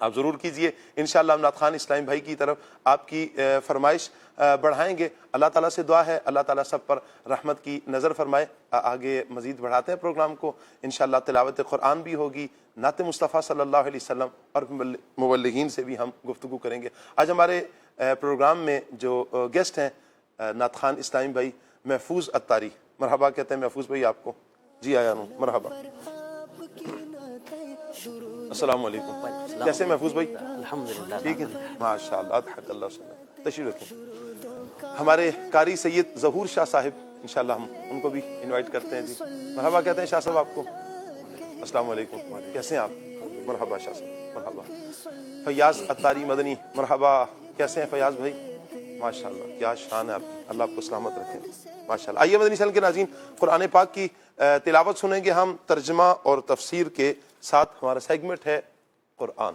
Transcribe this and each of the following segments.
آپ ضرور کیجئے. انشاءاللہ ہم نعت خوان اسلامی بھائی کی طرف آپ کی فرمائش بڑھائیں گے. اللہ تعالیٰ سے دعا ہے اللہ تعالیٰ سب پر رحمت کی نظر فرمائے. آگے مزید بڑھاتے ہیں پروگرام کو. انشاءاللہ تلاوت قرآن بھی ہوگی, نعت مصطفیٰ صلی اللہ علیہ وسلم اور مبلغین سے بھی ہم گفتگو کریں گے. آج ہمارے پروگرام میں جو گیسٹ ہیں نعت خوان اسلامی بھائی محفوظ عطاری. مرحبا کہتے ہیں محفوظ بھائی آپ کو. جی آیا ہوں, مرحبا. السلام علیکم. کیسے محفوظ بھائی؟ الحمدللہ ٹھیک ہے, ماشاء اللہ, اضحک اللہ صلی. تشریف رکھیں. ہمارے قاری سید ظہور شاہ صاحب, انشاءاللہ ہم ان کو بھی انوائٹ کرتے ہیں. جی مرحبا کہتے ہیں شاہ صاحب آپ کو. السلام علیکم, کیسے ہیں آپ؟ مرحبا شاہ صاحب, مرحبا. فیاض عطاری مدنی, مرحبا, کیسے ہیں فیاض بھائی؟ ماشاءاللہ, کیا شان ہے آپ کی, اللہ آپ کو سلامت رکھیں. ماشاءاللہ. آئیے مدنی چینل کے ناظرین, قرآن پاک کی تلاوت سنیں گے ہم ترجمہ اور تفسیر کے ساتھ. ہمارا سیگمنٹ ہے قرآن.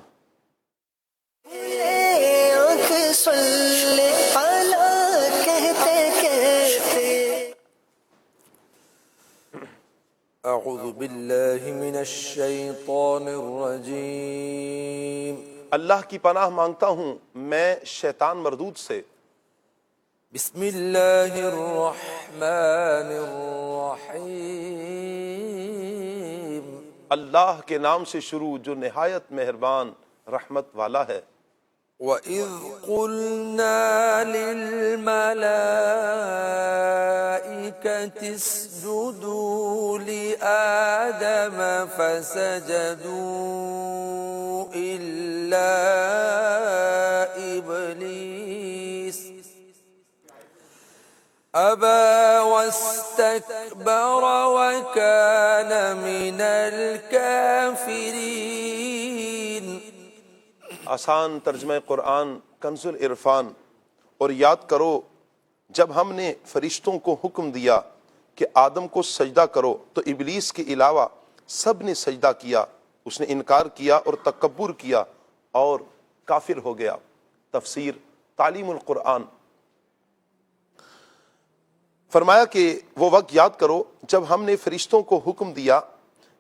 اعوذ باللہ من الشیطان الرجیم. اللہ کی پناہ مانگتا ہوں میں شیطان مردود سے. بسم اللہ الرحمن الرحیم. اللہ کے نام سے شروع جو نہایت مہربان رحمت والا ہے. وَإِذْ قُلْنَا لِلْمَلَائِكَةِ اسْجُدُوا لِآدَمَ فَسَجَدُوا إِلَّا إِبْلِيسَ أَبَى وَاسْتَكْبَرَ وَكَانَ مِنَ الْكَافِرِينَ. آسان ترجمہ قرآن کنز العرفان. اور یاد کرو جب ہم نے فرشتوں کو حکم دیا کہ آدم کو سجدہ کرو تو ابلیس کے علاوہ سب نے سجدہ کیا, اس نے انکار کیا اور تکبر کیا اور کافر ہو گیا. تفسیر تعلیم القرآن. فرمایا کہ وہ وقت یاد کرو جب ہم نے فرشتوں کو حکم دیا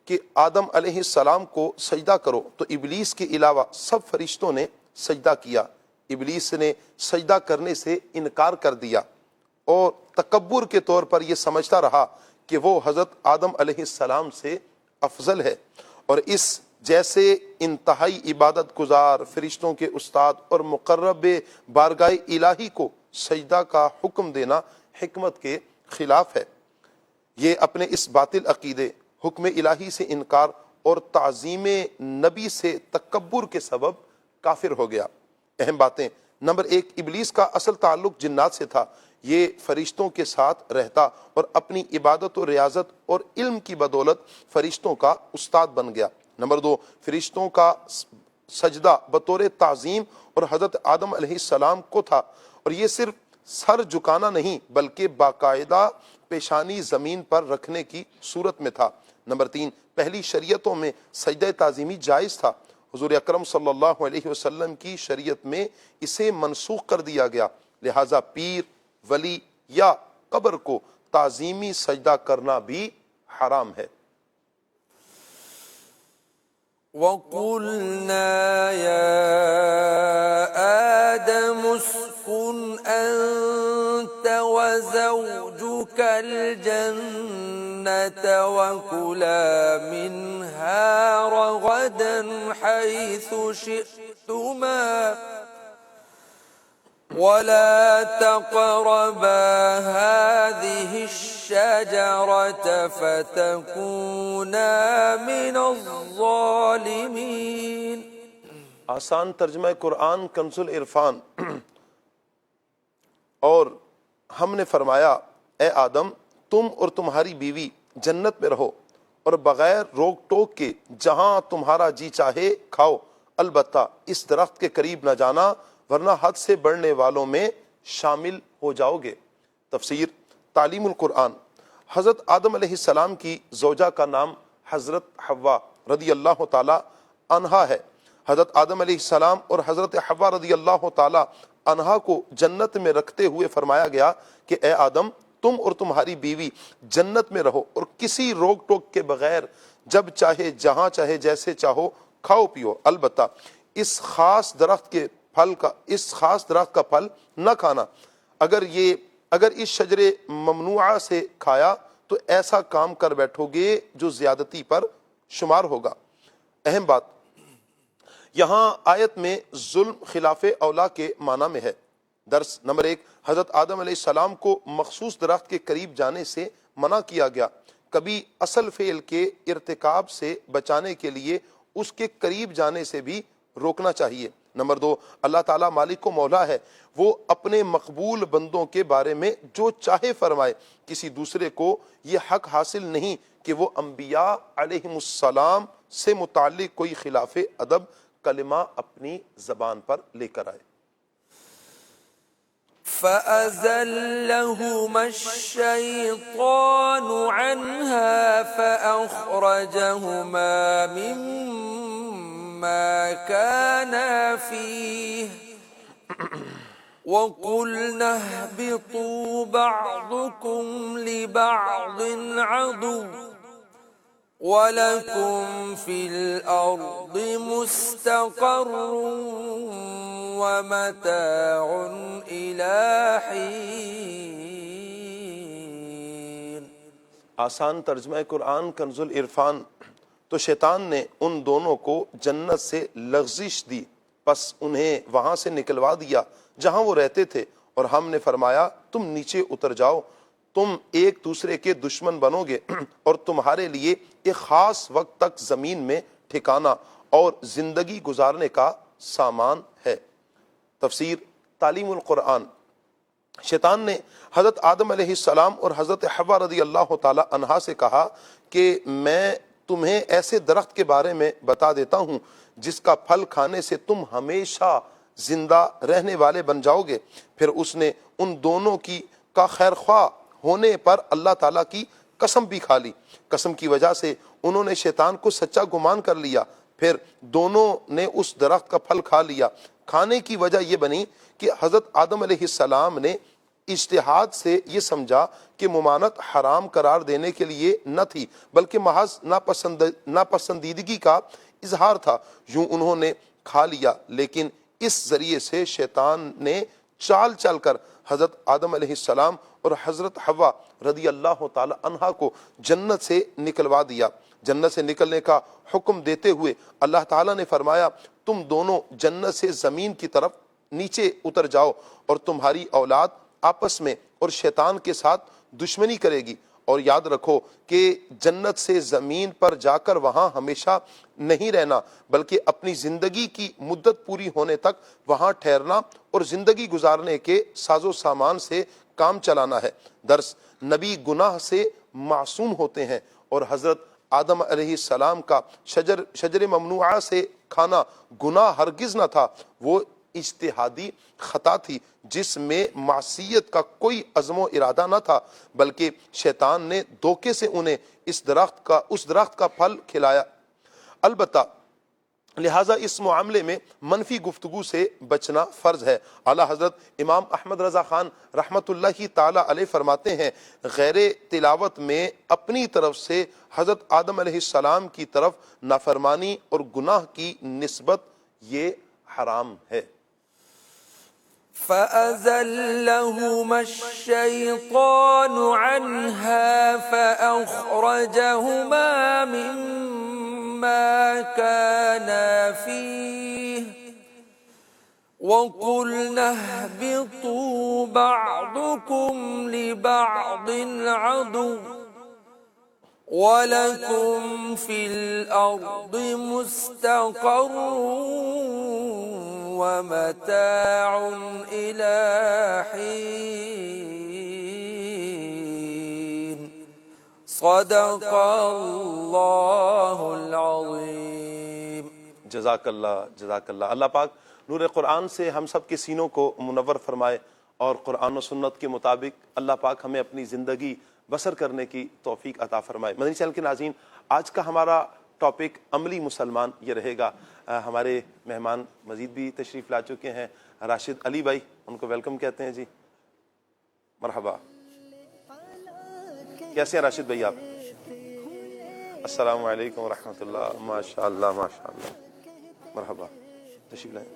کہ آدم علیہ السلام کو سجدہ کرو تو ابلیس کے علاوہ سب فرشتوں نے سجدہ کیا. ابلیس نے سجدہ کرنے سے انکار کر دیا اور تکبر کے طور پر یہ سمجھتا رہا کہ وہ حضرت آدم علیہ السلام سے افضل ہے, اور اس جیسے انتہائی عبادت گزار فرشتوں کے استاد اور مقرب بارگاہ الہی کو سجدہ کا حکم دینا حکمت کے خلاف ہے. یہ اپنے اس باطل عقیدے, حکم الہی سے انکار اور تعظیم نبی سے تکبر کے سبب کافر ہو گیا. اہم باتیں. نمبر 1, ابلیس کا اصل تعلق جنات سے تھا. یہ فرشتوں کے ساتھ رہتا اور اپنی عبادت و ریاضت اور علم کی بدولت فرشتوں کا استاد بن گیا. نمبر 2, فرشتوں کا سجدہ بطور تعظیم اور حضرت آدم علیہ السلام کو تھا, اور یہ صرف سر جھکانا نہیں بلکہ باقاعدہ پیشانی زمین پر رکھنے کی صورت میں تھا. نمبر 3, پہلی شریعتوں میں سجدہ تعظیمی جائز تھا. حضور اکرم صلی اللہ علیہ وسلم کی شریعت میں اسے منسوخ کر دیا گیا, لہٰذا پیر, ولی یا قبر کو تعظیمی سجدہ کرنا بھی حرام ہے. وَقُلْنَا يَا آدَمُ اسْكُنْ أَنْتَ وَزَوْجُكَ الْجَنَّةَ وَكُلَا مِنْهَا رَغَدًا حَيْثُ شِئْتُمَا وَلَا تَقْرَبَا هَذِهِ الشَّجَرَةَ فَتَكُونَا مِنَ الظَّالِمِينَ. آسان ترجمہ قرآن کنز العرفان. اور ہم نے فرمایا اے آدم تم اور تمہاری بیوی جنت میں رہو اور بغیر روک ٹوک کے جہاں تمہارا جی چاہے کھاؤ, البتہ اس درخت کے قریب نہ جانا ورنہ حد سے بڑھنے والوں میں شامل ہو جاؤ گے. تفسیر تعلیم القرآن. حضرت آدم علیہ السلام کی زوجہ کا نام حضرت حوا رضی اللہ تعالی عنہا ہے. حضرت آدم علیہ السلام اور حضرت حوا رضی اللہ تعالی عنہا کو جنت میں رکھتے ہوئے فرمایا گیا کہ اے آدم تم اور تمہاری بیوی جنت میں رہو اور کسی روک ٹوک کے بغیر جب چاہے جہاں چاہے جیسے چاہو کھاؤ پیو, البتہ اس خاص درخت کا پھل نہ کھانا، اگر اس شجر ممنوعہ سے کھایا تو ایسا کام کر بیٹھو گے جو زیادتی پر شمار ہوگا۔ اہم بات یہاں آیت میں ظلم خلاف اولا کے معنی میں ہے۔ درس نمبر 1، حضرت آدم علیہ السلام کو مخصوص درخت کے قریب جانے سے منع کیا گیا، کبھی اصل فعل کے ارتکاب سے بچانے کے لیے اس کے قریب جانے سے بھی روکنا چاہیے۔ نمبر 2، اللہ تعالیٰ مالک و مولا ہے، وہ اپنے مقبول بندوں کے بارے میں جو چاہے فرمائے، کسی دوسرے کو یہ حق حاصل نہیں کہ وہ انبیاء علیہم السلام سے متعلق کوئی خلاف ادب کلمہ اپنی زبان پر لے کر آئے۔ فأزلهما الشيطان عنها فأخرجهما مما كانا فيه وقلنا اهبطوا بعضكم لبعض عدو وَلَكُمْ فِي الْأَرْضِ مُسْتَقَرٌّ وَمَتَاعٌ إِلَىٰ حِينٍ۔ آسان ترجمہ قرآن کنز العرفان۔ تو شیطان نے ان دونوں کو جنت سے لغزش دی، پس انہیں وہاں سے نکلوا دیا جہاں وہ رہتے تھے، اور ہم نے فرمایا تم نیچے اتر جاؤ، تم ایک دوسرے کے دشمن بنو گے، اور تمہارے لیے ایک خاص وقت تک زمین میں ٹھکانہ اور زندگی گزارنے کا سامان ہے۔ تفسیر تعلیم القرآن۔ شیطان نے حضرت آدم علیہ السلام اور حضرت حوا رضی اللہ تعالی عنہا سے کہا کہ میں تمہیں ایسے درخت کے بارے میں بتا دیتا ہوں جس کا پھل کھانے سے تم ہمیشہ زندہ رہنے والے بن جاؤ گے۔ پھر اس نے ان دونوں کا خیر خواہ ہونے پر اللہ تعالیٰ کی قسم بھی کھا لی۔ قسم کی وجہ سے انہوں نے شیطان کو سچا گمان کر لیا، پھر دونوں نے اس درخت کا پھل کھا لیا۔ کھانے کی وجہ یہ بنی کہ حضرت آدم علیہ السلام نے اجتہاد سے یہ سمجھا کہ ممانعت حرام قرار دینے کے لیے نہ تھی بلکہ محض ناپسندیدگی کا اظہار تھا، یوں انہوں نے کھا لیا۔ لیکن اس ذریعے سے شیطان نے چال چل کر حضرت آدم علیہ السلام اور حضرت حوا رضی اللہ تعالی عنہا کو جنت سے نکلوا دیا۔ جنت سے نکلنے کا حکم دیتے ہوئے اللہ تعالیٰ نے فرمایا تم دونوں جنت سے زمین کی طرف نیچے اتر جاؤ، اور تمہاری اولاد آپس میں اور شیطان کے ساتھ دشمنی کرے گی، اور یاد رکھو کہ جنت سے زمین پر جا کر وہاں ہمیشہ نہیں رہنا بلکہ اپنی زندگی کی مدت پوری ہونے تک وہاں ٹھہرنا اور زندگی گزارنے کے ساز و سامان سے کام چلانا ہے۔ درس نبی گناہ سے معصوم ہوتے ہیں، اور حضرت آدم علیہ السلام کا شجر ممنوعہ سے کھانا گناہ ہرگز نہ تھا، وہ اجتہادی خطا تھی جس میں معصیت کا کوئی عزم و ارادہ نہ تھا، بلکہ شیطان نے دھوکے سے انہیں اس درخت کا پھل کھلایا۔ البتہ لہٰذا اس معاملے میں منفی گفتگو سے بچنا فرض ہے۔ اعلیٰ حضرت امام احمد رضا خان رحمۃ اللہ تعالی علیہ فرماتے ہیں غیر تلاوت میں اپنی طرف سے حضرت آدم علیہ السلام کی طرف نافرمانی اور گناہ کی نسبت یہ حرام ہے۔ فَأَزَلَّهُمَا الشَّيْطَانُ عَنْهَا فَأَخْرَجَهُمَا مِمَّا كَانَا فِيهِ وَقُلْنَا اهْبِطُوا بَعْضُكُمْ لِبَعْضٍ عَدُوٌّ وَلَكُمْ فِي الْأَرْضِ مُسْتَقَرٌّ وَمَتَاعٌ إِلَىٰ حِينٍ۔ صدق اللہ العظیم۔ جزاک اللہ، جزاک اللہ۔ اللہ پاک نور قرآن سے ہم سب کے سینوں کو منور فرمائے، اور قرآن و سنت کے مطابق اللہ پاک ہمیں اپنی زندگی بسر کرنے کی توفیق عطا فرمائے۔ مدنی چینل کے ناظرین، آج کا ہمارا ٹاپک عملی مسلمان یہ رہے گا۔ ہمارے مہمان مزید بھی تشریف لا چکے ہیں، راشد علی بھائی، ان کو ویلکم کہتے ہیں جی، مرحبا۔ کیسے ہیں راشد بھائی آپ؟ السلام علیکم ورحمۃ اللہ، ماشاء اللہ ماشاء اللہ، مرحبا۔ تشریف لائیں.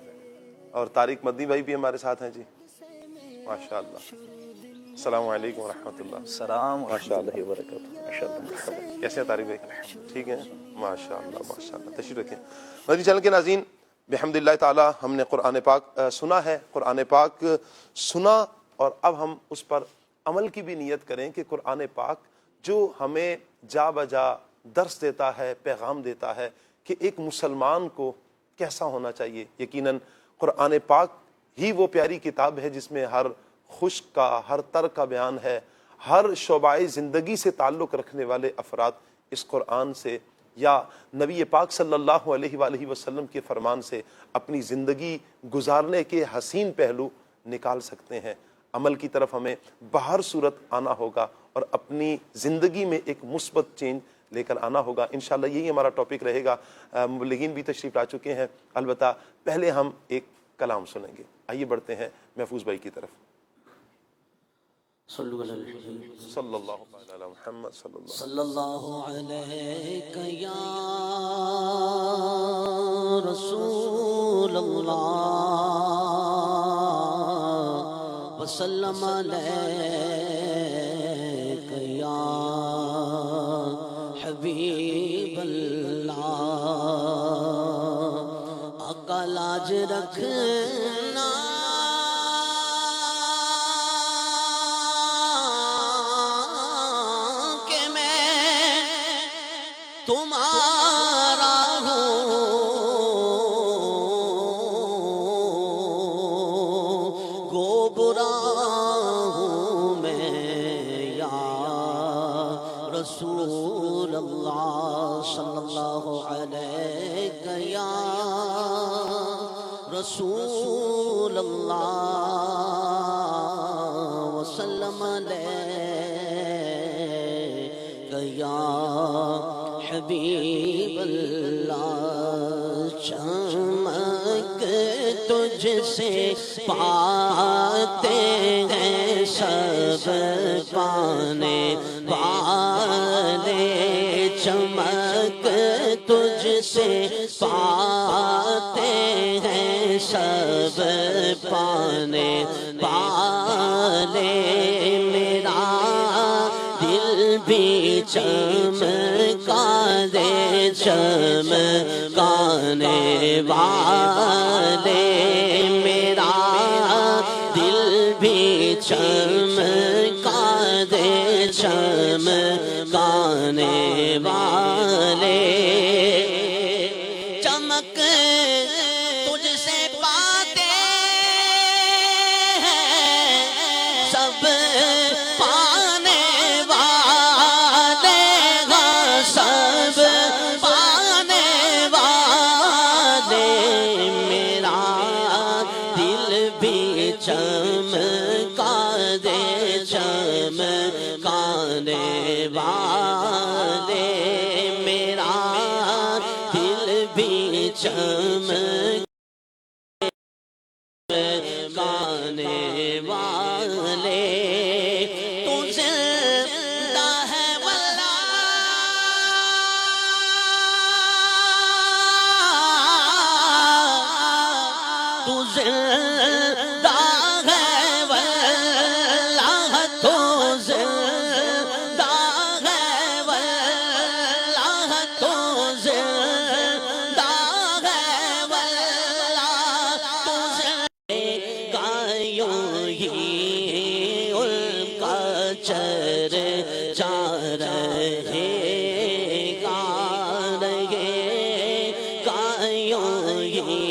اور طارق مدنی بھائی بھی ہمارے ساتھ ہیں جی. ماشاء اللہ. السلام علیکم ورحمۃ اللہ. السلام ورحمۃ اللہ وبرکاتہ. ماشاء اللہ. کیسے ہیں طارق بھائی؟ ٹھیک ہیں ماشاء اللہ ماشاء اللہ. تشریف رکھیں. مدنی چینل کے ناظرین، بحمد اللہ تعالی ہم نے قرآن پاک سنا ہے. قرآن پاک سنا اور اب ہم اس پر عمل کی بھی نیت کریں کہ قرآن پاک جو ہمیں جا بجا درس دیتا ہے، پیغام دیتا ہے کہ ایک مسلمان کو کیسا ہونا چاہیے. یقیناً قرآن پاک ہی وہ پیاری کتاب ہے جس میں ہر خشک کا، ہر تر کا بیان ہے. ہر شعبہ زندگی سے تعلق رکھنے والے افراد اس قرآن سے یا نبی پاک صلی اللہ علیہ وآلہ وسلم کے فرمان سے اپنی زندگی گزارنے کے حسین پہلو نکال سکتے ہیں. عمل کی طرف ہمیں بہر صورت آنا ہوگا اور اپنی زندگی میں ایک مثبت چینج لے کر آنا ہوگا. انشاءاللہ یہی ہمارا ٹاپک رہے گا. مبلغین بھی تشریف لا چکے ہیں. البتہ پہلے ہم ایک کلام سنیں گے. آئیے بڑھتے ہیں محفوظ بھائی کی طرف. صلی اللہ علیہ صلی اللہ علی محمد صلی اللہ علیہ یا رسول اللہ وسلم علیہ یا حبیب اللہ. آقا لاج رکھنا کہ میں تمہارا ہوں، گو برا ہوں میں یا رسول اللہ صلی اللہ علیہ یا رسول اللہ وسلم علیہ یا حبیب اللہ. چمک تجھ سے پاتے ہیں سب پانے والے، چمک تجھ سے پاتے ہیں سب پانے والے. میرا دل بھی چمکا دے چمکانے والے، میرا دل بھی چمکا دے چمکانے والے. چمک تجھ سے پاتے ہیں سب پانے والے، سب پانے والے. میرا دل بھی چمکا دے چمکانے والے، میرا دل بھی چمکانے والے. تو زندہ ہے واللہ، تو زندہ ہے واللہ، تو زندہ ہے واللہ، تو زندہ ہے واللہ. تو گایوں ہی ان کا چرچا رہے گا، گایوں ہی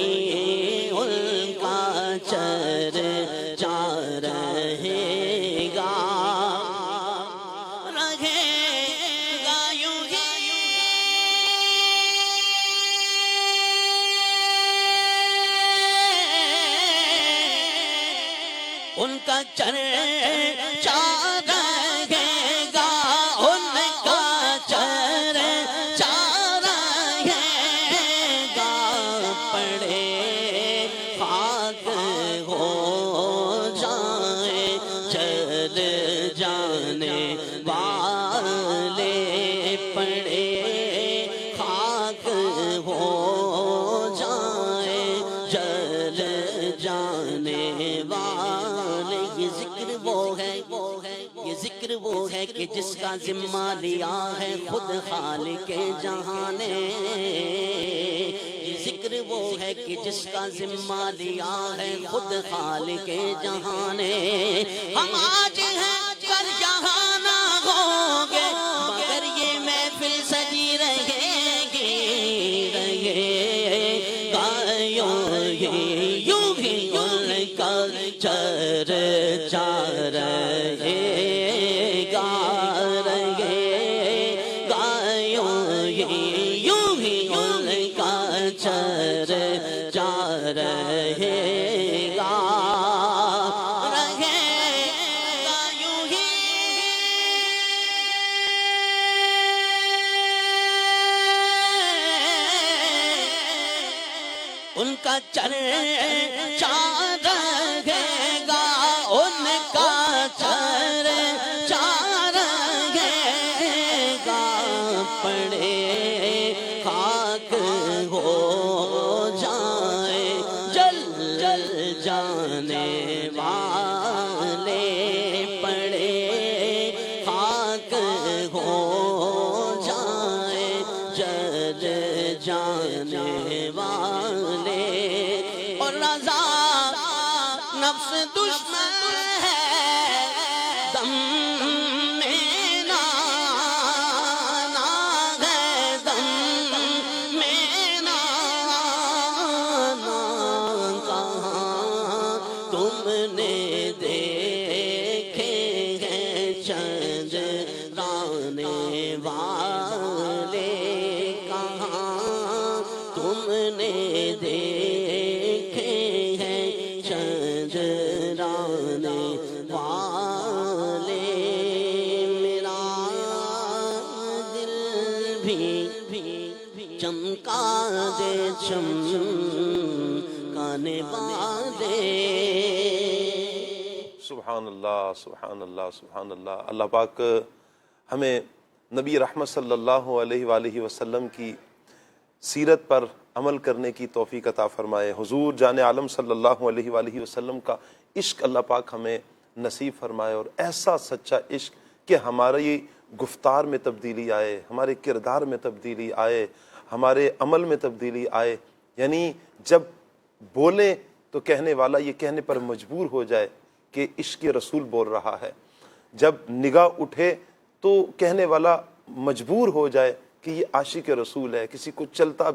ان کا چرچا رہے گا، گایوں ہی ان کا چرچا رہے گا، ان کا چرچا رہے گا. پڑے خاک ہو جائیں چل جانے والے، پڑے خاک ہو جائیں کہ جس کا ذمہ لیا ہے خود خالق جہاں نے، ذکر وہ ہے کہ جس کا ذمہ لیا ہے خود خالق جہاں نے۔ ہم آج ہیں کل یہاں نہ ہوں گے، مگر یہ محفل سجی رہے گی، رہے گا یوں ہی ان کا چرچا رہے گا، رہے گا یوں ہی ان کا چرچا رہے گا، رہے گا یوں ہی۔ ان کا چرچا رہے گا، ان کا چرچا رہے گا، پڑے خاک ہو جائے جل جل جانے والے، پڑے خاک ہو جائے جل جانے والے، اور رضا نفس دشمن ہے دم میں نانا ہے، دم میں نانا، کہاں تم نے دیکھے ہیں چندرانے والے، کہاں تم نے دیکھے ہیں چندرانے والے، میرا دل بھی چمکا دے چمکانے والے۔ سبحان اللہ سبحان اللہ سبحان اللہ۔ اللہ پاک ہمیں نبی رحمت صلی اللہ علیہ وآلہ وسلم کی سیرت پر عمل کرنے کی توفیق عطا فرمائے، حضور جان عالم صلی اللہ علیہ وآلہ وسلم کا عشق اللہ پاک ہمیں نصیب فرمائے، اور ایسا سچا عشق کہ ہماری گفتار میں تبدیلی آئے، ہمارے کردار میں تبدیلی آئے، ہمارے عمل میں تبدیلی آئے، یعنی جب بولیں تو کہنے والا یہ کہنے پر مجبور ہو جائے کہ عشق رسول بول رہا ہے، جب نگاہ اٹھے تو کہنے والا مجبور ہو جائے کہ یہ عاشق رسول ہے، کسی کو چلتا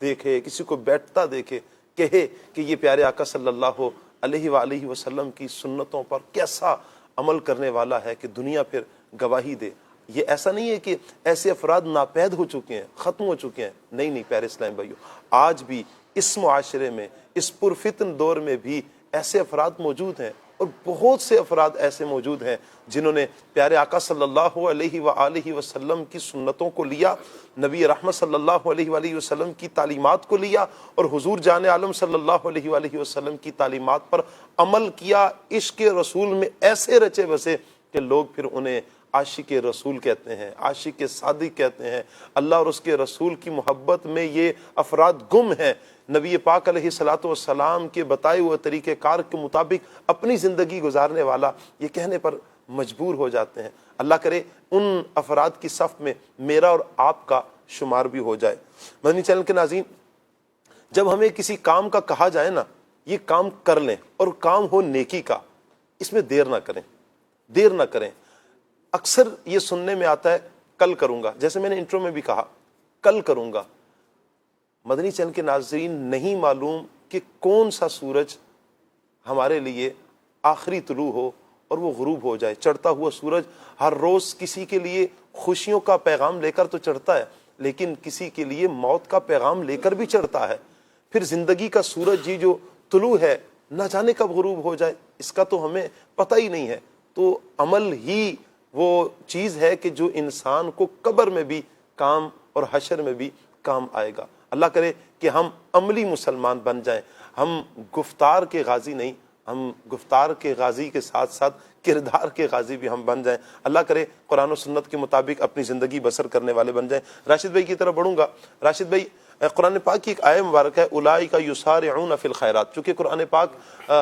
دیکھے، کسی کو بیٹھتا دیکھے، کہے کہ یہ پیارے آقا صلی اللہ علیہ وآلہ وسلم کی سنتوں پر کیسا عمل کرنے والا ہے کہ دنیا پھر گواہی دے۔ یہ ایسا نہیں ہے کہ ایسے افراد ناپید ہو چکے ہیں، ختم ہو چکے ہیں، نہیں نہیں پیارے اسلام بھائیو، آج بھی اس معاشرے میں، اس پرفتن دور میں بھی ایسے افراد موجود ہیں، اور بہت سے افراد ایسے موجود ہیں جنہوں نے پیارے آقا صلی اللہ علیہ وآلہ وسلم کی سنتوں کو لیا، نبی رحمت صلی اللہ علیہ وآلہ وسلم کی تعلیمات کو لیا، اور حضور جان عالم صلی اللہ علیہ وآلہ وسلم کی تعلیمات پر عمل کیا، عشق رسول میں ایسے رچے بسے کہ لوگ پھر انہیں عاشق رسول کہتے ہیں، عاشق صادق کہتے ہیں۔ اللہ اور اس کے رسول کی محبت میں یہ افراد گم ہیں، نبی پاک علیہ الصلوۃ والسلام کے بتائے ہوئے طریقہ کار کے مطابق اپنی زندگی گزارنے والا یہ کہنے پر مجبور ہو جاتے ہیں۔ اللہ کرے ان افراد کی صف میں میرا اور آپ کا شمار بھی ہو جائے۔ مدنی چینل کے ناظرین، جب ہمیں کسی کام کا کہا جائے نا، یہ کام کر لیں، اور کام ہو نیکی کا، اس میں دیر نہ کریں، دیر نہ کریں۔ اکثر یہ سننے میں آتا ہے کل کروں گا، جیسے میں نے انٹرو میں بھی کہا کل کروں گا۔ مدنی چینل کے ناظرین، نہیں معلوم کہ کون سا سورج ہمارے لیے آخری طلوع ہو اور وہ غروب ہو جائے۔ چڑھتا ہوا سورج ہر روز کسی کے لیے خوشیوں کا پیغام لے کر تو چڑھتا ہے، لیکن کسی کے لیے موت کا پیغام لے کر بھی چڑھتا ہے۔ پھر زندگی کا سورج جی جو طلوع ہے، نہ جانے کب غروب ہو جائے، اس کا تو ہمیں پتہ ہی نہیں ہے۔ تو عمل ہی وہ چیز ہے کہ جو انسان کو قبر میں بھی کام اور حشر میں بھی کام آئے گا۔ اللہ کرے کہ ہم عملی مسلمان بن جائیں، ہم گفتار کے غازی نہیں، ہم گفتار کے غازی کے ساتھ ساتھ کردار کے غازی بھی ہم بن جائیں۔ اللہ کرے قرآن و سنت کے مطابق اپنی زندگی بسر کرنے والے بن جائیں۔ راشد بھائی کی طرف بڑھوں گا۔ راشد بھائی، قرآن پاک کی ایک آیت مبارک ہے اولئک یسارعون فی الخیرات، چونکہ قرآن پاک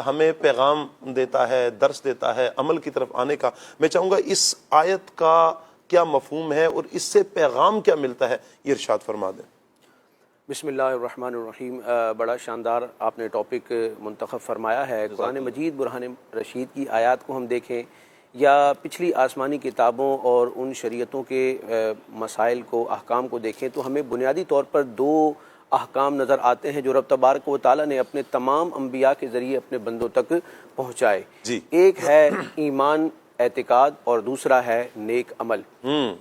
ہمیں پیغام دیتا ہے، درس دیتا ہے عمل کی طرف آنے کا. میں چاہوں گا اس آیت کا کیا مفہوم ہے اور اس سے پیغام کیا ملتا ہے، یہ ارشاد فرما دیں. بسم اللہ الرحمن الرحیم. بڑا شاندار آپ نے ٹاپک منتخب فرمایا ہے. قرآن مجید برہان رشید کی آیات کو ہم دیکھیں یا پچھلی آسمانی کتابوں اور ان شریعتوں کے مسائل کو، احکام کو دیکھیں تو ہمیں بنیادی طور پر دو احکام نظر آتے ہیں جو رب تبارک و تعالیٰ نے اپنے تمام انبیاء کے ذریعے اپنے بندوں تک پہنچائے. ایک ہے ایمان اعتقاد اور دوسرا ہے نیک عمل.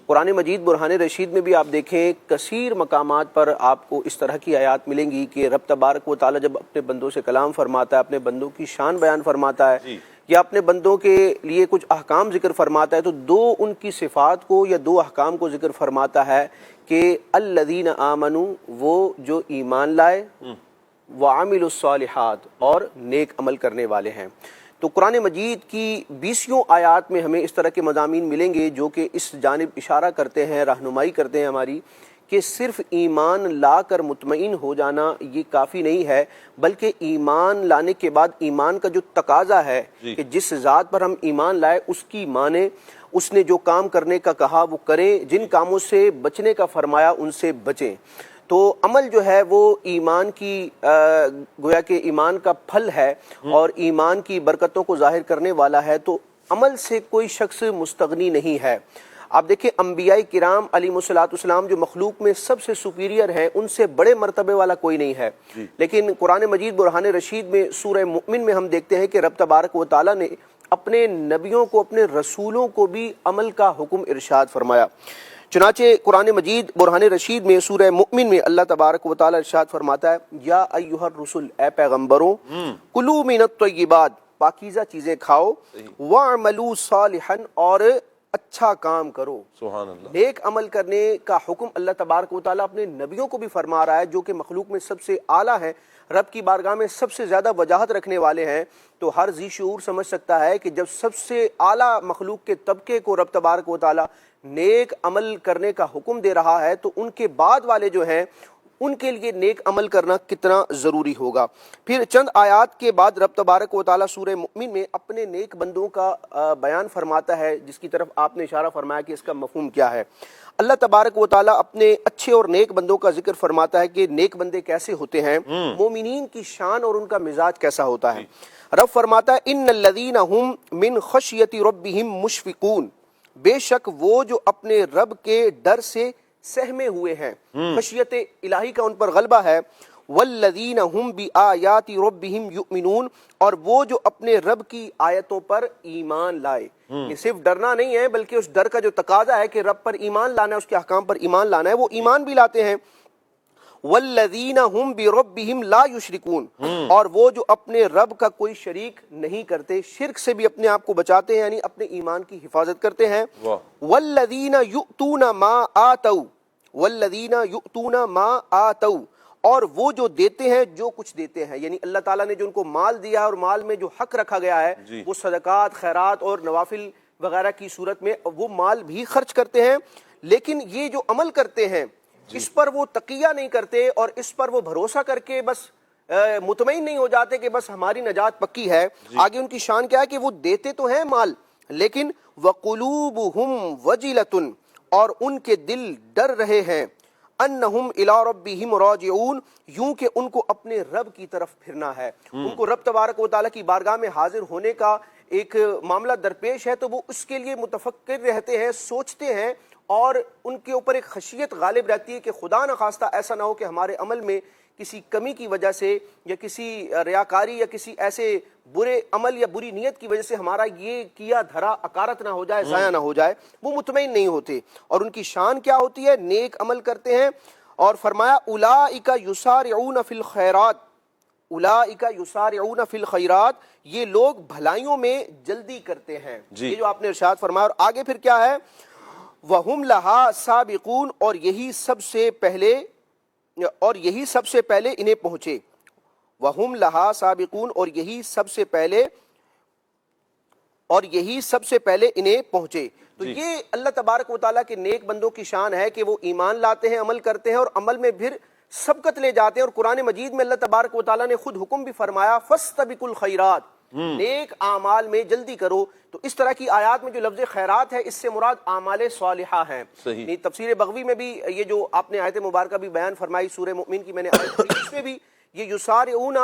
قرآن مجید برہان رشید میں بھی آپ دیکھیں کثیر مقامات پر آپ کو اس طرح کی آیات ملیں گی کہ رب تبارک و تعالیٰ جب اپنے بندوں سے کلام فرماتا ہے، اپنے بندوں کی شان بیان فرماتا ہے یا اپنے بندوں کے لیے کچھ احکام ذکر فرماتا ہے تو دو ان کی صفات کو یا دو احکام کو ذکر فرماتا ہے کہ الذین آمنوا، وہ جو ایمان لائے، وعملوا الصالحات، اور نیک عمل کرنے والے ہیں. تو قرآن مجید کی 20 آیات میں ہمیں اس طرح کے مضامین ملیں گے جو کہ اس جانب اشارہ کرتے ہیں، رہنمائی کرتے ہیں ہماری، کہ صرف ایمان لا کر مطمئن ہو جانا یہ کافی نہیں ہے، بلکہ ایمان لانے کے بعد ایمان کا جو تقاضا ہے کہ جس ذات پر ہم ایمان لائے اس کی مانیں، اس نے جو کام کرنے کا کہا وہ کریں، جن کاموں سے بچنے کا فرمایا ان سے بچیں. تو عمل جو ہے وہ ایمان کی گویا کہ ایمان کا پھل ہے اور ایمان کی برکتوں کو ظاہر کرنے والا ہے. تو عمل سے کوئی شخص مستغنی نہیں ہے. آپ دیکھیں انبیاء کرام علیہم الصلوۃ والسلام جو مخلوق میں سب سے سپیریئر ہیں، ان سے بڑے مرتبے والا کوئی نہیں ہے. لیکن قرآن مجید برہان رشید میں سورہ مؤمن میں ہم دیکھتے ہیں کہ رب تبارک و تعالیٰ نے اپنے نبیوں کو، اپنے رسولوں کو بھی عمل کا حکم ارشاد فرمایا. چنانچہ قرآن مجید برہان رشید میں سورہ مؤمن میں اللہ تبارک و تعالیٰ ارشاد فرماتا ہے یا ایھا الرسل، اے پیغمبروں، کلوا من الطیبات، پاکیزہ چیزیں کھاؤ، واعملوا صالحا، اور اچھا کام کرو. سبحان اللہ. نیک عمل کرنے کا حکم اللہ تبارک و تعالیٰ اپنے نبیوں کو بھی فرما رہا ہے جو کہ مخلوق میں سب سے اعلیٰ ہیں، رب کی بارگاہ میں سب سے زیادہ وجاہت رکھنے والے ہیں. تو ہر ذی شعور سمجھ سکتا ہے کہ جب سب سے اعلیٰ مخلوق کے طبقے کو رب تبارک و تعالیٰ نیک عمل کرنے کا حکم دے رہا ہے تو ان کے بعد والے جو ہیں ان کے لیے نیک عمل کرنا کتنا ضروری ہوگا. پھر چند آیات کے بعد رب تبارک و تعالیٰ سورہ مؤمن میں اپنے نیک بندوں کا بیان فرماتا ہے جس کی طرف آپ نے اشارہ فرمایا کہ اس کا مفہوم کیا ہے. اللہ تبارک و تعالیٰ اپنے اچھے اور نیک بندوں کا ذکر فرماتا ہے کہ نیک بندے کیسے ہوتے ہیں، مومنین کی شان اور ان کا مزاج کیسا ہوتا ہے. رب فرماتا ہے ان الذین هم من خشیت ربهم مشفقون، بے شک وہ جو اپنے رب کے ڈر سے سہمے ہوئے ہیں، خشیت الہی کا ان پر غلبہ ہے. والذین هم بآیات ربهم یؤمنون، اور وہ جو اپنے رب کی آیتوں پر ایمان لائے. یہ صرف ڈرنا نہیں ہے بلکہ اس ڈر کا جو تقاضا ہے کہ رب پر ایمان لانا ہے، اس کے احکام پر ایمان لانا ہے، وہ ایمان بھی لاتے ہیں. والذین هم بربهم لا یشرکون، اور وہ جو اپنے رب کا کوئی شریک نہیں کرتے، شرک سے بھی اپنے آپ کو بچاتے ہیں، یعنی اپنے ایمان کی حفاظت کرتے ہیں. والذین یؤتون ما آتوا، والذین یؤتون ما آتوا، اور وہ جو دیتے ہیں جو کچھ دیتے ہیں، یعنی اللہ تعالیٰ نے جو ان کو مال دیا ہے اور مال میں جو حق رکھا گیا ہے وہ صدقات، خیرات اور نوافل وغیرہ کی صورت میں وہ مال بھی خرچ کرتے ہیں. لیکن یہ جو عمل کرتے ہیں اس پر وہ تقیہ نہیں کرتے اور اس پر وہ بھروسہ کر کے بس مطمئن نہیں ہو جاتے کہ بس ہماری نجات پکی ہے. آگے ان کی شان کیا ہے کہ وہ دیتے تو ہیں مال، لیکن وَقُلُوبُهُمْ وَجِلَةٌ، اور ان کے دل ڈر رہے ہیں، انہم الی ربہم راجعون، یوں کہ ان کو اپنے رب کی طرف پھرنا ہے. ان کو رب تبارک و تعالیٰ کی بارگاہ میں حاضر ہونے کا ایک معاملہ درپیش ہے تو وہ اس کے لیے متفکر رہتے ہیں، سوچتے ہیں، اور ان کے اوپر ایک خشیت غالب رہتی ہے کہ خدا نخواستہ ایسا نہ ہو کہ ہمارے عمل میں کسی کمی کی وجہ سے یا کسی ریاکاری یا کسی ایسے برے عمل یا بری نیت کی وجہ سے ہمارا یہ کیا دھرا اکارت نہ ہو جائے، ضائع نہ ہو جائے. وہ مطمئن نہیں ہوتے. اور ان کی شان کیا ہوتی ہے؟ نیک عمل کرتے ہیں. اور فرمایا اولئک یسارعون فی الخیرات، اولئک یسارعون فی الخیرات، یہ لوگ بھلائیوں میں جلدی کرتے ہیں. یہ جو آپ نے ارشاد فرمایا. اور آگے پھر کیا ہے؟ وَهُمْ لَهَا سَابِقُونَ، اور یہی سب سے پہلے انہیں پہنچے. وَهُمْ لَهَا سَابِقُونَ، اور یہی سب سے پہلے انہیں پہنچے. تو یہ اللہ تبارک و تعالیٰ کے نیک بندوں کی شان ہے کہ وہ ایمان لاتے ہیں، عمل کرتے ہیں، اور عمل میں پھر سبقت لے جاتے ہیں. اور قرآن مجید میں اللہ تبارک و تعالیٰ نے خود حکم بھی فرمایا فاستبقوا الخیرات، نیک اعمال میں جلدی کرو. تو اس طرح کی آیات میں جو لفظ خیرات ہے اس سے مراد اعمال صالحہ ہیں. تفسیر بغوی میں بھی یہ جو آپ نے آیت مبارکہ بھی بیان فرمائی سورہ مؤمن کی میں نے آیت پڑھی، اس میں بھی یہ یسارعون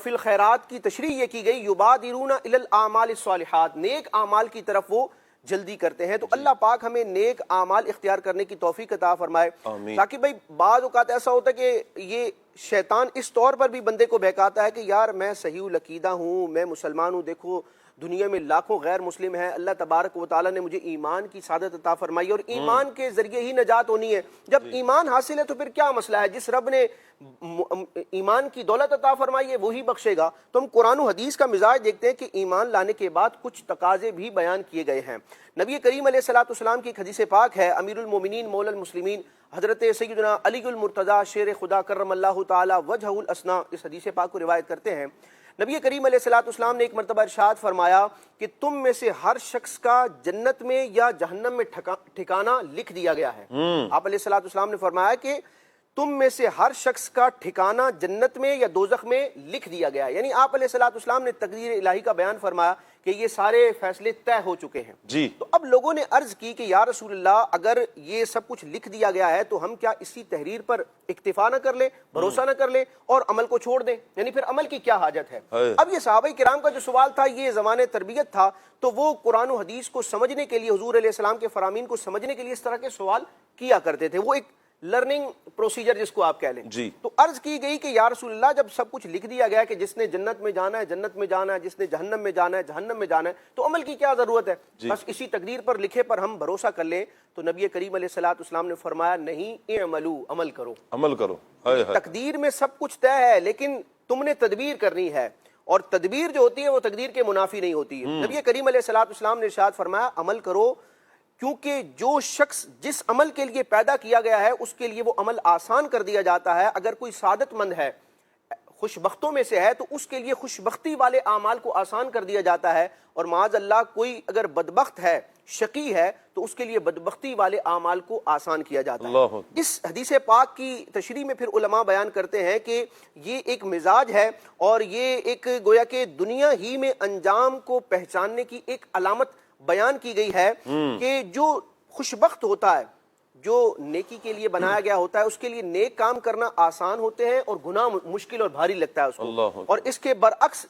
فی الخیرات کی تشریح یہ کی گئی، یبادرون الی الاعمال الصالحات، نیک اعمال کی طرف وہ جلدی کرتے ہیں. تو اللہ پاک ہمیں نیک اعمال اختیار کرنے کی توفیق عطا فرمائے. تاکہ بھائی بعض اوقات ایسا ہوتا ہے کہ یہ شیطان اس طور پر بھی بندے کو بہکاتا ہے کہ یار میں صحیح العقیدہ ہوں، میں مسلمان ہوں، دیکھو دنیا میں لاکھوں غیر مسلم ہیں، اللہ تبارک و تعالیٰ نے مجھے ایمان کی سعادت عطا فرمائی اور ایمان کے ذریعے ہی نجات ہونی ہے. جب ایمان حاصل ہے تو پھر کیا مسئلہ ہے؟ جس رب نے ایمان کی دولت عطا فرمائی ہے وہی بخشے گا. تو ہم قرآن و حدیث کا مزاج دیکھتے ہیں کہ ایمان لانے کے بعد کچھ تقاضے بھی بیان کیے گئے ہیں. نبی کریم علیہ الصلوۃ والسلام کی ایک حدیث پاک ہے، امیر المومنین مولا المسلمین حضرت سیدنا علی المرتضیٰ شیر خدا کرم اللہ تعالی وجہہ الاسنا اس حدیث پاک کو روایت کرتے ہیں. نبی کریم علیہ الصلوۃ والسلام نے ایک مرتبہ ارشاد فرمایا کہ تم میں سے ہر شخص کا جنت میں یا جہنم میں ٹھکانہ لکھ دیا گیا ہے. آپ علیہ الصلوۃ والسلام نے فرمایا کہ تم میں سے ہر شخص کا ٹھکانہ جنت میں یا دوزخ میں لکھ دیا گیا. یعنی آپ علیہ الصلوۃ والسلام نے تقدیر الہی کا بیان فرمایا کہ یہ سارے فیصلے طے ہو چکے ہیں. تو اب لوگوں نے عرض کی کہ یا رسول اللہ اگر یہ سب کچھ لکھ دیا گیا ہے تو ہم کیا اسی تحریر پر اکتفا نہ کر لیں، بھروسہ نہ کر لیں اور عمل کو چھوڑ دیں؟ یعنی پھر عمل کی کیا حاجت ہے؟ اب یہ صحابہ کرام کا جو سوال تھا یہ زمانے تربیت تھا، تو وہ قرآن و حدیث کو سمجھنے کے لیے، حضور علیہ السلام کے فرامین کو سمجھنے کے لیے اس طرح کے سوال کیا کرتے تھے. وہ ایک لرننگ پروسیجر جس کو آپ کہہ لیں. تو عرض کی گئی کہ یا رسول اللہ جب سب کچھ لکھ دیا گیا کہ جس نے جنت میں جانا ہے جنت میں جانا ہے، جس نے جہنم میں جانا ہے جہنم میں جانا ہے، تو عمل کی کیا ضرورت ہے؟ بس اسی تقدیر پر لکھے پر ہم بھروسہ کر لیں. تو نبی کریم علیہ الصلوۃ والسلام نے فرمایا نہیں، اعملوا، عمل کرو، عمل کرو. تقدیر میں سب کچھ طے ہے لیکن تم نے تدبیر کرنی ہے، اور تدبیر جو ہوتی ہے وہ تقدیر کے منافی نہیں ہوتی ہے. نبی کریم علیہ الصلوۃ والسلام نے ارشاد فرمایا عمل کرو، کیونکہ جو شخص جس عمل کے لیے پیدا کیا گیا ہے اس کے لیے وہ عمل آسان کر دیا جاتا ہے. اگر کوئی سعادت مند ہے، خوش بختوں میں سے ہے، تو اس کے لیے خوش بختی والے اعمال کو آسان کر دیا جاتا ہے. اور معاذ اللہ کوئی اگر بدبخت ہے، شقی ہے، تو اس کے لیے بدبختی والے اعمال کو آسان کیا جاتا ہے. اس حدیث پاک کی تشریح میں پھر علماء بیان کرتے ہیں کہ یہ ایک مزاج ہے اور یہ ایک گویا کہ دنیا ہی میں انجام کو پہچاننے کی ایک علامت بیان کی گئی ہے کہ جو خوشبخت ہوتا ہے، جو نیکی کے لیے بنایا گیا ہوتا ہے، اس کے لیے نیک کام کرنا آسان ہوتے ہیں اور گناہ مشکل اور بھاری لگتا ہے اس کو. اور اس کے برعکس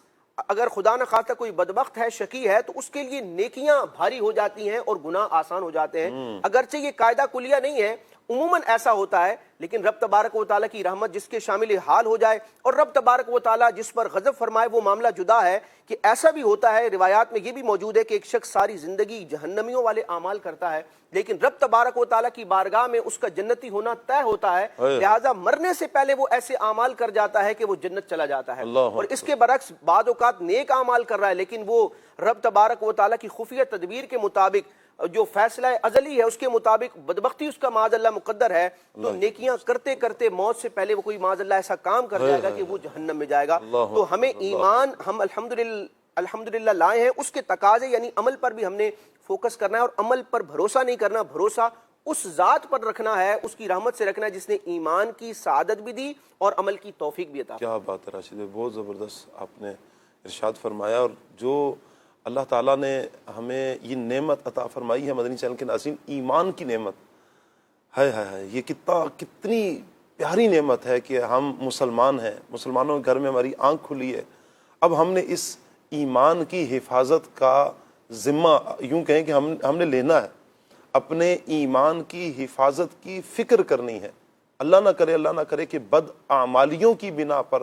اگر خدا نہ خواستہ کوئی بدبخت ہے، شقی ہے، تو اس کے لیے نیکیاں بھاری ہو جاتی ہیں اور گناہ آسان ہو جاتے ہیں. اگرچہ یہ قاعدہ کلیہ نہیں ہے، عموماً ایسا ہوتا ہے، لیکن رب تبارک و تعالیٰ کی رحمت جس کے شامل حال ہو جائے اور رب تبارک و تعالیٰ جس پر غضب فرمائے وہ معاملہ جدا ہے. کہ ایسا بھی ہوتا ہے، روایات میں یہ بھی موجود ہے کہ ایک شخص ساری زندگی جہنمیوں والے اعمال کرتا ہے لیکن رب تبارک و تعالیٰ کی بارگاہ میں اس کا جنتی ہونا طے ہوتا ہے، لہٰذا مرنے سے پہلے وہ ایسے اعمال کر جاتا ہے کہ وہ جنت چلا جاتا ہے. اور اس کے برعکس بعض اوقات نیک اعمال کر رہا ہے لیکن وہ رب تبارک و تعالیٰ کی خفیہ تدبیر کے مطابق، جو فیصلہ ازلی ہے اس کے مطابق بدبختی اس کا معاذ اللہ مقدر ہے، تو نیکیاں کرتے کرتے موت سے پہلے وہ کوئی معاذ اللہ ایسا کام کر جائے گا کہ وہ جہنم میں جائے گا. تو ہمیں ایمان ہم الحمدللہ لائے ہیں، اس کے تقاضے یعنی عمل پر بھی ہم نے فوکس کرنا ہے اور عمل پر بھروسہ نہیں کرنا، بھروسہ اس ذات پر رکھنا ہے، اس کی رحمت سے رکھنا ہے جس نے ایمان کی سعادت بھی دی اور عمل کی توفیق بھی عطا. کیا بات ہے راشد بھائی، بہت زبردست آپ نے ارشاد فرمایا. اور جو اللہ تعالیٰ نے ہمیں یہ نعمت عطا فرمائی ہے مدنی چینل کے ناظرین، ایمان کی نعمت، ہے یہ کتنی پیاری نعمت ہے کہ ہم مسلمان ہیں، مسلمانوں کے گھر میں ہماری آنکھ کھلی ہے. اب ہم نے اس ایمان کی حفاظت کا ذمہ یوں کہیں کہ ہم نے لینا ہے، اپنے ایمان کی حفاظت کی فکر کرنی ہے. اللہ نہ کرے کہ بد اعمالیوں کی بنا پر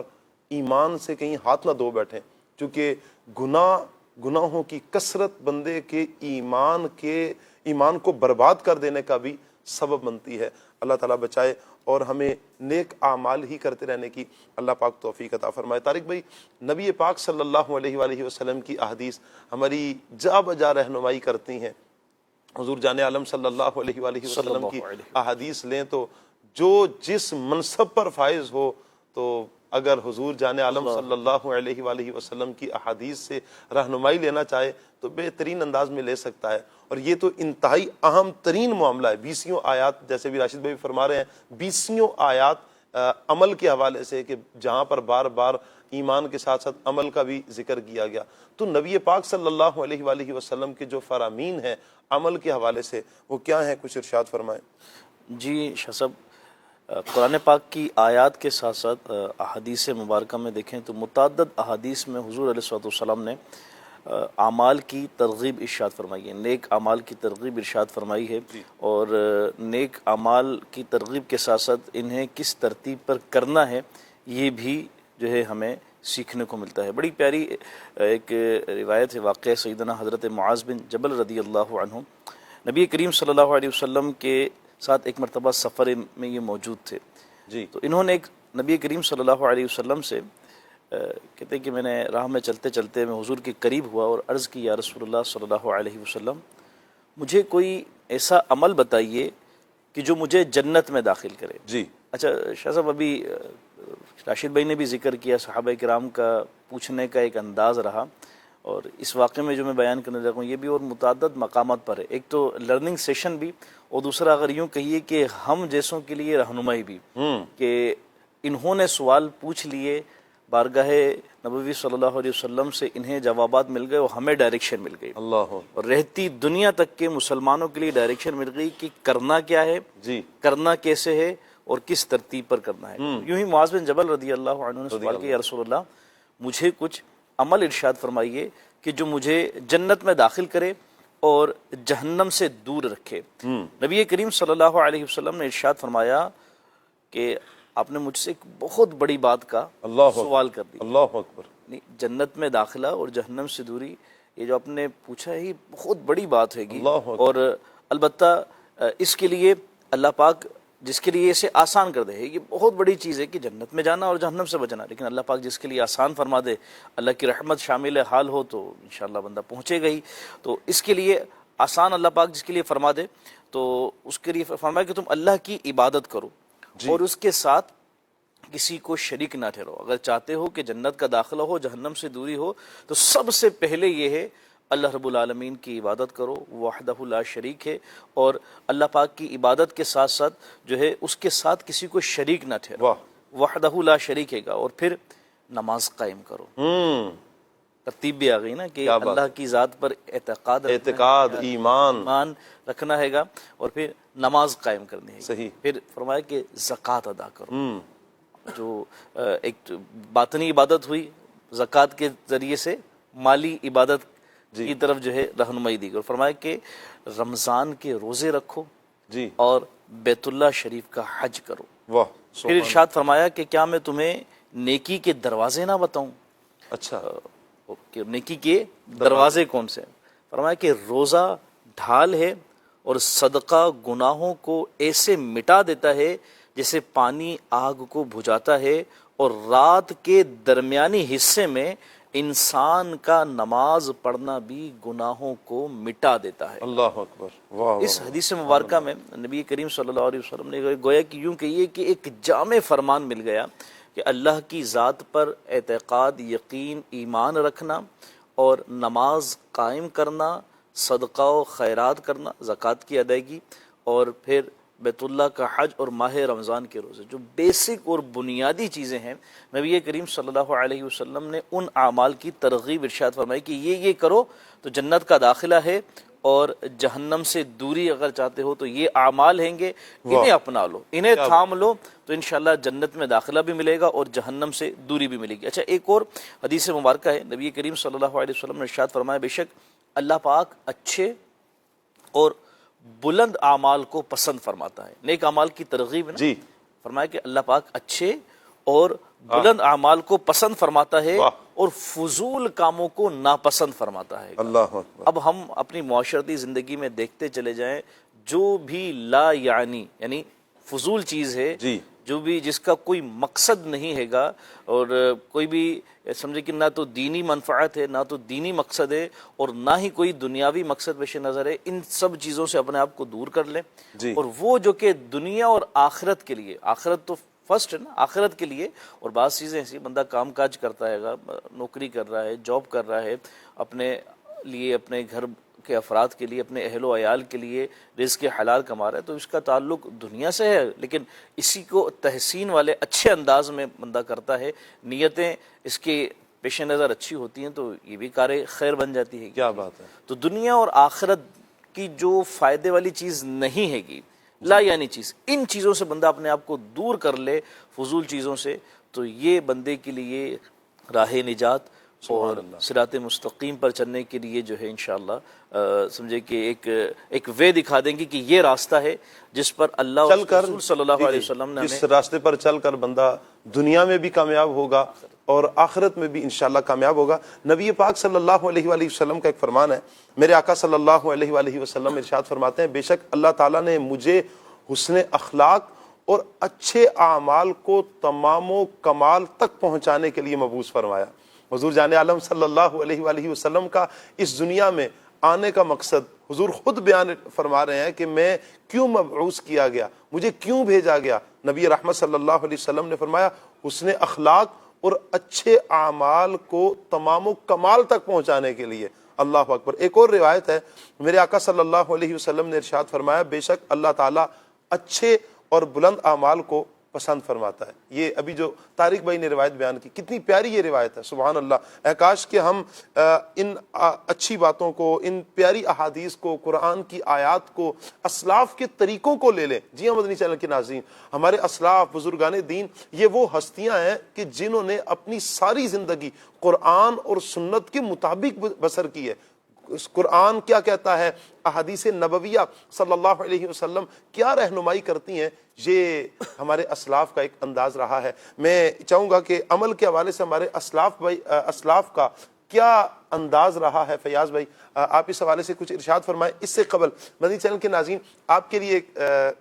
ایمان سے کہیں ہاتھ نہ دھو بیٹھیں، چونکہ گناہوں کی کثرت بندے کے ایمان کو برباد کر دینے کا بھی سبب بنتی ہے. اللہ تعالیٰ بچائے اور ہمیں نیک اعمال ہی کرتے رہنے کی اللہ پاک توفیق عطا فرمائے. طارق بھائی، نبی پاک صلی اللہ علیہ وآلہ وسلم کی احادیث ہماری جا بجا رہنمائی کرتی ہیں. حضور جان عالم صلی اللہ علیہ وآلہ وسلم کی احادیث لیں تو جو جس منصب پر فائز ہو، تو اگر حضور جان عالم صلی اللہ علیہ وآلہ وسلم کی احادیث سے رہنمائی لینا چاہے تو بہترین انداز میں لے سکتا ہے. اور یہ تو انتہائی اہم ترین معاملہ ہے. 20 آیات، جیسے بھی راشد بھائی فرما رہے ہیں، 20 آیات عمل کے حوالے سے کہ جہاں پر بار بار ایمان کے ساتھ ساتھ عمل کا بھی ذکر کیا گیا، تو نبی پاک صلی اللہ علیہ وآلہ وسلم کے جو فرامین ہیں عمل کے حوالے سے وہ کیا ہیں، کچھ ارشاد فرمائیں۔ جی شاہ صاحب، قرآن پاک کی آیات کے ساتھ ساتھ احادیث مبارکہ میں دیکھیں تو متعدد احادیث میں حضور علیہ الصلوۃ والسلام نے اعمال کی ترغیب ارشاد فرمائی ہے، نیک اعمال کی ترغیب ارشاد فرمائی ہے، اور نیک اعمال کی ترغیب کے ساتھ ساتھ انہیں کس ترتیب پر کرنا ہے یہ بھی جو ہے ہمیں سیکھنے کو ملتا ہے۔ بڑی پیاری ایک روایت ہے، واقعہ سیدنا حضرت معاذ بن جبل رضی اللہ عنہ نبی کریم صلی اللہ علیہ وسلم کے ساتھ ایک مرتبہ سفر میں یہ موجود تھے، جی تو انہوں نے ایک نبی کریم صلی اللہ علیہ وسلم سے کہتے ہیں کہ میں نے راہ میں چلتے چلتے میں حضور کے قریب ہوا اور عرض کی، یا رسول اللہ صلی اللہ علیہ وسلم مجھے کوئی ایسا عمل بتائیے کہ جو مجھے جنت میں داخل کرے۔ جی اچھا شاہ صاحب، ابھی راشد بھائی نے بھی ذکر کیا صحابہ کرام کا پوچھنے کا ایک انداز رہا، اور اس واقعے میں جو میں بیان کرنے لگا ہوں یہ بھی اور متعدد مقامات پر ہے۔ ایک تو لرننگ سیشن بھی، اور دوسرا اگر یوں کہیے کہ ہم جیسوں کے لیے رہنمائی بھی، کہ انہوں نے سوال پوچھ لیے بارگاہ نبوی صلی اللہ علیہ وسلم سے، انہیں جوابات مل گئے اور ہمیں ڈائریکشن مل گئی، اللہ، اور رہتی دنیا تک کے مسلمانوں کے لیے ڈائریکشن مل گئی کہ کرنا کیا ہے، جی کرنا کیسے ہے، اور کس ترتیب پر کرنا ہے۔ یوں ہی معاذ بن جبل رضی اللہ عنہ نے سوال کیا، یا رسول اللہ مجھے کچھ عمل ارشاد فرمائیے کہ جو مجھے جنت میں داخل کرے اور جہنم سے دور رکھے۔ نبی کریم صلی اللہ علیہ وسلم نے ارشاد فرمایا کہ آپ نے مجھ سے ایک بہت بڑی بات کا سوال کر دیا، اللہ اکبر، جنت میں داخلہ اور جہنم سے دوری، یہ جو آپ نے پوچھا ہے یہ بہت بڑی بات ہے گی، اللہ اکبر۔ اور البتہ اس کے لیے اللہ پاک جس کے لیے اسے آسان کر دے، یہ بہت بڑی چیز ہے کہ جنت میں جانا اور جہنم سے بچنا، لیکن اللہ پاک جس کے لیے آسان فرما دے، اللہ کی رحمت شامل حال ہو تو انشاءاللہ بندہ پہنچے گا ہی۔ تو اس کے لیے آسان اللہ پاک جس کے لیے فرما دے تو اس کے لیے فرمایا کہ تم اللہ کی عبادت کرو اور اس کے ساتھ کسی کو شریک نہ ٹھہرو۔ اگر چاہتے ہو کہ جنت کا داخلہ ہو، جہنم سے دوری ہو، تو سب سے پہلے یہ ہے اللہ رب العالمین کی عبادت کرو، وحدہ لا شریک ہے، اور اللہ پاک کی عبادت کے ساتھ ساتھ جو ہے اس کے ساتھ کسی کو شریک نہ ٹھہرو، وحدہ لا شریک ہے گا، اور پھر نماز قائم کرو۔ ترتیب بھی آ گئی نا کہ اللہ کی ذات پر اعتقاد ایمان رکھنا ہے گا، اور پھر نماز قائم کرنی ہے، صحیح۔ پھر فرمایا کہ زکوٰۃ ادا کرو، جو ایک باطنی عبادت ہوئی، زکوٰۃ کے ذریعے سے مالی عبادت کی طرف جو ہے رہنمائی دی گئی، اور فرمایا کہ رمضان کے روزے رکھو جی، اور بیت اللہ شریف کا حج کرو۔ واہ، پھر ارشاد فرمایا کہ کیا میں تمہیں نیکی کے دروازے نہ بتاؤں؟ اچھا، کہ نیکی کے دروازے کون سے؟ فرمایا کہ روزہ ڈھال ہے اور صدقہ گناہوں کو ایسے مٹا دیتا ہے جیسے پانی آگ کو بجھاتا ہے، اور رات کے درمیانی حصے میں انسان کا نماز پڑھنا بھی گناہوں کو مٹا دیتا ہے۔ اللہ اکبر، واہ۔ اس حدیث مبارکہ میں نبی کریم صلی اللہ علیہ وسلم نے گویا کہ یوں کہیے کہ ایک جامع فرمان مل گیا کہ اللہ کی ذات پر اعتقاد، یقین، ایمان رکھنا، اور نماز قائم کرنا، صدقہ و خیرات کرنا، زکوٰۃ کی ادائیگی، اور پھر بیت اللہ کا حج اور ماہ رمضان کے روزے، جو بیسک اور بنیادی چیزیں ہیں، نبی کریم صلی اللہ علیہ وسلم نے ان اعمال کی ترغیب ارشاد فرمائی کہ یہ کرو تو جنت کا داخلہ ہے، اور جہنم سے دوری اگر چاہتے ہو تو یہ اعمال ہیں گے، انہیں اپنا لو، انہیں تھام لو، تو انشاءاللہ جنت میں داخلہ بھی ملے گا اور جہنم سے دوری بھی ملے گی۔ اچھا، ایک اور حدیث مبارکہ ہے، نبی کریم صلی اللہ علیہ وسلم نے ارشاد فرمایا بے شک اللہ پاک اچھے اور بلند اعمال کو پسند فرماتا ہے۔ نیک اعمال کی ترغیب ہے، فرمایا کہ اللہ پاک اچھے اور بلند اعمال کو پسند فرماتا ہے اور فضول کاموں کو ناپسند فرماتا ہے۔ اللہ اکبر۔ اب ہم اپنی معاشرتی زندگی میں دیکھتے چلے جائیں، جو بھی لا یعنی فضول چیز ہے، جو بھی جس کا کوئی مقصد نہیں ہے گا، اور کوئی بھی سمجھے کہ نہ تو دینی منفعت ہے، نہ تو دینی مقصد ہے، اور نہ ہی کوئی دنیاوی مقصد پیش نظر ہے، ان سب چیزوں سے اپنے آپ کو دور کر لیں، اور وہ جو کہ دنیا اور آخرت کے لیے، آخرت تو فرسٹ ہے نا، آخرت کے لیے، اور بعض چیزیں ایسی بندہ کام کاج کرتا ہے گا، نوکری کر رہا ہے، جاب کر رہا ہے، اپنے لیے اپنے گھر کے افراد کے لیے، اپنے اہل و عیال کے لیے رزق حلال کما رہا ہے تو اس کا تعلق دنیا سے ہے، لیکن اسی کو تحسین والے اچھے انداز میں بندہ کرتا ہے، نیتیں اس کے پیش نظر اچھی ہوتی ہیں تو یہ بھی کار خیر بن جاتی ہے. کیا بات ہے. تو دنیا اور آخرت کی جو فائدے والی چیز نہیں ہے گی، لا یعنی چیز، ان چیزوں سے بندہ اپنے آپ کو دور کر لے، فضول چیزوں سے، تو یہ بندے کے لیے راہ نجات اور صراط مستقیم پر چلنے کے لیے جو ہے انشاءاللہ سمجھے کہ ایک وے دکھا دیں گے کہ یہ راستہ ہے جس پر اللہ چل کر رسول صلی اللہ علیہ وسلم نے اس راستے پر چل کر بندہ دنیا میں بھی کامیاب ہوگا اور آخرت میں بھی انشاءاللہ کامیاب ہوگا. نبی پاک صلی اللہ علیہ وآلہ وسلم کا ایک فرمان ہے، میرے آقا صلی اللہ علیہ وآلہ وسلم ارشاد فرماتے ہیں، بے شک اللہ تعالیٰ نے مجھے حسن اخلاق اور اچھے اعمال کو تمام و کمال تک پہنچانے کے لیے مبعوث فرمایا. حضور جان عالم صلی اللہ علیہ وآلہ وسلم کا اس دنیا میں آنے کا مقصد حضور خود بیان فرما رہے ہیں کہ میں کیوں مبعوث کیا گیا، مجھے کیوں بھیجا گیا. نبی رحمت صلی اللہ علیہ وسلم نے فرمایا حسن اخلاق اور اچھے اعمال کو تمام و کمال تک پہنچانے کے لیے. اللہ اکبر. ایک اور روایت ہے، میرے آقا صلی اللہ علیہ وسلم نے ارشاد فرمایا، بے شک اللہ تعالیٰ اچھے اور بلند اعمال کو پسند فرماتا ہے. یہ ابھی جو طارق بھائی نے روایت بیان کی، کتنی پیاری یہ روایت ہے، سبحان اللہ. کاش کہ ہم ان اچھی باتوں کو، ان پیاری احادیث کو، قرآن کی آیات کو، اسلاف کے طریقوں کو لے لیں. جی ہاں مدنی چینل کے ناظرین، ہمارے اسلاف بزرگان دین یہ وہ ہستیاں ہیں کہ جنہوں نے اپنی ساری زندگی قرآن اور سنت کے مطابق بسر کی ہے. قرآن کیا کہتا ہے، احادیث نبویہ صلی اللہ علیہ وسلم کیا رہنمائی کرتی ہیں، یہ ہمارے اسلاف کا ایک انداز رہا ہے. میں چاہوں گا کہ عمل کے حوالے سے ہمارے اسلاف کا کیا انداز رہا ہے. فیاض بھائی آپ اس حوالے سے کچھ ارشاد فرمائیں. اس سے قبل مدنی چینل کے ناظرین آپ کے لیے ایک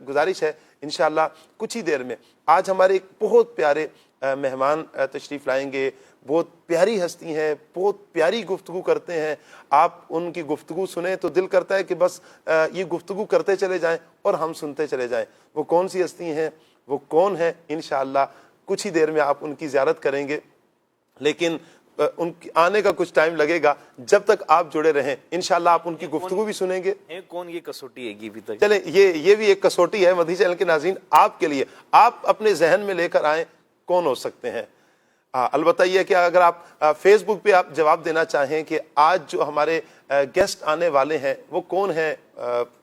گزارش ہے، انشاءاللہ کچھ ہی دیر میں آج ہمارے ایک بہت پیارے مہمان تشریف لائیں گے. بہت پیاری ہستی ہیں، بہت پیاری گفتگو کرتے ہیں. آپ ان کی گفتگو سنیں تو دل کرتا ہے کہ بس یہ گفتگو کرتے چلے جائیں اور ہم سنتے چلے جائیں. وہ کون سی ہستی ہیں، وہ کون ہیں، انشاءاللہ کچھ ہی دیر میں آپ ان کی زیارت کریں گے. لیکن ان کی آنے کا کچھ ٹائم لگے گا. جب تک آپ جڑے رہیں انشاءاللہ آپ ان کی گفتگو بھی سنیں گے. کون یہ کسوٹی ہے گی بھی تک. چلیں یہ بھی ایک کسوٹی ہے مدنی چینل کے ناظرین آپ کے لیے. آپ اپنے ذہن میں لے کر آئیں کون ہو سکتے ہیں. البتہ یہ کہ اگر آپ فیس بک پہ آپ جواب دینا چاہیں کہ آج جو ہمارے گیسٹ آنے والے ہیں وہ کون ہیں،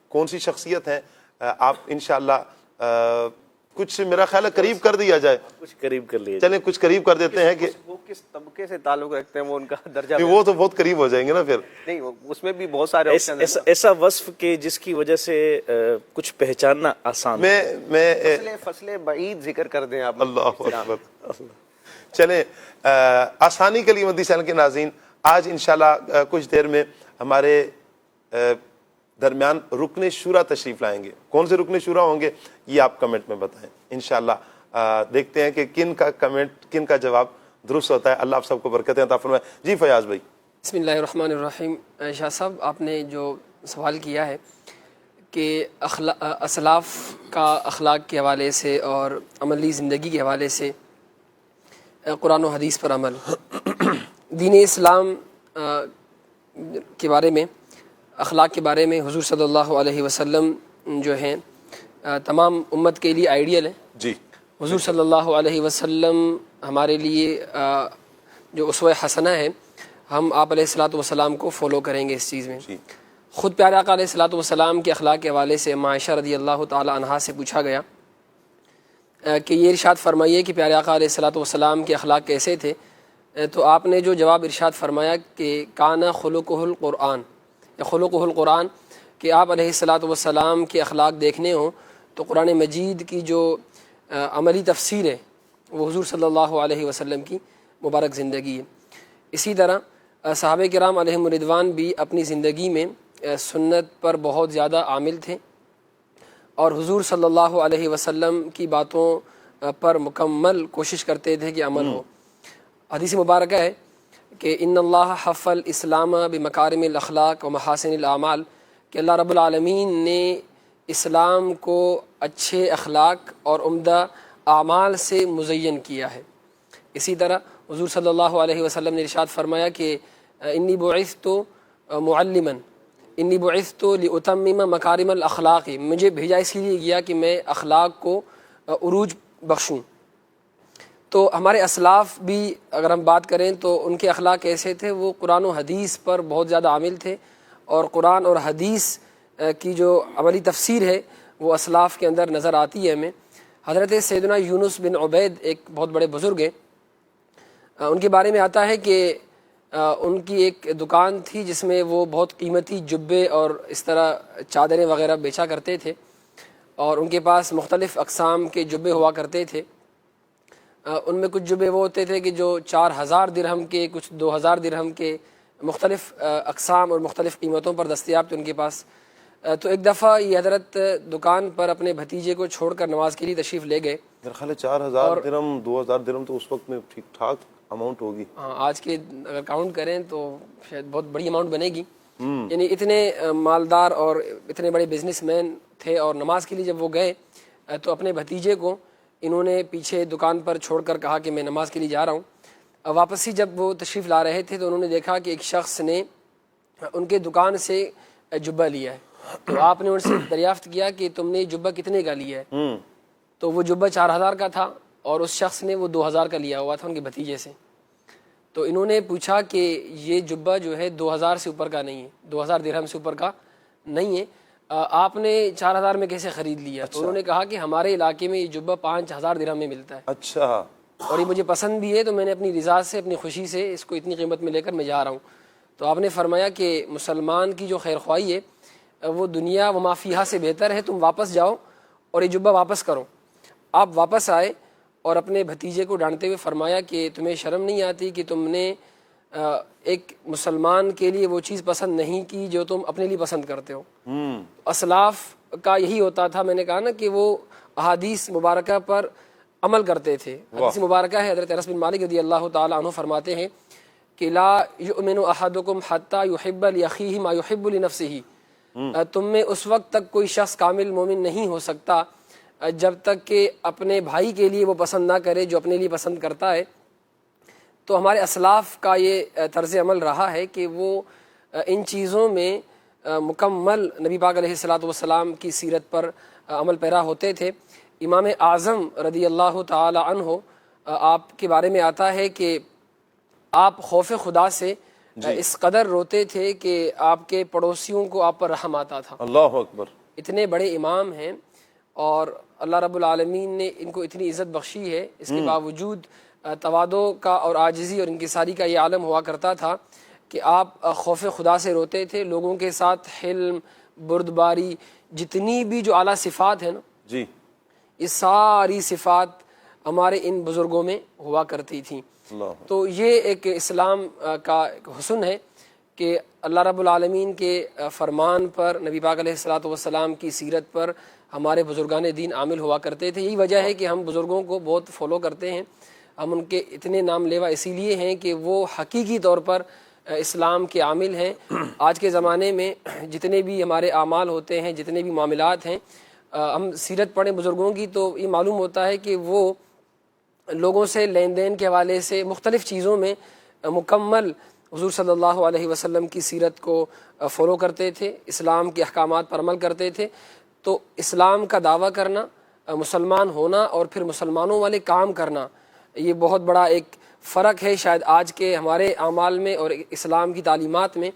کون سی شخصیت ہیں، آپ انشاءاللہ کچھ میرا خیال ہے قریب کر دیا جائے. کچھ قریب کر لیے. چلیں کچھ قریب کر دیتے ہیں کہ وہ کس طبقے سے تعلق رکھتے ہیں، وہ ان کا درجہ. وہ تو بہت قریب ہو جائیں گے نا پھر. نہیں اس میں بھی بہت سارے ایسا وصف کہ جس کی وجہ سے کچھ پہچاننا آسان. میں فصل بعید ذکر کر دیں آپ. اللہ اکبر. چلیں آسانی کے لیے مدنی چینل کے ناظرین آج انشاءاللہ کچھ دیر میں ہمارے درمیان رکن شورا تشریف لائیں گے. کون سے رکن شورا ہوں گے یہ آپ کمنٹ میں بتائیں. انشاءاللہ دیکھتے ہیں کہ کن کا کمنٹ، کن کا جواب درست ہوتا ہے. اللہ آپ سب کو برکتیں عطا فرمائے. جی فیاض بھائی. بسم اللہ الرحمن الرحیم. شاہ صاحب آپ نے جو سوال کیا ہے کہ اسلاف کا اخلاق کے حوالے سے اور عملی زندگی کے حوالے سے قرآن و حدیث پر عمل، دین اسلام کے بارے میں، اخلاق کے بارے میں حضور صلی اللہ علیہ وسلم جو ہیں تمام امت کے لیے آئیڈیل ہیں. جی حضور صلی اللہ علیہ وسلم ہمارے لیے جو اسوہ حسنہ ہے، ہم آپ علیہ الصلاۃ والسلام کو فالو کریں گے اس چیز میں. خود پیارے آقا علیہ الصلاۃ والسلام کے اخلاق کے حوالے سے عائشہ رضی اللہ تعالی عنہا سے پوچھا گیا کہ یہ ارشاد فرمائیے کہ پیارے آقا علیہ الصلاۃ والسلام کے اخلاق کیسے تھے. تو آپ نے جو جواب ارشاد فرمایا کہ کانا خلقہ القرآن یا خلقہ القرآن، کہ آپ علیہ الصلاۃ والسلام کے اخلاق دیکھنے ہوں تو قرآن مجید کی جو عملی تفسیر ہے وہ حضور صلی اللہ علیہ وسلم کی مبارک زندگی ہے. اسی طرح صحابہ کرام علیہم الرضوان بھی اپنی زندگی میں سنت پر بہت زیادہ عامل تھے اور حضور صلی اللہ علیہ وسلم کی باتوں پر مکمل کوشش کرتے تھے کہ عمل ہو. حدیث مبارکہ ہے کہ ان اللہ حف الاسلام بمکارم الاخلاق و محاسن الاعمال، کہ اللہ رب العالمین نے اسلام کو اچھے اخلاق اور عمدہ اعمال سے مزین کیا ہے. اسی طرح حضور صلی اللہ علیہ وسلم نے ارشاد فرمایا کہ انی بعثت معلما، انی بعثت لأتمم مکارم الاخلاق، مجھے بھیجا اسی لیے گیا کہ میں اخلاق کو عروج بخشوں۔ تو ہمارے اسلاف بھی اگر ہم بات کریں تو ان کے اخلاق کیسے تھے، وہ قرآن و حدیث پر بہت زیادہ عامل تھے، اور قرآن اور حدیث کی جو عملی تفسیر ہے وہ اسلاف کے اندر نظر آتی ہے ہمیں۔ حضرت سیدنا یونس بن عبید ایک بہت بڑے بزرگ ہیں، ان کے بارے میں آتا ہے کہ ان کی ایک دکان تھی جس میں وہ بہت قیمتی جبے اور اس طرح چادریں وغیرہ بیچا کرتے تھے، اور ان کے پاس مختلف اقسام کے جبے ہوا کرتے تھے۔ ان میں کچھ جبے وہ ہوتے تھے کہ جو 4000 درہم کے، کچھ 2000 درہم کے، مختلف اقسام اور مختلف قیمتوں پر دستیاب تھے ان کے پاس۔ تو ایک دفعہ یہ حضرت دکان پر اپنے بھتیجے کو چھوڑ کر نماز کے لیے تشریف لے گئے۔ میرا خیال ہے 4000 درہم 2000 درہم تو اس وقت میں ٹھیک ٹھاک اماؤنٹ ہوگی۔ ہاں، آج کے اگر کاؤنٹ کریں تو شاید بہت بڑی اماؤنٹ بنے گی۔ یعنی اتنے مالدار اور اتنے بڑے بزنس مین تھے، اور نماز کے لیے جب وہ گئے تو اپنے بھتیجے کو انہوں نے پیچھے دکان پر چھوڑ کر کہا کہ میں نماز کے لیے جا رہا ہوں۔ واپسی جب وہ تشریف لا رہے تھے تو انہوں نے دیکھا کہ ایک شخص نے ان کے دکان سے جبہ لیا ہے، تو آپ نے ان سے دریافت کیا کہ تم نے جبہ کتنے کا لیا ہے؟ تو وہ جبہ 4000 کا تھا، اور اس شخص نے وہ 2000 کا لیا ہوا تھا ان کے بھتیجے سے۔ تو انہوں نے پوچھا کہ یہ جبہ جو ہے 2000 سے اوپر کا نہیں ہے، 2000 درہم سے اوپر کا نہیں ہے، آپ نے 4000 میں کیسے خرید لیا؟ تو انہوں نے کہا کہ ہمارے علاقے میں یہ جبہ 5000 درہم میں ملتا ہے، اچھا، اور یہ مجھے پسند بھی ہے، تو میں نے اپنی رضا سے، اپنی خوشی سے اس کو اتنی قیمت میں لے کر میں جا رہا ہوں۔ تو آپ نے فرمایا کہ مسلمان کی جو خیر خواہی ہے وہ دنیا و ما فیہا سے بہتر ہے، تم واپس جاؤ اور یہ جبہ واپس کرو۔ آپ واپس آئے اور اپنے بھتیجے کو ڈانٹتے ہوئے فرمایا کہ تمہیں شرم نہیں آتی کہ تم نے ایک مسلمان کے لیے وہ چیز پسند نہیں کی جو تم اپنے لیے پسند کرتے ہو۔ اسلاف کا یہی ہوتا تھا، میں نے کہا نا کہ وہ احادیث مبارکہ پر عمل کرتے تھے۔ حدیث مبارکہ ہے، حضرت انس بن مالک رضی اللہ تعالی عنہ فرماتے ہیں کہ لا یؤمن احدکم حتی یحب لاخیہ ما یحب لنفسہ، تم میں اس وقت تک کوئی شخص کامل مومن نہیں ہو سکتا جب تک کہ اپنے بھائی کے لیے وہ پسند نہ کرے جو اپنے لیے پسند کرتا ہے۔ تو ہمارے اسلاف کا یہ طرز عمل رہا ہے کہ وہ ان چیزوں میں مکمل نبی پاک علیہ الصلوۃ والسلام کی سیرت پر عمل پیرا ہوتے تھے۔ امام اعظم رضی اللہ تعالی عنہ آپ کے بارے میں آتا ہے کہ آپ خوف خدا سے اس قدر روتے تھے کہ آپ کے پڑوسیوں کو آپ پر رحم آتا تھا۔ اللہ اکبر۔ اتنے بڑے امام ہیں اور اللہ رب العالمین نے ان کو اتنی عزت بخشی ہے، اس کے باوجود تواضع کا اور عاجزی اور انکساری کا یہ عالم ہوا کرتا تھا کہ آپ خوف خدا سے روتے تھے۔ لوگوں کے ساتھ حلم، بردباری، جتنی بھی جو اعلیٰ صفات ہیں نا جی، یہ ساری صفات ہمارے ان بزرگوں میں ہوا کرتی تھیں۔ تو یہ ایک اسلام کا ایک حسن ہے کہ اللہ رب العالمین کے فرمان پر، نبی پاک علیہ الصلوۃ والسلام کی سیرت پر ہمارے بزرگان دین عامل ہوا کرتے تھے۔ یہی وجہ ہے کہ ہم بزرگوں کو بہت فالو کرتے ہیں، ہم ان کے اتنے نام لیوا اسی لیے ہیں کہ وہ حقیقی طور پر اسلام کے عامل ہیں۔ آج کے زمانے میں جتنے بھی ہمارے اعمال ہوتے ہیں، جتنے بھی معاملات ہیں، ہم سیرت پڑھیں بزرگوں کی تو یہ معلوم ہوتا ہے کہ وہ لوگوں سے لین دین کے حوالے سے مختلف چیزوں میں مکمل حضور صلی اللہ علیہ وسلم کی سیرت کو فالو کرتے تھے، اسلام کے احکامات پر عمل کرتے تھے۔ تو اسلام کا دعویٰ کرنا، مسلمان ہونا اور پھر مسلمانوں والے کام کرنا، یہ بہت بڑا ایک فرق ہے شاید آج کے ہمارے اعمال میں اور اسلام کی تعلیمات میں۔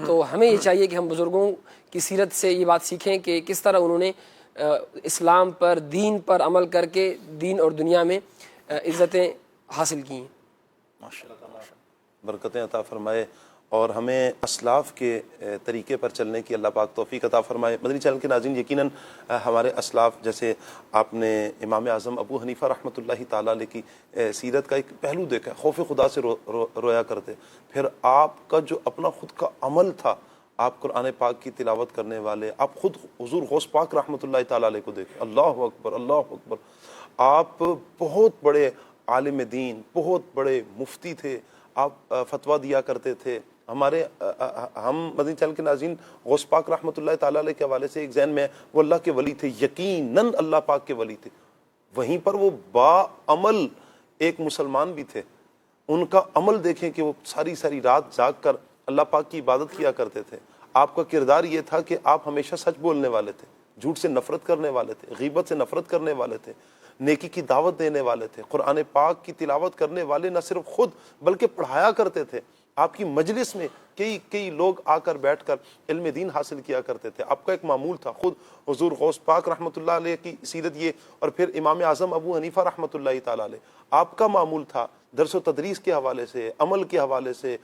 تو ہمیں یہ چاہیے کہ ہم بزرگوں کی سیرت سے یہ بات سیکھیں کہ کس طرح انہوں نے اسلام پر، دین پر عمل کر کے دین اور دنیا میں عزتیں حاصل کی ہیں۔ برکتیں عطا فرمائے اور ہمیں اسلاف کے طریقے پر چلنے کی اللہ پاک توفیق عطا فرمائے۔ مدنی چینل کے ناظرین، یقیناً ہمارے اسلاف، جیسے آپ نے امام اعظم ابو حنیفہ رحمۃ اللہ تعالیٰ علیہ کی سیرت کا ایک پہلو دیکھا، خوف خدا سے رویا کرتے، پھر آپ کا جو اپنا خود کا عمل تھا، آپ قرآن پاک کی تلاوت کرنے والے، آپ خود حضور غوث پاک رحمۃ اللہ تعالیٰ علیہ کو دیکھیں، اللہ اکبر اللہ اکبر۔ آپ بہت بڑے عالم دین، بہت بڑے مفتی تھے، آپ فتویٰ دیا کرتے تھے۔ ہم مدنی چینل کے ناظرین غوث پاک رحمۃ اللہ تعالیٰ علیہ کے حوالے سے ایک ذہن میں وہ اللہ کے ولی تھے، یقیناً اللہ پاک کے ولی تھے، وہیں پر وہ با عمل ایک مسلمان بھی تھے۔ ان کا عمل دیکھیں کہ وہ ساری رات جاگ کر اللہ پاک کی عبادت کیا کرتے تھے۔ آپ کا کردار یہ تھا کہ آپ ہمیشہ سچ بولنے والے تھے، جھوٹ سے نفرت کرنے والے تھے، غیبت سے نفرت کرنے والے تھے، نیکی کی دعوت دینے والے تھے، قرآن پاک کی تلاوت کرنے والے نہ صرف خود بلکہ پڑھایا کرتے تھے۔ آپ کی مجلس میں کئی لوگ آ کر بیٹھ کر علم دین حاصل کیا کرتے تھے۔ آپ کا ایک معمول تھا، خود حضور غوث پاک رحمۃ اللہ علیہ کی سیرت یہ، اور پھر امام اعظم ابو حنیفہ رحمۃ اللہ تعالیٰ علیہ، آپ کا معمول تھا درس و تدریس کے حوالے سے، عمل کے حوالے سے،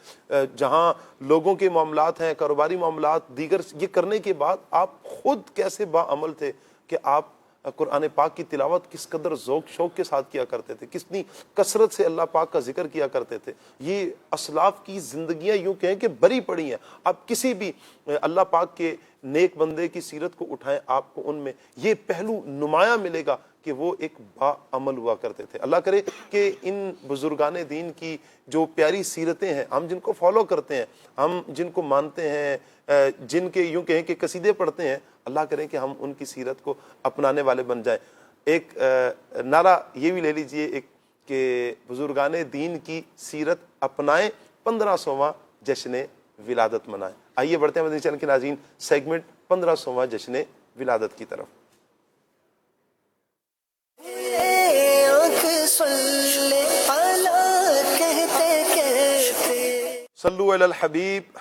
جہاں لوگوں کے معاملات ہیں، کاروباری معاملات دیگر، یہ کرنے کے بعد آپ خود کیسے باعمل تھے کہ آپ قرآن پاک کی تلاوت کس قدر ذوق شوق کے ساتھ کیا کرتے تھے، کتنی کثرت سے اللہ پاک کا ذکر کیا کرتے تھے۔ یہ اسلاف کی زندگیاں یوں کہیں کہ بری پڑی ہیں۔ آپ کسی بھی اللہ پاک کے نیک بندے کی سیرت کو اٹھائیں، آپ کو ان میں یہ پہلو نمایاں ملے گا کہ وہ ایک باعمل ہوا کرتے تھے۔ اللہ کرے کہ ان بزرگان دین کی جو پیاری سیرتیں ہیں، ہم جن کو فالو کرتے ہیں، ہم جن کو مانتے ہیں، جن کے یوں کہیں کہ قصیدے پڑھتے ہیں، اللہ کرے کہ ہم ان کی سیرت کو اپنانے والے بن جائیں۔ ایک نعرہ یہ بھی لے لیجئے ایک کہ بزرگان دین کی سیرت اپنائیں، 1500واں جشن ولادت منائیں۔ آئیے بڑھتے ہیں مدنی چینل کے ناظرین سیگمنٹ 1500واں جشن ولادت کی طرف۔ صلو علی الحبیب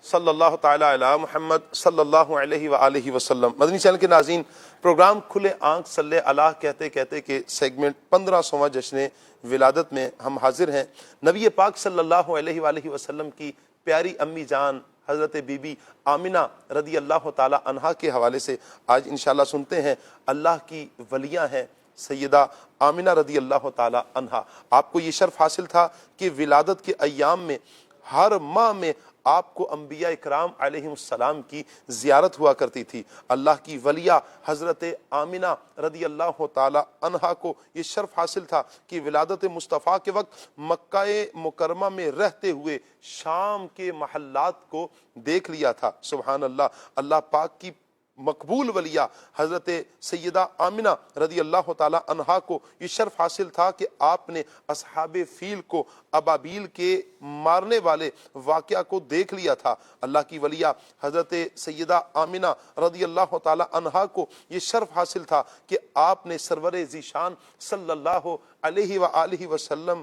صلی اللہ تعالی علی محمد صلی اللہ علیہ وآلہ وسلم۔ مدنی چینل کے ناظرین، پروگرام کھلے آنکھ صلی اللہ کہتے کہتے کہ سیگمنٹ 1500واں جشن ولادت میں ہم حاضر ہیں۔ نبی پاک صلی اللہ علیہ وآلہ وسلم کی پیاری امی جان حضرت بی بی آمنہ رضی اللہ تعالی عنہا کے حوالے سے آج انشاءاللہ سنتے ہیں۔ اللہ کی ولیاں ہیں سیدہ آمنہ رضی اللہ تعالی عنہا۔ آپ کو یہ شرف حاصل تھا کہ ولادت کے ایام میں ہر ماہ میں آپ کو انبیاء اکرام علیہم السلام کی زیارت ہوا کرتی تھی۔ اللہ کی ولیہ حضرت آمنہ رضی اللہ تعالی عنہا کو یہ شرف حاصل تھا کہ ولادت مصطفیٰ کے وقت مکہ مکرمہ میں رہتے ہوئے شام کے محلات کو دیکھ لیا تھا۔ سبحان اللہ۔ اللہ پاک کی مقبول ولیہ حضرت سیدہ آمنہ رضی اللہ تعالی عنہا کو یہ شرف حاصل تھا کہ آپ نے اصحاب فیل کو ابابیل کے مارنے والے واقعہ کو دیکھ لیا تھا۔ اللہ کی ولیہ حضرت سیدہ آمنہ رضی اللہ تعالی عنہا کو یہ شرف حاصل تھا کہ آپ نے سرور ذیشان صلی اللہ علیہ وآلہ وسلم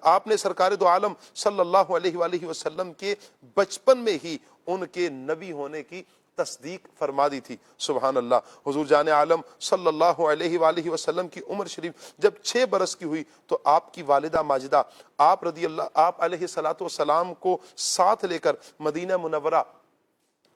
آپ نے سرکار دو عالم صلی اللہ علیہ وآلہ وسلم کے بچپن میں ہی ان کے نبی ہونے کی تصدیق فرما دی تھی۔ سبحان اللہ۔ حضور جان عالم صلی اللہ علیہ وآلہ وسلم کی عمر شریف جب 6 برس کی ہوئی تو آپ کی والدہ ماجدہ آپ علیہ الصلوۃ والسلام کو ساتھ لے کر مدینہ منورہ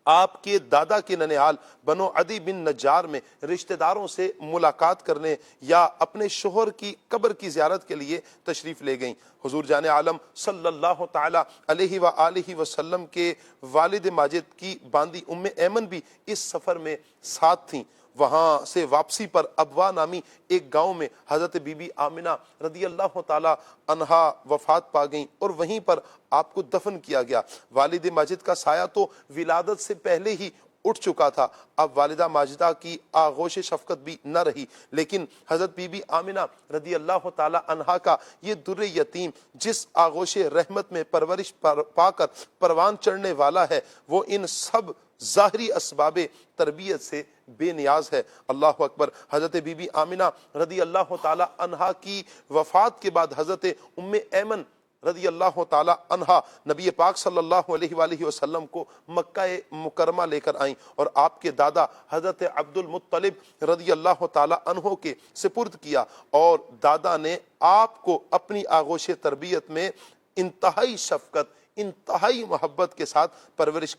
آپ کے دادا کے ننیال بنو عدی بن نجار میں رشتہ داروں سے ملاقات کرنے یا اپنے شوہر کی قبر کی زیارت کے لیے تشریف لے گئیں۔ حضور جان عالم صلی اللہ تعالی علیہ وآلہ وسلم کے والد ماجد کی باندی ام ایمن بھی اس سفر میں ساتھ تھیں۔ وہاں سے واپسی پر ابوا نامی ایک گاؤں میں حضرت بی بی آمنہ رضی اللہ تعالی عنہا وفات پا گئیں اور وہیں پر آپ کو دفن کیا گیا۔ والد ماجد کا سایہ تو ولادت سے پہلے ہی اٹھ چکا تھا، اب والدہ ماجدہ کی آغوش شفقت بھی نہ رہی، لیکن حضرت بی بی آمنہ رضی اللہ تعالی عنہا کا یہ در یتیم جس آغوش رحمت میں پرورش پا کر پروان چڑھنے والا ہے، وہ ان سب ظاہری اسباب تربیت سے بے نیاز ہے۔ اللہ اکبر۔ حضرت بی بی آمنہ رضی اللہ تعالی عنہا کی وفات کے بعد حضرت ام ایمن رضی اللہ تعالی عنہا نبی پاک صلی اللہ علیہ وآلہ وسلم کو مکہ مکرمہ لے کر آئیں اور آپ کے دادا حضرت عبد المطلب رضی اللہ تعالی عنہ کے سپرد کیا، اور دادا نے آپ کو اپنی آغوش تربیت میں انتہائی شفقت، انتہائی محبت کے ساتھ پرورش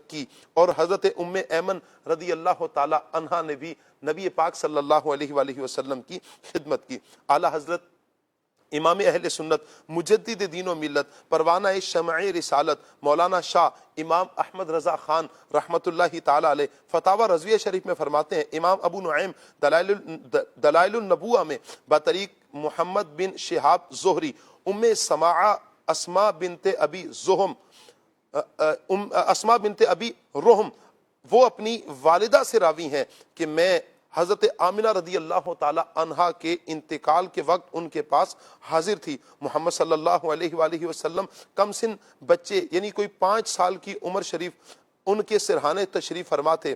کی، اور حضرت ام ایمن رضی اللہ تعالی عنہا نے بھی نبی پاک صلی اللہ علیہ وآلہ وسلم کی خدمت کی۔ اعلی حضرت امام اہل سنت مجدد دین و ملت پروانہ شمع رسالت مولانا شاہ امام احمد رضا خان رحمۃ اللہ تعالی علیہ فتاوی رضویہ شریف میں فرماتے ہیں، امام ابو نعیم دلائل النبوہ میں بطریق محمد بن شہاب زہری ام سماعہ اسماء بنت ابی رحم وہ اپنی والدہ سے راوی ہیں کہ میں حضرت آمنہ رضی اللہ تعالی عنہا کے انتقال کے وقت ان کے پاس حاضر تھی۔ محمد صلی اللہ علیہ وآلہ وسلم کم سن بچے یعنی کوئی 5 سال کی عمر شریف ان کے سرحانے تشریف فرما تھے،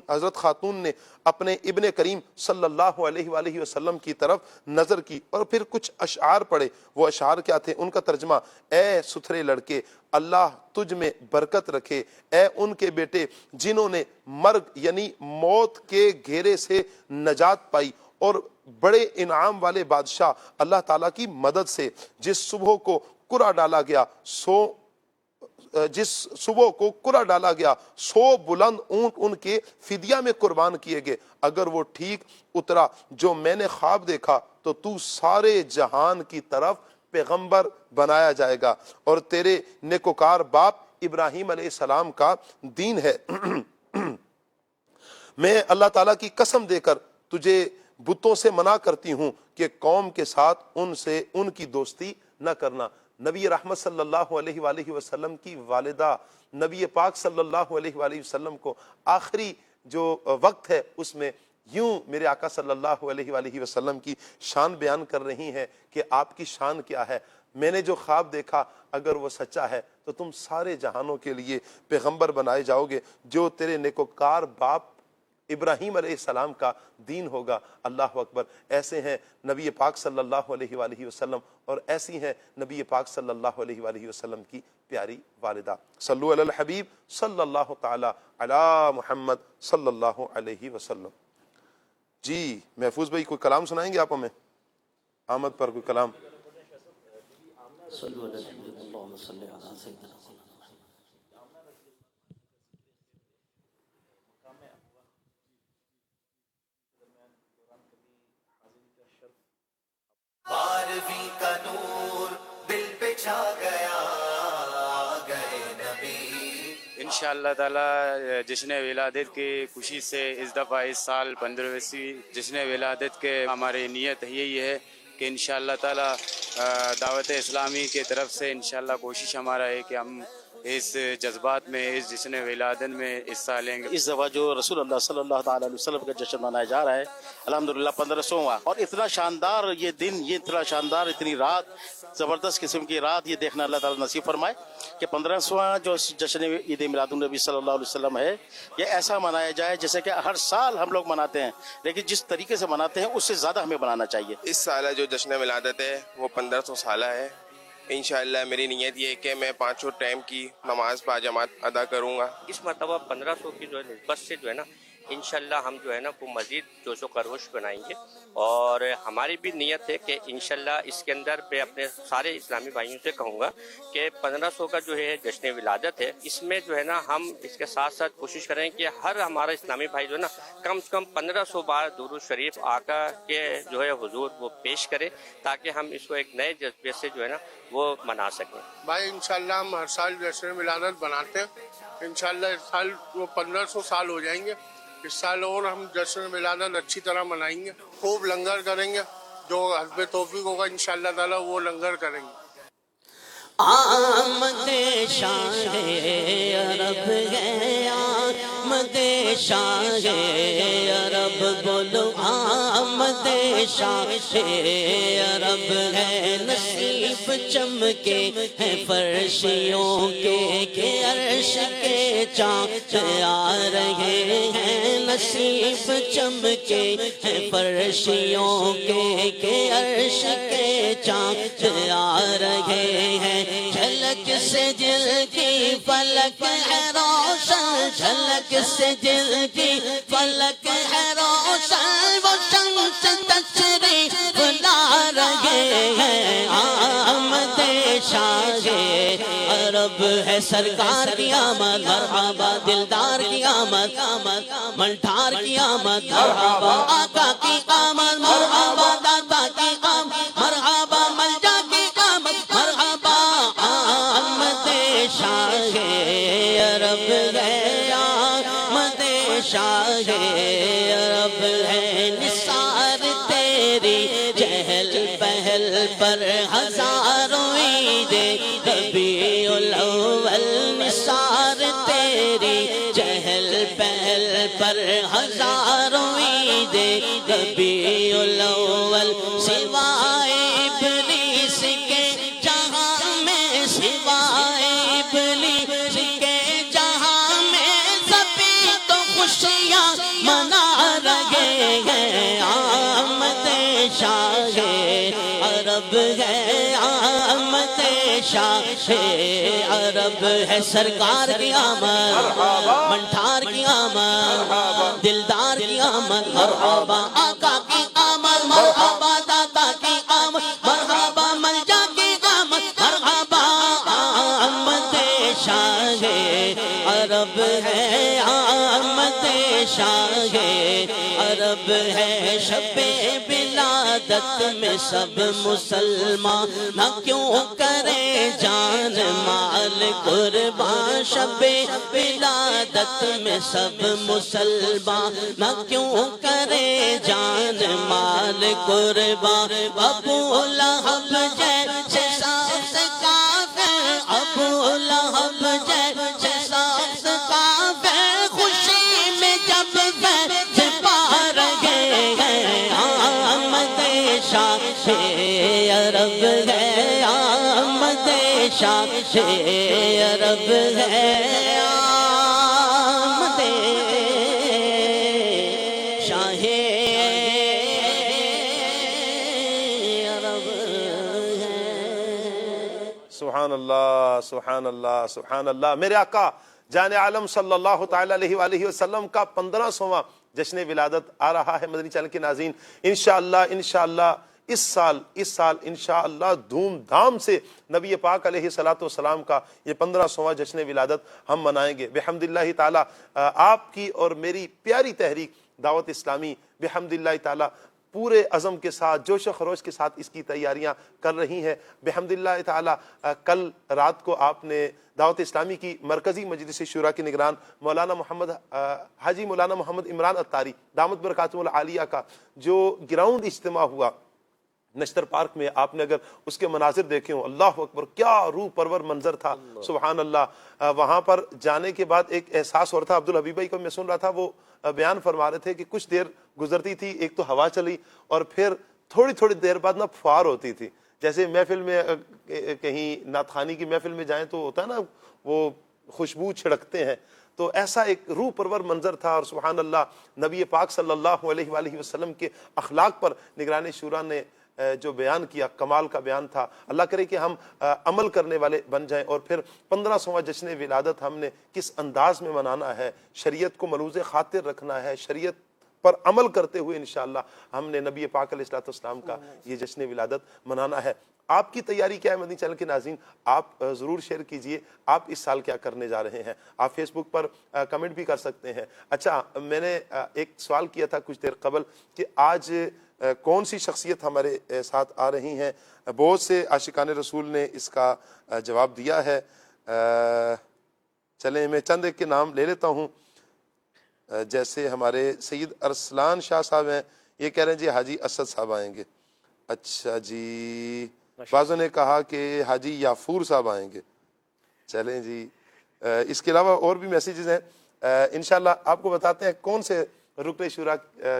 حضرت خاتون نے اپنے ابن کریم صلی اللہ علیہ وآلہ وسلم کی طرف نظر کی اور پھر کچھ اشعار پڑھے۔ وہ اشعار کیا تھے؟ ان کا ترجمہ: اے ستھرے لڑکے، اللہ تجھ میں برکت رکھے، اے ان کے بیٹے جنہوں نے مرگ یعنی موت کے گھیرے سے نجات پائی اور بڑے انعام والے بادشاہ اللہ تعالیٰ کی مدد سے جس صبح کو کرا ڈالا گیا 100 بلند اونٹ ان کے فدیہ میں قربان کیے گئے۔ اگر وہ ٹھیک اترا جو میں نے خواب دیکھا تو تو سارے جہان کی طرف پیغمبر بنایا جائے گا، اور تیرے نیکوکار باپ ابراہیم علیہ السلام کا دین ہے۔ میں اللہ تعالیٰ کی قسم دے کر تجھے بتوں سے منع کرتی ہوں کہ قوم کے ساتھ ان کی دوستی نہ کرنا۔ نبی رحمت صلی اللہ علیہ وآلہ وسلم کی والدہ نبی پاک صلی اللہ علیہ وآلہ وسلم کو آخری جو وقت ہے اس میں یوں میرے آقا صلی اللہ علیہ وآلہ وسلم کی شان بیان کر رہی ہیں کہ آپ کی شان کیا ہے۔ میں نے جو خواب دیکھا اگر وہ سچا ہے تو تم سارے جہانوں کے لیے پیغمبر بنائے جاؤ گے، جو تیرے نیکوکار باپ ابراہیم علیہ السلام کا دین ہوگا۔ اللہ اکبر! ایسے ہیں نبی پاک صلی اللہ علیہ وآلہ وسلم، اور ایسی ہیں نبی پاک صلی اللہ علیہ وآلہ وسلم کی پیاری والدہ۔ صلو علی الحبیب صلی اللہ تعالی علی محمد صلی اللہ علیہ وسلم۔ جی محفوظ بھائی کوئی کلام سنائیں گے آپ ہمیں؟ آمد پر کوئی کلام؟ صلو علی الحبیب اللہم صلی علی سیدنا محمد۔ بارہویں کا نور دل پہ چھا گیا، گئے نبی۔ انشاءاللہ تعالی جشن ولادت کی خوشی سے اس دفعہ اس سال 15ویں جشن ولادت کے ہماری نیت یہی ہے کہ انشاءاللہ تعالی دعوت اسلامی کی طرف سے انشاءاللہ کوشش ہمارا ہے کہ ہم اس جذبات میں اس جشن ولادت میں حصہ لیں گے۔ اس دفعہ جو رسول اللہ صلی اللہ تعالی علیہ وسلم کا جشن منایا جا رہا ہے الحمدللہ 1500واں، اور اتنا شاندار یہ دن، یہ اتنا شاندار اتنی رات، زبردست قسم کی رات یہ دیکھنا اللہ تعالی نصیب فرمائے کہ 1500واں جو جشن عید میلاد النبی صلی اللہ علیہ وسلم ہے یہ ایسا منایا جائے جیسے کہ ہر سال ہم لوگ مناتے ہیں، لیکن جس طریقے سے مناتے ہیں اس سے زیادہ ہمیں منانا چاہیے۔ اس سالہ جو جشن ولادت ہے وہ 1500 سالہ ہے۔ انشاءاللہ میری نیت یہ ہے کہ میں 5 ٹائم کی نماز باجماعت ادا کروں گا۔ اس مرتبہ 1500 کی جو ہے نسبت سے جو ہے نا انشاءاللہ ہم جو ہے نا وہ مزید جوش و خروش بنائیں گے، اور ہماری بھی نیت ہے کہ انشاءاللہ اس کے اندر میں اپنے سارے اسلامی بھائیوں سے کہوں گا کہ 1500 کا جو ہے جشن ولادت ہے، اس میں جو ہے نا ہم اس کے ساتھ ساتھ کوشش کریں کہ ہر ہمارا اسلامی بھائی جو ہے نا کم سے کم 1500 بار درود شریف آقا کے جو ہے حضور وہ پیش کرے، تاکہ ہم اس کو ایک نئے جذبے سے جو ہے نا وہ منا سکیں۔ بھائی انشاءاللہ ہم ہر سال جشن ولادت بناتے ہیں، انشاءاللہ اس سال وہ 1500 سال ہو جائیں گے۔ اس سال اور ہم جشن ولادت اچھی طرح منائیں گے، خوب لنگر کریں گے، جو حسب توفیق ہوگا انشاءاللہ تعالی وہ لنگر کریں گے۔ آمد شاہ عرب ہے، آمد شاہ عرب، بولو آمد شاہ عرب ہے، نصیب چمکے ہیں فرشیوں کے کہ عرش کے چاند آ رہے ہیں، نصیب چمکے ہیں فرشیوں کے کہ عرش کے چاند آ رہے ہیں، جھلک سے دل کی فلک ہے روشن، جھلک سے دل کی فلک ہے روشن، وہ شمس تشریف لا رہے ہیں، آمد شاہ عرب ہے، سرکار کی آمد، مرحبا دلدار کی آمد، ملٹھار کی آمد، مرحبا آقا کی آمد، مرحبا دادا کی آمد، مرحبا ملجا کی آمد، مرحبا آمد شاہ عرب ہے، آمد شاہ عرب ہے، نثار تیری چہل پہل پر ہزاروں عیدیں ربیع الاول، نثار تیری چہل پہل پر ہزاروں عیدیں ربیع الاول، سوائے ابلیس کے جہاں میں، سوائے ابلیس کے جہاں شاہ عرب ہے سرکار کی آمد منٹھار کی آمد دلدار کی آمد مرحبا آقا کی آمد مرحبا داتا کی آمد مرحبا ملجا کی آمد مرحبا آمد شاہ عرب ہے آمد شاہ عرب ہے شب ولادت میں سب مسلمان نہ کیوں کرے جان مال قربان شب ولادت میں سب مسلمان نہ کیوں کرے جان مال قربان ابو لہب جیسے ساس کافر ابو لہب جیسے ساس کافر خوشی میں جب فیض پا رہے ہیں آمد شاہ عرب ہے آمد شاہ عرب ہے آمد شاہ عرب ہے. سبحان اللہ سبحان اللہ سبحان اللہ. میرے آقا جان عالم صلی اللہ تعالی علیہ وآلہ وسلم کا 1500واں جشن ولادت آ رہا ہے. مدنی چینل کے ناظرین انشاءاللہ اس سال انشاءاللہ دھوم دھام سے نبی پاک علیہ السلام کا یہ 1500واں جشن ولادت ہم منائیں گے بحمداللہ تعالی. آپ کی اور میری پیاری تحریک دعوت اسلامی بحمداللہ تعالی پورے عزم کے ساتھ جوش و خروش کے ساتھ اس کی تیاریاں کر رہی ہیں بحمداللہ تعالی. کل رات کو آپ نے دعوت اسلامی کی مرکزی مجلس شورا کے نگران حاجی مولانا محمد عمران اتاری دامت برکاتہم العالیہ کا جو گراؤنڈ اجتماع ہوا نشتر پارک میں، آپ نے اگر اس کے مناظر دیکھے ہوں، اللہ اکبر کیا روح پرور منظر تھا سبحان اللہ. وہاں پر جانے کے بعد ایک احساس اور تھا. عبدالحبیب بھائی کو میں سن رہا تھا، وہ بیان فرما رہے تھے کہ کچھ دیر گزرتی تھی، ایک تو ہوا چلی اور پھر تھوڑی دیر بعد نا فوار ہوتی تھی. جیسے محفل میں کہیں نعت خوانی کی محفل میں جائیں تو ہوتا ہے نا وہ خوشبو چھڑکتے ہیں، تو ایسا ایک روح پرور منظر تھا. اور سبحان اللہ نبی پاک صلی اللہ علیہ وآلہ وسلم کے اخلاق پر نگران شورا نے جو بیان کیا کمال کا بیان تھا. اللہ کرے کہ ہم عمل کرنے والے بن جائیں. اور پھر 1500واں جشن ولادت ہم نے کس انداز میں منانا ہے، شریعت کو ملوز خاطر رکھنا ہے، شریعت پر عمل کرتے ہوئے انشاءاللہ ہم نے نبی پاک علیہ السلام کا یہ جشن ولادت منانا ہے. آپ کی تیاری کیا ہے مدنی چینل کے ناظرین؟ آپ ضرور شیئر کیجئے آپ اس سال کیا کرنے جا رہے ہیں. آپ فیس بک پر کمنٹ بھی کر سکتے ہیں. اچھا، میں نے ایک سوال کیا تھا کچھ دیر قبل کہ آج کون سی شخصیت ہمارے ساتھ آ رہی ہیں. بہت سے عاشقان رسول نے اس کا جواب دیا ہے. چلیں میں چند ایک کے نام لے لیتا ہوں. جیسے ہمارے سید ارسلان شاہ صاحب ہیں، یہ کہہ رہے ہیں جی حاجی اسد صاحب آئیں گے. اچھا جی، بعضوں نے کہا کہ حاجی یافور صاحب آئیں گے. چلیں جی، اس کے علاوہ اور بھی میسیجز ہیں. انشاءاللہ آپ کو بتاتے ہیں کون سے رکن شورا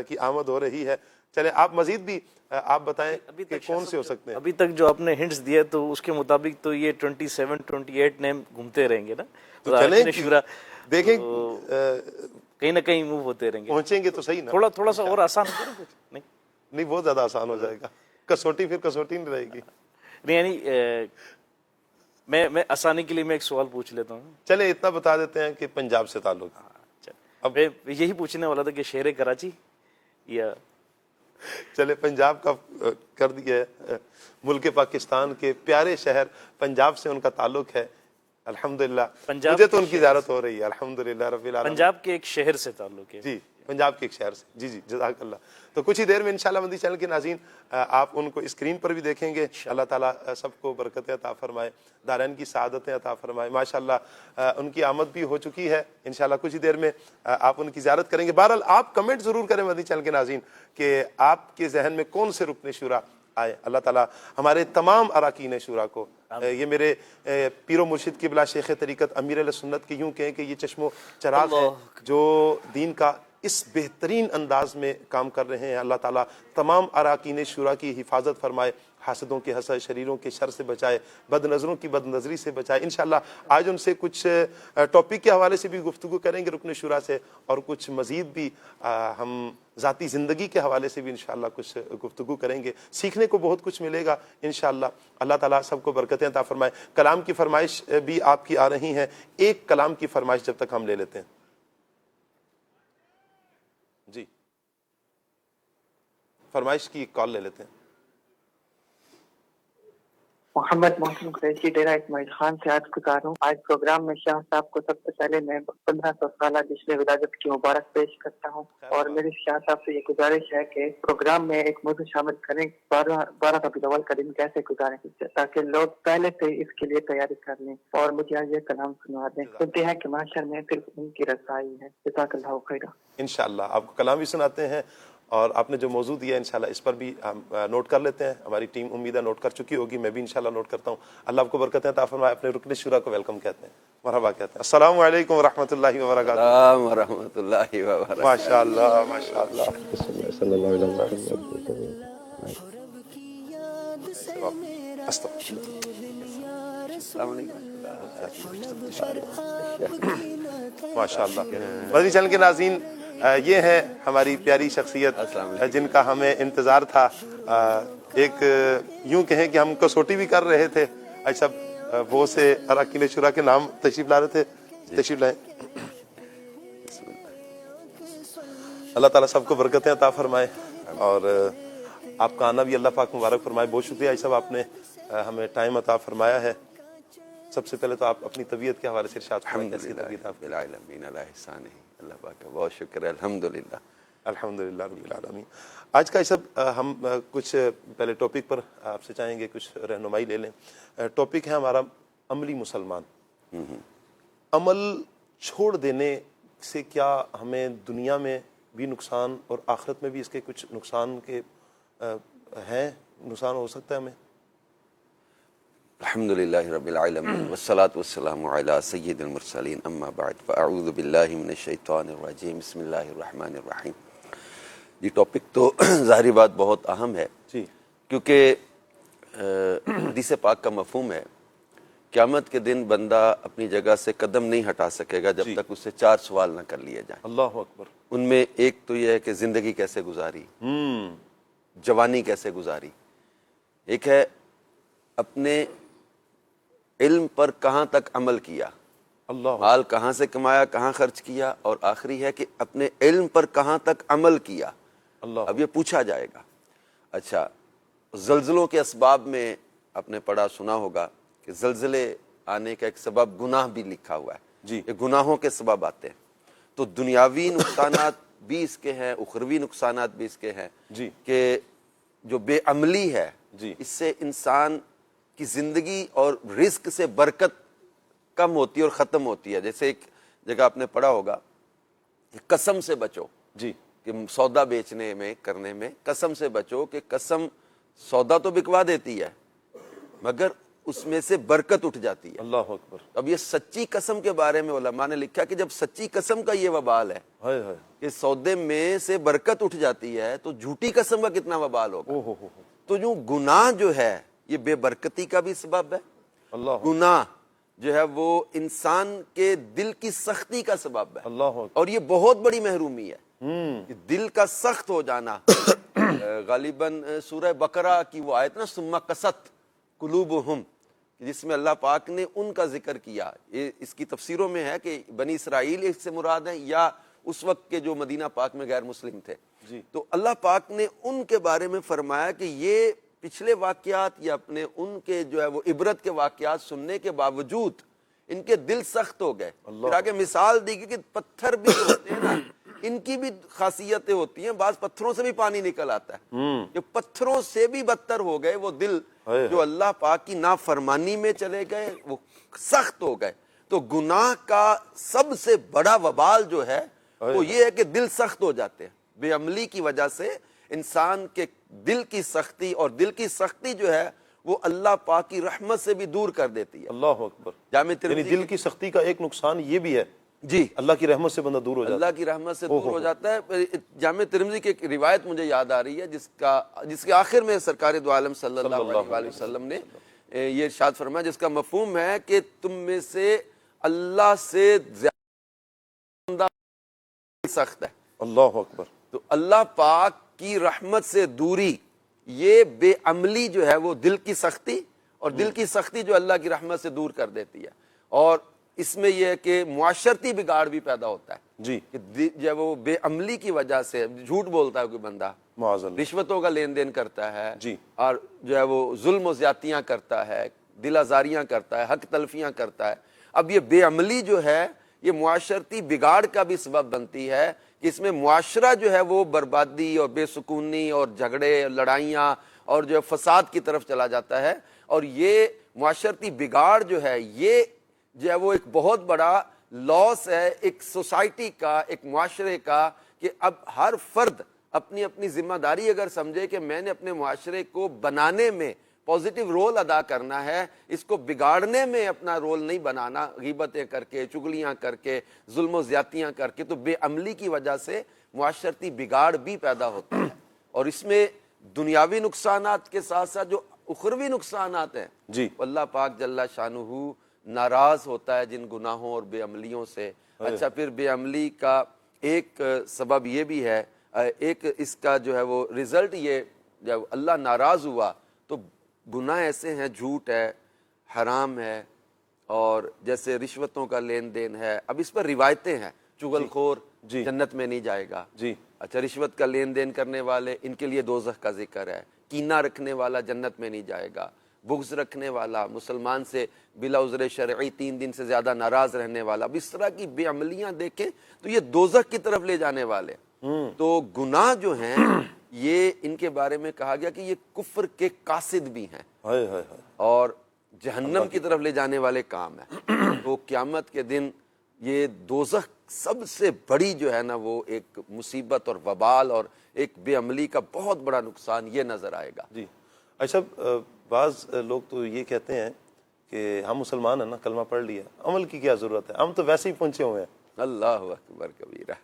کی آمد ہو رہی ہے. چلیں آپ مزید بھی آپ بتائیں کہ کون سے ہو سکتے ہیں. ابھی تک جو آپ نے ہنٹس دیے تو اس کے مطابق تو یہ 27-28 نیم گھومتے رہیں گے نا. تو چلیں دیکھیں کہیں نہ کہیں موو ہوتے رہیں گے. پہنچیں گے تو صحیح نا. تھوڑا سا اور آسان ہو جائے گا. نہیں بہت زیادہ آسان ہو جائے گا. کسوٹی نہیں رہے گی. نہیں یعنی میں آسانی کے لیے میں ایک سوال پوچھ لیتا ہوں. چلیں اتنا بتا دیتے ہیں کہ پنجاب سے تعلق. اب یہی پوچھنے والا تھا کہ شہر کراچی یا چلے پنجاب کا کر دیا ہے. ملک پاکستان کے پیارے شہر پنجاب سے ان کا تعلق ہے الحمدللہ. مجھے تو ان کی زیارت ہو رہی ہے الحمدللہ رب العالمین. پنجاب کے ایک شہر سے تعلق ہے. جی پنجاب کے ایک شہر سے. جی جزاک اللہ. تو کچھ ہی دیر میں انشاءاللہ مدنی چینل کے ناظرین آپ ان کو اسکرین پر بھی دیکھیں گے. اللہ تعالیٰ سب کو برکتیں عطا فرمائے، دارین کی سعادتیں عطا فرمائے. ماشاءاللہ ان کی آمد بھی ہو چکی ہے. انشاءاللہ کچھ ہی دیر میں آپ ان کی زیارت کریں گے. بہرحال آپ کمنٹ ضرور کریں مدنی چینل کے ناظرین کہ آپ کے ذہن میں کون سے رکن شورا آئے. اللہ تعالیٰ ہمارے تمام اراکین شورا کو، یہ میرے پیر و مرشد قبلہ شیخ طریقت امیر علیہ سنت کے یوں کہیں کہ یہ چشم و چراغ ہے جو دین کا اس بہترین انداز میں کام کر رہے ہیں. اللہ تعالیٰ تمام اراکین شورا کی حفاظت فرمائے, حاسدوں کے حسد, شریروں کے شر سے بچائے, بد نظروں کی بد نظری سے بچائے. انشاءاللہ آج ان سے کچھ ٹاپک کے حوالے سے بھی گفتگو کریں گے رکن شورا سے, اور کچھ مزید بھی ہم ذاتی زندگی کے حوالے سے بھی انشاءاللہ کچھ گفتگو کریں گے. سیکھنے کو بہت کچھ ملے گا انشاءاللہ. اللہ تعالیٰ سب کو برکتیں عطا فرمائے. کلام کی فرمائش بھی آپ کی آ رہی ہیں, ایک کلام کی فرمائش جب تک ہم لے لیتے ہیں. جی فرمائش کی کال لے لیتے ہیں. محمد محسن قریشی ڈیرہ اسماعیل خان سے عرض گزار ہوں. آج پروگرام میں شاہ صاحب کو سب سے پہلے میں 1500 سالہ جشن ولادت کی مبارک پیش کرتا ہوں, اور میری شاہ صاحب سے یہ گزارش ہے کہ پروگرام میں ایک موضوع شامل کریں 12 ربیع الاول کا دن کیسے گزاریں, تاکہ لوگ پہلے سے اس کے لیے تیاری کر لیں, اور مجھے آج یہ کلام سنوا دیں. سنتے ہیں کہ معاشر میں صرف ان کی رسائی ہے. جزاک اللہ خیرہ. انشاءاللہ آپ کو کلام بھی سناتے ہیں, اور آپ نے جو موضوع دیا انشاءاللہ اس پر بھی ہم نوٹ کر لیتے ہیں. ہماری ٹیم امیدہ نوٹ کر چکی ہوگی, میں بھی انشاءاللہ نوٹ کرتا ہوں. اللہ آپ کو برکتیں عطا فرمائے. اپنے رکن شورا کو ویلکم کہتے ہیں, مرحبا کہتے ہیں. السلام علیکم ورحمۃ اللہ وبرکاتہ. السلام ورحمۃ اللہ وبرکاتہ. ماشاءاللہ ماشاءاللہ. صلی اللہ علیہ وسلم. ماشاءاللہ. مدنی چینل کے ناظرین, یہ ہیں ہماری پیاری شخصیت جن کا ہمیں انتظار تھا. ایک یوں کہیں کہ ہم کسوٹی بھی کر رہے تھے. اچھا وہ سے اراکین شورا کے نام تشریف لا رہے تھے, تشریف لائیں. اللہ تعالیٰ سب کو برکتیں عطا فرمائے, اور آپ کا آنا بھی اللہ پاک مبارک فرمائے. بہت شکریہ عائشہ صاحب, آپ نے ہمیں ٹائم عطا فرمایا ہے. سب سے پہلے تو آپ اپنی طبیعت کے حوالے سے ارشاد فرمائیں. کیسی طبیعت آپ کی؟ اللہ پاک کا بہت شکر ہے, الحمدللہ الحمدللہ رب العالمین. آج کا سب ہم کچھ پہلے ٹاپک پر آپ سے چاہیں گے کچھ رہنمائی لے لیں. ٹاپک ہے ہمارا عملی مسلمان. عمل چھوڑ دینے سے کیا ہمیں دنیا میں بھی نقصان اور آخرت میں بھی اس کے کچھ نقصان کے ہیں, نقصان ہو سکتا ہے ہمیں؟ الحمدللہ رب العالمین والصلاة والسلام علی سید المرسلین, اما بعد فاعوذ باللہ من الشیطان الرجیم, بسم اللہ الرحمن الرحیم. یہ ٹاپک تو ظاہری بات بہت اہم ہے, جی, کیونکہ حدیث پاک کا مفہوم ہے قیامت کے دن بندہ اپنی جگہ سے قدم نہیں ہٹا سکے گا جب تک اس سے 4 سوال نہ کر لیے جائیں. اللہ اکبر. ان میں ایک تو یہ ہے کہ زندگی کیسے گزاری, جوانی کیسے گزاری, ایک ہے اپنے علم پر کہاں تک عمل کیا, مال کہاں سے کمایا, کہاں خرچ کیا, اور آخری ہے کہ اپنے علم پر کہاں تک عمل کیا. اب یہ پوچھا جائے گا. اچھا, زلزلوں کے اسباب میں آپ نے پڑھا سنا ہوگا کہ زلزلے آنے کا ایک سبب گناہ بھی لکھا ہوا ہے. جی, یہ گناہوں کے سبب آتے ہیں. تو دنیاوی نقصانات بھی اس کے ہیں, اخروی نقصانات بھی اس کے ہیں. جی, کہ جو بے عملی ہے, جی, اس سے انسان کی زندگی اور رزق سے برکت کم ہوتی ہے اور ختم ہوتی ہے. جیسے ایک جگہ آپ نے پڑھا ہوگا کہ قسم سے بچو, جی, کہ سودا بیچنے میں کرنے میں قسم سے بچو, کہ قسم سودا تو بکوا دیتی ہے مگر اس میں سے برکت اٹھ جاتی ہے. اللہ اکبر. اب یہ سچی قسم کے بارے میں علماء نے لکھا کہ جب سچی قسم کا یہ وبال ہے کہ سودے میں سے برکت اٹھ جاتی ہے, تو جھوٹی قسم کا کتنا وبال ہوگا. تو جو گناہ جو ہے یہ بے برکتی کا بھی سبب ہے. گناہ جو ہے وہ انسان کے دل کی سختی کا سبب ہے, اور یہ بہت بڑی محرومی ہے. دل کا سخت ہو جانا, غالباً سورہ بقرہ کی وہ آیت نا, ثم قست قلوبہم, جس میں اللہ پاک نے ان کا ذکر کیا. اس کی تفسیروں میں ہے کہ بنی اسرائیل اس سے مراد ہیں, یا اس وقت کے جو مدینہ پاک میں غیر مسلم تھے. تو اللہ پاک نے ان کے بارے میں فرمایا کہ یہ پچھلے واقعات یا اپنے ان کے جو ہے وہ عبرت کے واقعات سننے کے باوجود ان کے دل سخت ہو گئے. پھر آگے مثال دی گئی کہ پتھر بھی ہوتے ہیں نا, ان کی بھی خاصیتیں ہوتی ہیں. بعض پتھروں سے بھی پانی نکل آتا ہے, کہ پتھروں سے بھی بدتر ہو گئے وہ دل جو اللہ پاک کی نافرمانی میں چلے گئے, وہ سخت ہو گئے. تو گناہ کا سب سے بڑا وبال جو ہے وہ یہ ہے کہ دل سخت ہو جاتے ہیں. بے عملی کی وجہ سے انسان کے دل کی سختی, اور دل کی سختی جو ہے وہ اللہ پاک کی رحمت سے بھی دور کر دیتی ہے. اللہ اکبر. جامع یعنی دل کی سختی کا ایک نقصان یہ بھی ہے جی اللہ کی رحمت سے بندہ دور ہو جاتا اللہ کی رحمت سے دور ہو جاتا ہے. جامع ترمذی کی ایک روایت مجھے یاد آ رہی ہے جس کے آخر میں سرکار دو عالم صلی اللہ علیہ وآلہ وسلم نے یہ ارشاد فرمایا، جس کا مفہوم ہے کہ تم میں سے اللہ سے زیادہ سخت ہے. اللہ اکبر. تو اللہ پاک کی رحمت سے دوری، یہ بے عملی جو ہے وہ دل کی سختی، اور دل کی سختی جو اللہ کی رحمت سے دور کر دیتی ہے. اور اس میں یہ ہے کہ معاشرتی بگاڑ بھی پیدا ہوتا ہے جی، کہ جب وہ بے عملی کی وجہ سے جھوٹ بولتا ہے کوئی بندہ، رشوتوں کا لین دین کرتا ہے جی، اور جو ہے وہ ظلم و زیادتیاں کرتا ہے، دل آزاریاں کرتا ہے، حق تلفیاں کرتا ہے. اب یہ بے عملی جو ہے یہ معاشرتی بگاڑ کا بھی سبب بنتی ہے کہ اس میں معاشرہ جو ہے وہ بربادی اور بے سکونی اور جھگڑے، لڑائیاں اور جو فساد کی طرف چلا جاتا ہے. اور یہ معاشرتی بگاڑ جو ہے یہ جو ہے وہ ایک بہت بڑا لاس ہے ایک سوسائٹی کا، ایک معاشرے کا، کہ اب ہر فرد اپنی اپنی ذمہ داری اگر سمجھے کہ میں نے اپنے معاشرے کو بنانے میں پازیٹیو رول ادا کرنا ہے، اس کو بگاڑنے میں اپنا رول نہیں بنانا، غیبتیں کر کے، چگلیاں کر کے، ظلم و زیادتیاں کر کے، تو بے عملی کی وجہ سے معاشرتی بگاڑ بھی پیدا ہوتا ہے. اور اس میں دنیاوی نقصانات کے ساتھ ساتھ جو اخروی نقصانات ہیں جی، اللہ پاک جل شانہ ناراض ہوتا ہے جن گناہوں اور بے عملیوں سے. اچھا، پھر بے عملی کا ایک سبب یہ بھی ہے، ایک اس کا جو ہے وہ رزلٹ، یہ جب اللہ ناراض ہوا تو گناہ ایسے ہیں، جھوٹ ہے، حرام ہے، اور جیسے رشوتوں کا لین دین ہے. اب اس پر روایتیں ہیں، چغل خور جنت میں نہیں جائے گا. جی، اچھا، رشوت کا لین دین کرنے والے ان کے لیے دوزخ کا ذکر ہے. کینہ رکھنے والا جنت میں نہیں جائے گا. بغض رکھنے والا، مسلمان سے بلا عذر شرعی 3 دن سے زیادہ ناراض رہنے والا، اب اس طرح کی بے عملیاں دیکھیں تو یہ دوزخ کی طرف لے جانے والے. تو گناہ جو ہیں یہ ان کے بارے میں کہا گیا کہ یہ کفر کے قاصد بھی ہیں اور جہنم کی طرف لے جانے والے کام ہیں. تو قیامت کے دن یہ دوزخ سب سے بڑی جو ہے نا وہ ایک مصیبت اور وبال اور ایک بے عملی کا بہت بڑا نقصان یہ نظر آئے گا. جی. اچھا، بعض لوگ تو یہ کہتے ہیں کہ ہم مسلمان ہیں نا، کلمہ پڑھ لیا، عمل کی کیا ضرورت ہے، ہم تو ویسے ہی پہنچے ہوئے ہیں. اللہ اکبر کبیرہ.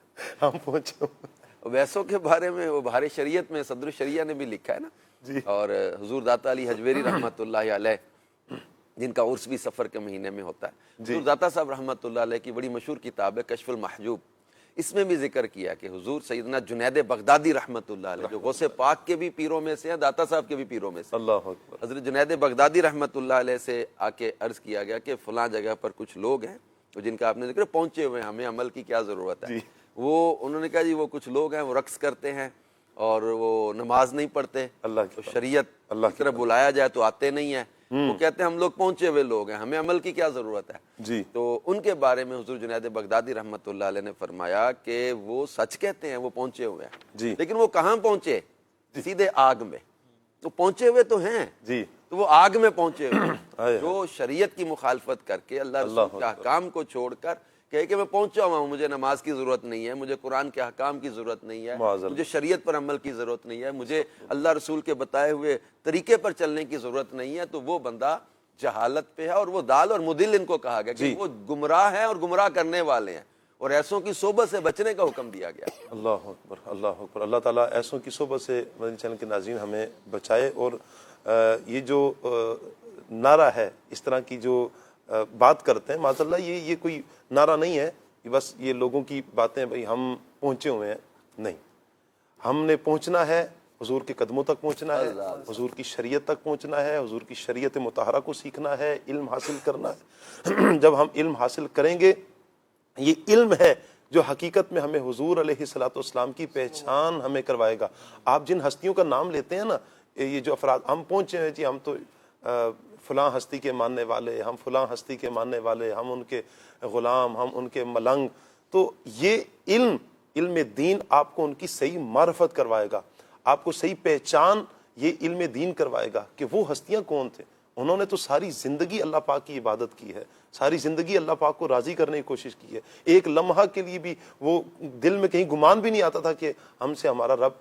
ہم پہنچے ہوئے ہیں. ویسوں کے بارے میں وہ بہار شریعت میں صدر الشریعہ نے بھی لکھا ہے نا جی. اور حضور داتا علی حجویری رحمۃ اللہ علیہ جن کا عرس بھی سفر کے مہینے میں ہوتا ہے. حضور داتا صاحب رحمۃ اللہ علیہ کی بڑی مشہور کتاب ہے کشف المحجوب. اس میں بھی ذکر کیا کہ حضور سیدنا جنید بغدادی رحمۃ اللہ علیہ جو غوث پاک کے بھی پیروں میں سے ہیں، داتا صاحب کے بھی پیروں میں سے، اللہ اکبر، حضرت جنید بغدادی رحمۃ اللہ علیہ سے آ کے عرض کیا گیا کہ فلاں جگہ پر کچھ لوگ ہیں جن کا آپ نے ذکر پہنچے ہوئے ہیں، ہمیں عمل کی کیا ضرورت ہے. وہ انہوں نے کہا جی وہ کچھ لوگ ہیں وہ رقص کرتے ہیں اور وہ نماز نہیں پڑھتے، اللہ تو شریعت کی طرف بلایا جائے تو آتے نہیں ہیں. وہ کہتے ہیں ہم لوگ پہنچے ہوئے لوگ ہیں، ہمیں عمل کی کیا ضرورت ہے. جی. تو ان کے بارے میں حضور جنید بغدادی رحمۃ اللہ علیہ نے فرمایا کہ وہ سچ کہتے ہیں، وہ پہنچے ہوئے ہیں جی. لیکن وہ کہاں پہنچے؟ سیدھے آگ میں. تو پہنچے ہوئے تو ہیں جی، تو وہ آگ میں پہنچے ہوئے جو شریعت کی مخالفت کر کے اللہ رسول کے احکام کو چھوڑ کر کہے کہ میں پہنچا ہوا ہوں، مجھے نماز کی ضرورت نہیں ہے، مجھے قرآن کے احکام کی ضرورت نہیں ہے، مجھے شریعت پر عمل کی ضرورت نہیں ہے، مجھے اللہ رسول کے بتائے ہوئے طریقے پر چلنے کی ضرورت نہیں ہے، تو وہ بندہ جہالت پہ ہے. اور وہ دال اور مدل ان کو کہا گیا کہ وہ گمراہ ہیں اور گمراہ کرنے والے ہیں، اور ایسوں کی صحبت سے بچنے کا حکم دیا گیا. اللہ اکبر، اللہ اکبر. اللہ تعالیٰ ایسوں کی صحبت سے مدنی چینل کے ناظرین ہمیں بچائے. اور یہ جو نعرہ ہے، اس طرح کی جو بات کرتے ہیں، معاذ اللہ یہ کوئی نعرہ نہیں ہے کہ بس یہ لوگوں کی باتیں بھائی ہم پہنچے ہوئے ہیں. نہیں، ہم نے پہنچنا ہے، حضور کے قدموں تک پہنچنا ہے، حضور کی شریعت تک پہنچنا ہے، حضور کی شریعت مطہرہ کو سیکھنا ہے، علم حاصل کرنا ہے. جب ہم علم حاصل کریں گے، یہ علم ہے جو حقیقت میں ہمیں حضور علیہ الصلوۃ والسلام کی پہچان ہمیں کروائے گا. آپ جن ہستیوں کا نام لیتے ہیں نا، یہ جو افراد ہم پہنچے ہیں، جی ہم تو فلاں ہستی کے ماننے والے، ہم فلاں ہستی کے ماننے والے، ہم ان کے غلام، ہم ان کے ملنگ. تو یہ علم دین آپ کو ان کی صحیح معرفت کروائے گا، آپ کو صحیح پہچان یہ علم دین کروائے گا کہ وہ ہستیاں کون تھے. انہوں نے تو ساری زندگی اللہ پاک کی عبادت کی ہے، ساری زندگی اللہ پاک کو راضی کرنے کی کوشش کی ہے. ایک لمحہ کے لیے بھی وہ دل میں کہیں گمان بھی نہیں آتا تھا کہ ہم سے ہمارا رب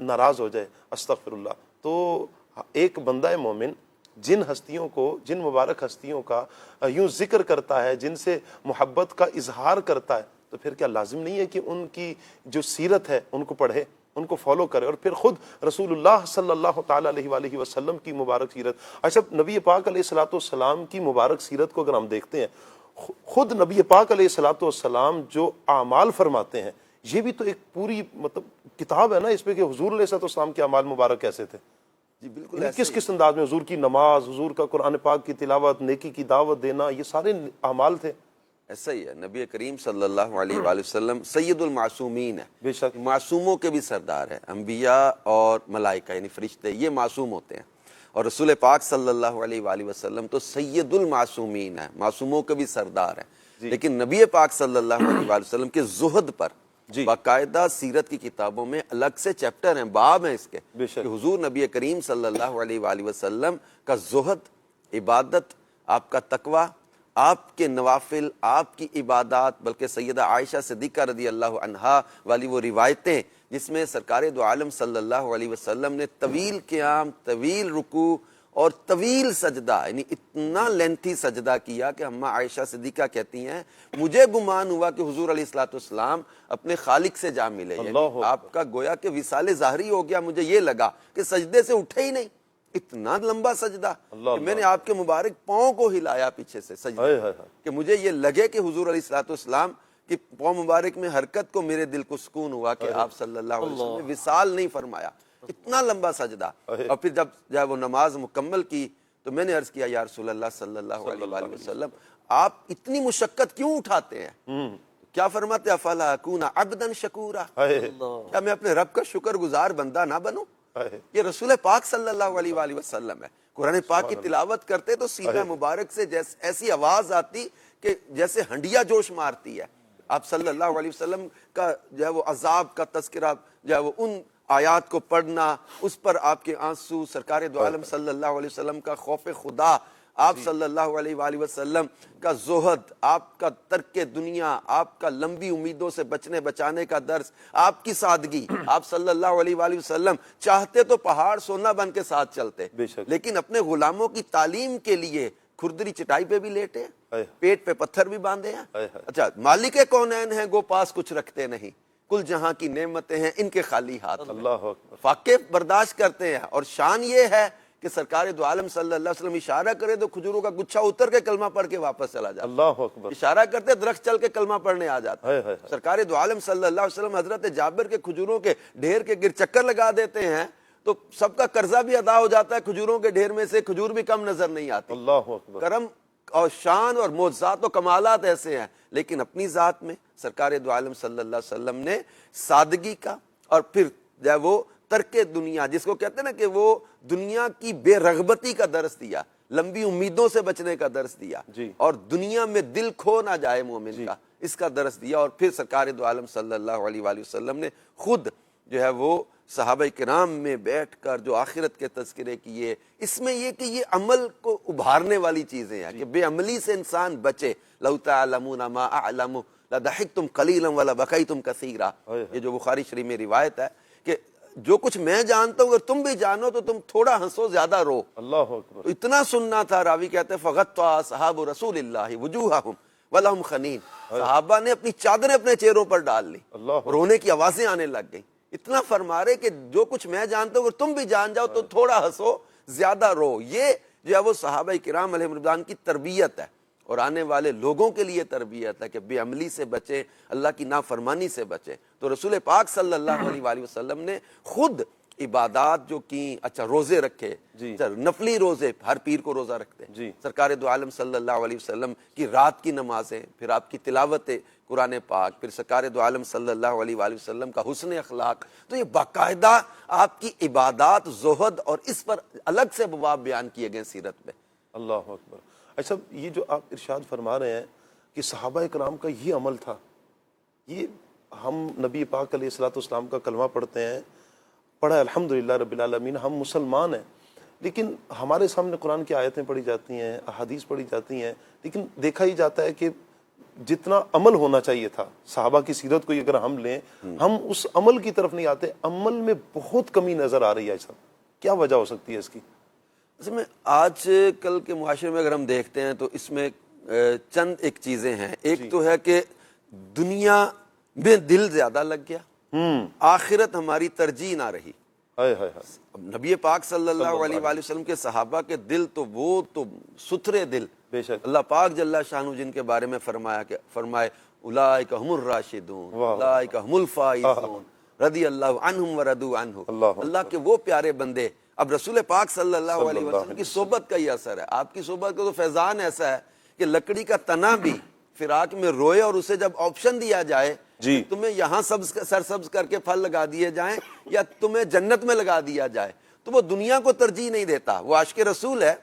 ناراض ہو جائے. استغفر اللہ. تو ایک بندہ مومن جن ہستیوں کو، جن مبارک ہستیوں کا یوں ذکر کرتا ہے، جن سے محبت کا اظہار کرتا ہے، تو پھر کیا لازم نہیں ہے کہ ان کی جو سیرت ہے ان کو پڑھے، ان کو فالو کرے، اور پھر خود رسول اللہ صلی اللہ تعالیٰ علیہ وآلہ وسلم کی مبارک سیرت، اچھا نبی پاک علیہ الصلوۃ والسلام کی مبارک سیرت کو اگر ہم دیکھتے ہیں، خود نبی پاک علیہ الصلوۃ والسلام جو اعمال فرماتے ہیں، یہ بھی تو ایک پوری مطلب کتاب ہے نا اس پہ کہ حضور علیہ الصلوۃ والسلام کے اعمال مبارک کیسے تھے، جی بالکل کس کس انداز میں، حضور کی نماز، حضور کا قرآن پاک کی تلاوت، نیکی کی دعوت دینا، یہ سارے اعمال تھے۔ ایسا ہی ہے، نبی کریم صلی اللہ علیہ وآلہ وسلم سید المعصومین ہے، بے شک معصوموں کے بھی سردار ہے، انبیاء اور ملائکہ یعنی فرشتے یہ معصوم ہوتے ہیں، اور رسول پاک صلی اللہ علیہ وآلہ وسلم تو سید المعصومین ہے، معصوموں کے بھی سردار ہیں، لیکن نبی پاک صلی اللہ علیہ وآلہ وسلم کے زہد پر باقاعدہ سیرت کی کتابوں میں الگ سے چیپٹر ہیں، باب ہیں اس کے، کہ حضور نبی کریم صلی اللہ علیہ وآلہ وسلم کا زہد، عبادت، آپ کا تقوی، آپ کے نوافل، آپ کی عبادات، بلکہ سیدہ عائشہ صدیقہ رضی اللہ عنہا والی وہ روایتیں جس میں سرکار دو عالم صلی اللہ علیہ وسلم نے طویل قیام، طویل رکوع اور طویل سجدہ، یعنی اتنا لینتھی سجدہ کیا کہ ہمہ عائشہ صدیقہ کہتی ہیں مجھے گمان ہوا کہ حضور علیہ الصلوۃ والسلام اپنے خالق سے جا ملے، یعنی آپ کا گویا کہ وصال ظاہری ہو گیا، مجھے یہ لگا کہ سجدے سے اٹھے ہی نہیں، اتنا لمبا سجدہ کہ میں نے آپ کے مبارک پاؤں کو ہلایا پیچھے سے سجدے کہ مجھے یہ لگے کہ حضور علیہ الصلوۃ والسلام کی پاؤں مبارک میں حرکت کو میرے دل کو سکون ہوا کہ آپ صلی اللہ علیہ وسلم نے وصال نہیں فرمایا، اتنا لمبا سجدہ۔ اور پھر جب وہ نماز مکمل کی تو میں نے عرض کیا یا رسول اللہ صلی اللہ علیہ وآلہ وسلم آپ اتنی مشقت کیوں اٹھاتے ہیں؟ کیا فرماتے افلا اکون عبدا شکورا، کیا میں اپنے رب کا شکر گزار بندہ نہ بنوں؟ یہ رسول پاک صلی اللہ علیہ وآلہ وسلم ہے، قرآن پاک کی تلاوت کرتے تو سینہ مبارک سے ایسی آواز آتی کہ جیسے ہنڈیا جوش مارتی ہے۔ آپ صلی اللہ علیہ وسلم کا جو ہے وہ عذاب کا تذکرہ، جو ہے وہ ان آیات کو پڑھنا، اس پر آپ کے آنسو، سرکار دو عالم صلی اللہ علیہ وسلم کا خوف خدا، آپ صلی اللہ علیہ وآلہ وسلم کا زہد، آپ کا ترک دنیا، آپ کا لمبی امیدوں سے بچنے بچانے کا درس، آپ کی سادگی، آپ صلی اللہ علیہ وآلہ وسلم چاہتے تو پہاڑ سونا بن کے ساتھ چلتے، لیکن اپنے غلاموں کی تعلیم کے لیے کھردری چٹائی پہ بھی لیٹے ہیں، پیٹ پہ پتھر بھی باندھے ہیں۔ اچھا مالک کونین ہیں گو پاس کچھ رکھتے نہیں، کل جہاں کی نعمتیں ہیں ان کے خالی ہاتھ، فاقے برداشت کرتے ہیں، اور شان یہ ہے کہ سرکار دو عالم صلی اللہ علیہ وسلم اشارہ کرے تو کھجوروں کا گچھا اتر کے کلمہ پڑھ کے واپس چلا جاتا، اللہ اکبر، اشارہ کرتے درخت چل کے کلمہ پڑھنے آ جاتا، سرکار دو عالم صلی اللہ علیہ وسلم حضرت جابر کے کھجوروں کے ڈھیر کے گر چکر لگا دیتے ہیں تو سب کا قرضہ بھی ادا ہو جاتا ہے، کھجوروں کے ڈھیر میں سے کھجور بھی کم نظر نہیں آتی۔ اللہ اکبر، کرم اور شان اور معجزات و کمالات ایسے ہیں، لیکن اپنی ذات میں سرکار دو عالم صلی اللہ علیہ وسلم نے سادگی کا، اور پھر جو ہے وہ ترک دنیا، جس کو کہتے ہیں نا کہ وہ دنیا کی بے رغبتی کا درس دیا، لمبی امیدوں سے بچنے کا درس دیا، اور دنیا میں دل کھو نہ جائے مومن کا، اس کا درس دیا۔ اور پھر سرکار دو عالم صلی اللہ علیہ وآلہ وسلم نے خود جو ہے وہ صحابہ کرام میں بیٹھ کر جو آخرت کے تذکرے کیے، اس میں یہ کہ یہ عمل کو ابھارنے والی چیزیں ہیں کہ بے عملی سے انسان بچے، لو تعلمون ما اعلم لضحکتم قلیلا ولبکیتم کثیرا، یہ جو بخاری شریف میں روایت ہے کہ جو کچھ میں جانتا ہوں اگر تم بھی جانو تو تم تھوڑا ہنسو زیادہ رو۔ اللہ اکبر، اتنا سننا تھا۔ راوی کہتے ہیں فغطى اصحاب رسول اللہ وجوہہم ولہم خنین، صحابہ نے اپنی چادریں اپنے چہروں پر ڈال لی، رونے کی آوازیں آنے لگ گئیں، اتنا فرما رہے کہ جو کچھ میں جانتا ہوں اگر تم بھی جان جاؤ تو تھوڑا ہنسو زیادہ رو۔ یہ جو ہے وہ صحابہ کرام علیہ رضوان کی تربیت ہے، اور آنے والے لوگوں کے لیے تربیت ہے کہ بے عملی سے بچے، اللہ کی نافرمانی سے بچے۔ تو رسول پاک صلی اللہ علیہ وآلہ وسلم نے خود عبادات جو کی، اچھا روزے رکھے، نفلی روزے، ہر پیر کو روزہ رکھتے ہیں، سرکار دو عالم صلی اللہ علیہ وسلم کی رات کی نمازیں، پھر آپ کی تلاوت قرآن پاک، پھر سرکار دو عالم صلی اللہ علیہ وآلہ وسلم کا حسن اخلاق، تو یہ باقاعدہ آپ کی عبادات، زہد، اور اس پر الگ سے ابواب بیان کیے گئے سیرت میں۔ اللہ اکبر۔ اچھا یہ جو آپ ارشاد فرما رہے ہیں کہ صحابہ کرام کا یہ عمل تھا، یہ ہم نبی پاک علیہ الصلوۃ والسلام کا کلمہ پڑھتے ہیں، پڑھا الحمدللہ رب العالمین، ہم مسلمان ہیں، لیکن ہمارے سامنے قرآن کی آیتیں پڑھی جاتی ہیں، احادیث پڑھی جاتی ہیں، لیکن دیکھا ہی جاتا ہے کہ جتنا عمل ہونا چاہیے تھا، صحابہ کی سیرت کو اگر ہم لیں، ہم اس عمل کی طرف نہیں آتے، عمل میں بہت کمی نظر آ رہی ہے۔ صاحب کیا وجہ ہو سکتی ہے اس کی؟ اصل میں آج کل کے معاشرے میں اگر ہم دیکھتے ہیں تو اس میں چند ایک چیزیں ہیں. ایک تو ہے کہ دنیا میں دل زیادہ لگ گیا, آخرت ہماری ترجیح نہ رہی. نبی پاک صلی اللہ علیہ وآلہ وسلم کے صحابہ کے دل تو وہ تو ستھرے دل, بے شک اللہ پاک جل شانہ جن کے بارے میں فرمائے اولئک هم الراشدون اولئک هم الفائزون رضی اللہ عنہم ورضوا عنہ. اللہ کے وہ پیارے بندے. اب رسول پاک صلی اللہ علیہ وسلم کی صحبت کا یہ اثر ہے. آپ کی صحبت کا تو فیضان ایسا ہے کہ لکڑی کا تنا بھی فراق میں روئے اور اسے جب آپشن دیا جائے جی تمہیں یہاں سرسبز کر کے پھل لگا دیے جائیں یا تمہیں جنت میں لگا دیا جائے, تو وہ دنیا کو ترجیح نہیں دیتا. وہ عاشق رسول ہے,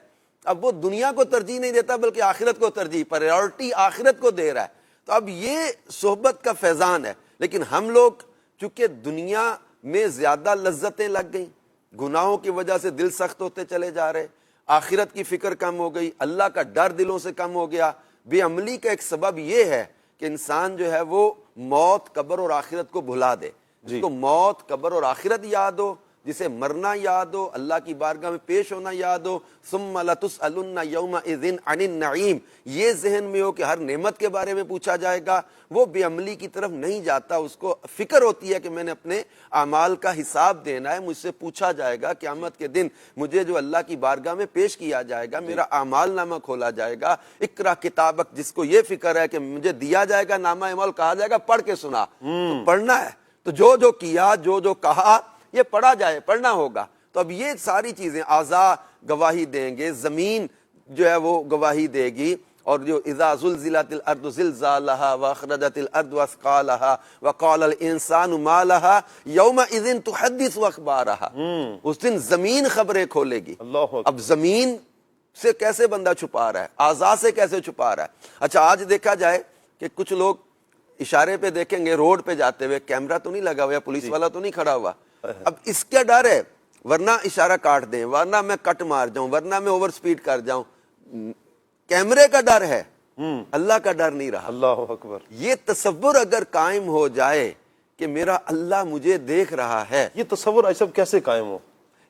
اب وہ دنیا کو ترجیح نہیں دیتا بلکہ آخرت کو ترجیح, پرائیورٹی آخرت کو دے رہا ہے. تو اب یہ صحبت کا فیضان ہے. لیکن ہم لوگ چونکہ دنیا میں زیادہ لذتیں لگ گئیں, گناہوں کی وجہ سے دل سخت ہوتے چلے جا رہے, آخرت کی فکر کم ہو گئی, اللہ کا ڈر دلوں سے کم ہو گیا. بے عملی کا ایک سبب یہ ہے کہ انسان جو ہے وہ موت, قبر اور آخرت کو بھلا دے. جس کو موت, قبر اور آخرت یاد ہو, جسے مرنا یاد ہو, اللہ کی بارگاہ میں پیش ہونا یاد ہو, ثم لتسألن یومئذ عن النعیم, یہ ذہن میں ہو کہ ہر نعمت کے بارے میں پوچھا جائے گا, وہ بے عملی کی طرف نہیں جاتا. اس کو فکر ہوتی ہے کہ میں نے اپنے اعمال کا حساب دینا ہے, مجھ سے پوچھا جائے گا قیامت کے دن, مجھے جو اللہ کی بارگاہ میں پیش کیا جائے گا, میرا اعمال نامہ کھولا جائے گا. اقرا کتابک, جس کو یہ فکر ہے کہ مجھے دیا جائے گا نامہ اعمال, کہا جائے گا پڑھ کے سنا, تو پڑھنا ہے. تو جو کیا, جو کہا, یہ پڑھا جائے, پڑھنا ہوگا. تو اب یہ ساری چیزیں, اعضاء گواہی دیں گے, زمین جو ہے وہ گواہی دے گی, اور جو اذا زلزلت الارض زلزالها واخرجت الارض اثقالها وقال الانسان ما لها يومئذ تحدث اخبارها, اس دن زمین خبریں کھولے گی. اب زمین سے کیسے بندہ چھپا رہا ہے, اعضاء سے کیسے چھپا رہا ہے. اچھا آج دیکھا جائے کہ کچھ لوگ اشارے پہ دیکھیں گے, روڈ پہ جاتے ہوئے کیمرہ تو نہیں لگا ہوا, پولیس والا تو نہیں کھڑا ہوا, اب اس کا ڈر ہے, ورنہ اشارہ کاٹ دیں, ورنہ میں کٹ مار جاؤں, ورنہ میں اوور سپیڈ کر جاؤں. کیمرے کا ڈر ہے, اللہ کا ڈر نہیں رہا. اللہ اکبر. یہ تصور اگر قائم ہو جائے کہ میرا اللہ مجھے دیکھ رہا ہے, یہ تصور ایسا کیسے قائم ہو,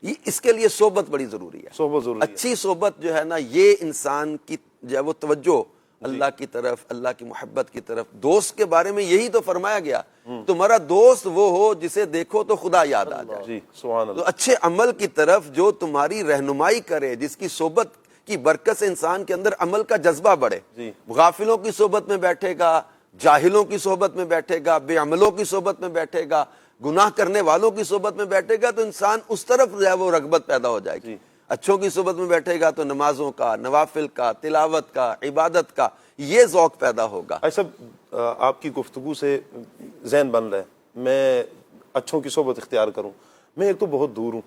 اس کے لیے صحبت بڑی ضروری ہے. صحبت ضروری ہے. اچھی صحبت جو ہے نا, یہ انسان کی جو ہے وہ توجہ اللہ کی طرف, اللہ کی محبت کی طرف. دوست کے بارے میں یہی تو فرمایا گیا, تمہارا دوست وہ ہو جسے دیکھو تو خدا یاد آ جائے. سبحان اللہ. تو اچھے عمل کی طرف جو تمہاری رہنمائی کرے, جس کی صحبت کی برکت سے انسان کے اندر عمل کا جذبہ بڑھے. غافلوں کی صحبت میں بیٹھے گا, جاہلوں کی صحبت میں بیٹھے گا, بے عملوں کی صحبت میں بیٹھے گا, گناہ کرنے والوں کی صحبت میں بیٹھے گا, تو انسان اس طرف جو ہے وہ رغبت پیدا ہو جائے گی. اچھوں کی صحبت میں بیٹھے گا تو نمازوں کا, نوافل کا, تلاوت کا, عبادت کا یہ ذوق پیدا ہوگا. ایسا آپ کی گفتگو سے ذہن بن رہا ہے, میں اچھوں کی صحبت اختیار کروں. میں ایک تو بہت دور ہوں,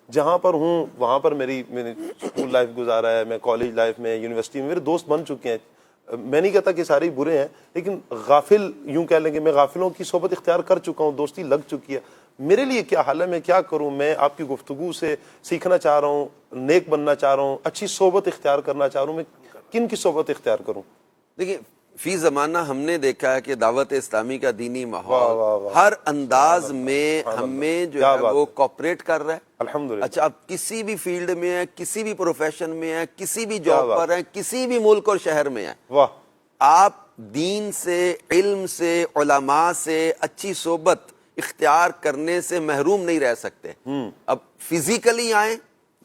جہاں پر ہوں وہاں پر میری اسکول لائف گزارا ہے, میں کالج لائف میں, یونیورسٹی میں میرے دوست بن چکے ہیں. میں نہیں کہتا کہ سارے ہی برے ہیں, لیکن غافل یوں کہہ لیں کہ میں غافلوں کی صحبت اختیار کر چکا ہوں, دوستی لگ چکی ہے. میرے لیے کیا حال ہے, میں کیا کروں؟ میں آپ کی گفتگو سے سیکھنا چاہ رہا ہوں, نیک بننا چاہ رہا ہوں, اچھی صحبت اختیار کرنا چاہ رہا ہوں. میں کن کی صحبت اختیار کروں؟ دیکھیں فی زمانہ ہم نے دیکھا ہے کہ دعوت اسلامی کا دینی ماحول ہر انداز میں ہمیں جو ہے وہ کوپریٹ کر رہا ہے. الحمدللہ. اچھا آپ کسی بھی فیلڈ میں ہیں, کسی بھی پروفیشن میں ہیں, کسی بھی جاب پر ہیں, کسی بھی ملک اور شہر میں ہیں, آپ دین سے, علم سے, علماء سے اچھی صحبت اختیار کرنے سے محروم نہیں رہ سکتے. اب فزیکلی آئیں,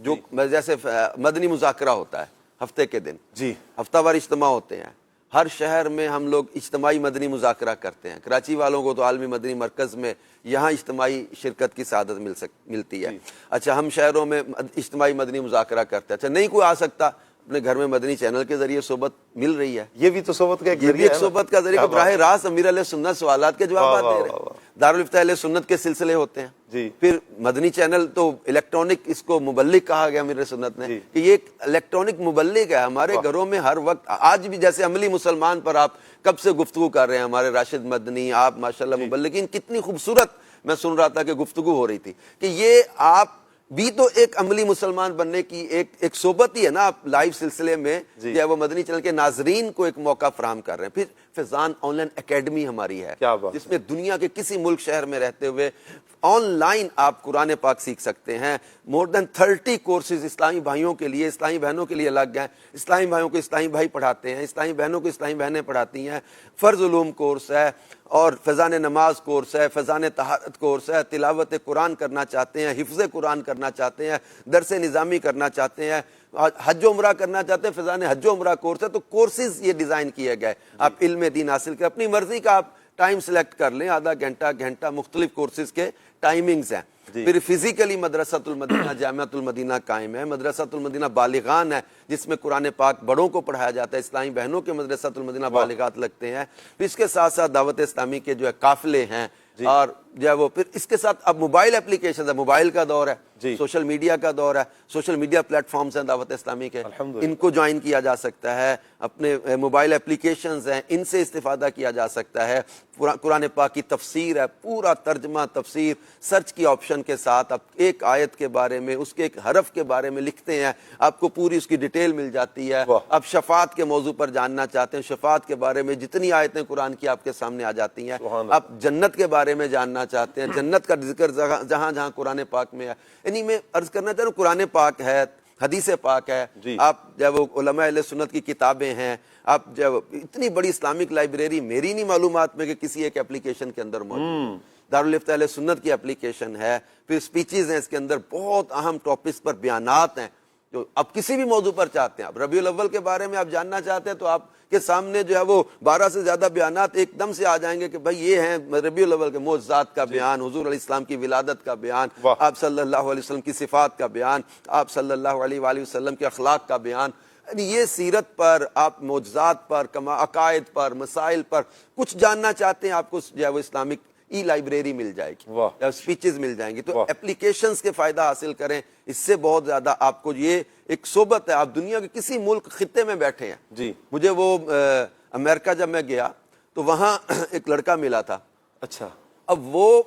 جو جیسے مدنی مذاکرہ ہوتا ہے ہفتے کے دن, جی ہفتہ وار اجتماع ہوتے ہیں, ہر شہر میں ہم لوگ اجتماعی مدنی مذاکرہ کرتے ہیں. کراچی والوں کو تو عالمی مدنی مرکز میں یہاں اجتماعی شرکت کی سعادت ملتی ہے. اچھا ہم شہروں میں اجتماعی مدنی مذاکرہ کرتے ہیں. اچھا نہیں کوئی آ سکتا, اپنے گھر میں مدنی چینل کے ذریعے صحبت مل رہی ہے. یہ بھی تو صحبت کا ایک صحبت کا ذریعہ, براہ راست امیر علیہ سنت سوالات کے جوابات دے رہے ہیں. دارالفتہ اہل سنت کے سلسلے ہوتے ہیں. پھر مدنی چینل تو الیکٹرانک, اس کو مبلغ کہا گیا امیر سنت نے, کہ یہ ایک الیکٹرانک مبلغ ہے. ہمارے گھروں میں ہر وقت, آج بھی جیسے عملی مسلمان پر آپ کب سے گفتگو کر رہے ہیں, ہمارے راشد مدنی, آپ ماشاءاللہ مبلغین, کتنی خوبصورت میں سن رہا تھا کہ گفتگو ہو رہی تھی کہ یہ آپ بھی تو ایک عملی مسلمان بننے کی ایک صحبت ہی ہے نا. آپ لائیو سلسلے میں جو ہے وہ مدنی چینل کے ناظرین کو ایک موقع فراہم کر رہے ہیں. پھر فیضان آن لائن اکیڈمی ہماری ہے، کیا بات، جس میں دنیا کے کسی ملک شہر میں رہتے ہوئے آن لائن آپ قرآن پاک سیکھ سکتے ہیں۔ مور دین 30 کورسز اسلامی بھائیوں کے لیے، اسلامی بہنوں کے لیے الگ ہیں، اسلامی بھائیوں کو اسلامی بھائی پڑھاتے ہیں، اسلامی بہنوں کو اسلامی بہنیں پڑھاتی ہیں، فرض علوم کورس ہے اور فیضان نماز کورس ہے، فیضان طہارت کورس ہے، تلاوت قرآن کرنا چاہتے ہیں، حفظ قرآن کرنا چاہتے ہیں، درس نظامی کرنا چاہتے ہیں، حج و عمرہ کرنا چاہتے ہیں، فیضان حج و عمرہ کورس ہے۔ تو کورسز یہ ڈیزائن کیے گئے، آپ علم دین حاصل کریں، اپنی مرضی کا آپ ٹائم سلیکٹ کر لیں، آدھا گھنٹہ، مختلف کورسز کے ٹائمنگز ہیں۔ پھر فزیکلی مدرسۃ المدینہ جامعۃ المدینہ قائم ہے، مدرسۃ المدینہ بالغان ہے جس میں قرآن پاک بڑوں کو پڑھایا جاتا ہے، اسلامی بہنوں کے مدرسۃ المدینہ بالغات لگتے ہیں۔ پھر اس کے ساتھ ساتھ دعوت اسلامی کے جو ہے قافلے ہیں، اور جو ہے وہ پھر اس کے ساتھ اب موبائل اپلیکیشن ہے، موبائل کا دور ہے، سوشل میڈیا کا دور ہے، سوشل میڈیا پلیٹ فارمز ہیں دعوت اسلامی کے، ان کو جوائن کیا جا سکتا ہے، اپنے موبائل اپلیکیشنز ہیں ان سے استفادہ کیا جا سکتا ہے۔ قرآن پاک کی تفسیر ہے، پورا ترجمہ تفسیر سرچ کی آپشن کے ساتھ، آپ ایک آیت کے بارے میں، اس کے ایک حرف کے بارے میں لکھتے ہیں، آپ کو پوری اس کی ڈیٹیل مل جاتی ہے۔ آپ شفاعت کے موضوع پر جاننا چاہتے ہیں، شفاعت کے بارے میں جتنی آیتیں قرآن کی آپ کے سامنے آ جاتی ہیں۔ آپ جنت کے بارے میں جاننا چاہتے ہیں، جنت کا ذکر جہاں جہاں قرآن پاک میں ہے۔ یعنی میں عرض کرنا چاہ رہا ہوں، قرآن پاک ہے، حدیث پاک ہے، آپ جب علماء اہل سنت کی کتابیں ہیں، آپ جب اتنی بڑی اسلامک لائبریری میری نہیں معلومات میں کہ کسی ایک اپلیکیشن کے اندر موجود ہے۔ دارالفتہ اہل سنت کی اپلیکیشن ہے، پھر سپیچز ہیں اس کے اندر، بہت اہم ٹاپکس پر بیانات ہیں جو آپ کسی بھی موضوع پر چاہتے ہیں۔ آپ ربیع الاول کے بارے میں آپ جاننا چاہتے ہیں تو آپ کے سامنے جو ہے وہ 12 سے زیادہ بیانات ایک دم سے آ جائیں گے کہ بھائی یہ ہیں ربیع الاول کے معجزات کا بیان، حضور علیہ السلام کی ولادت کا بیان، آپ صلی اللہ علیہ وسلم کی صفات کا بیان، آپ صلی اللہ علیہ وآلہ وسلم کے اخلاق کا بیان۔ یہ سیرت پر، آپ معجزات پر، عقائد پر، مسائل پر کچھ جاننا چاہتے ہیں، آپ کو جو ہے وہ اسلامک ای لائبریری مل جائے گی، سپیچز مل جائیں گی۔ تو اپلیکیشنز کے فائدہ حاصل کریں، اس سے بہت زیادہ آپ کو یہ ایک صحبت ہے۔ آپ دنیا کے کسی ملک خطے میں بیٹھے ہیں، مجھے وہ امریکہ جب میں گیا تو وہاں ایک لڑکا ملا تھا، اچھا، اب وہ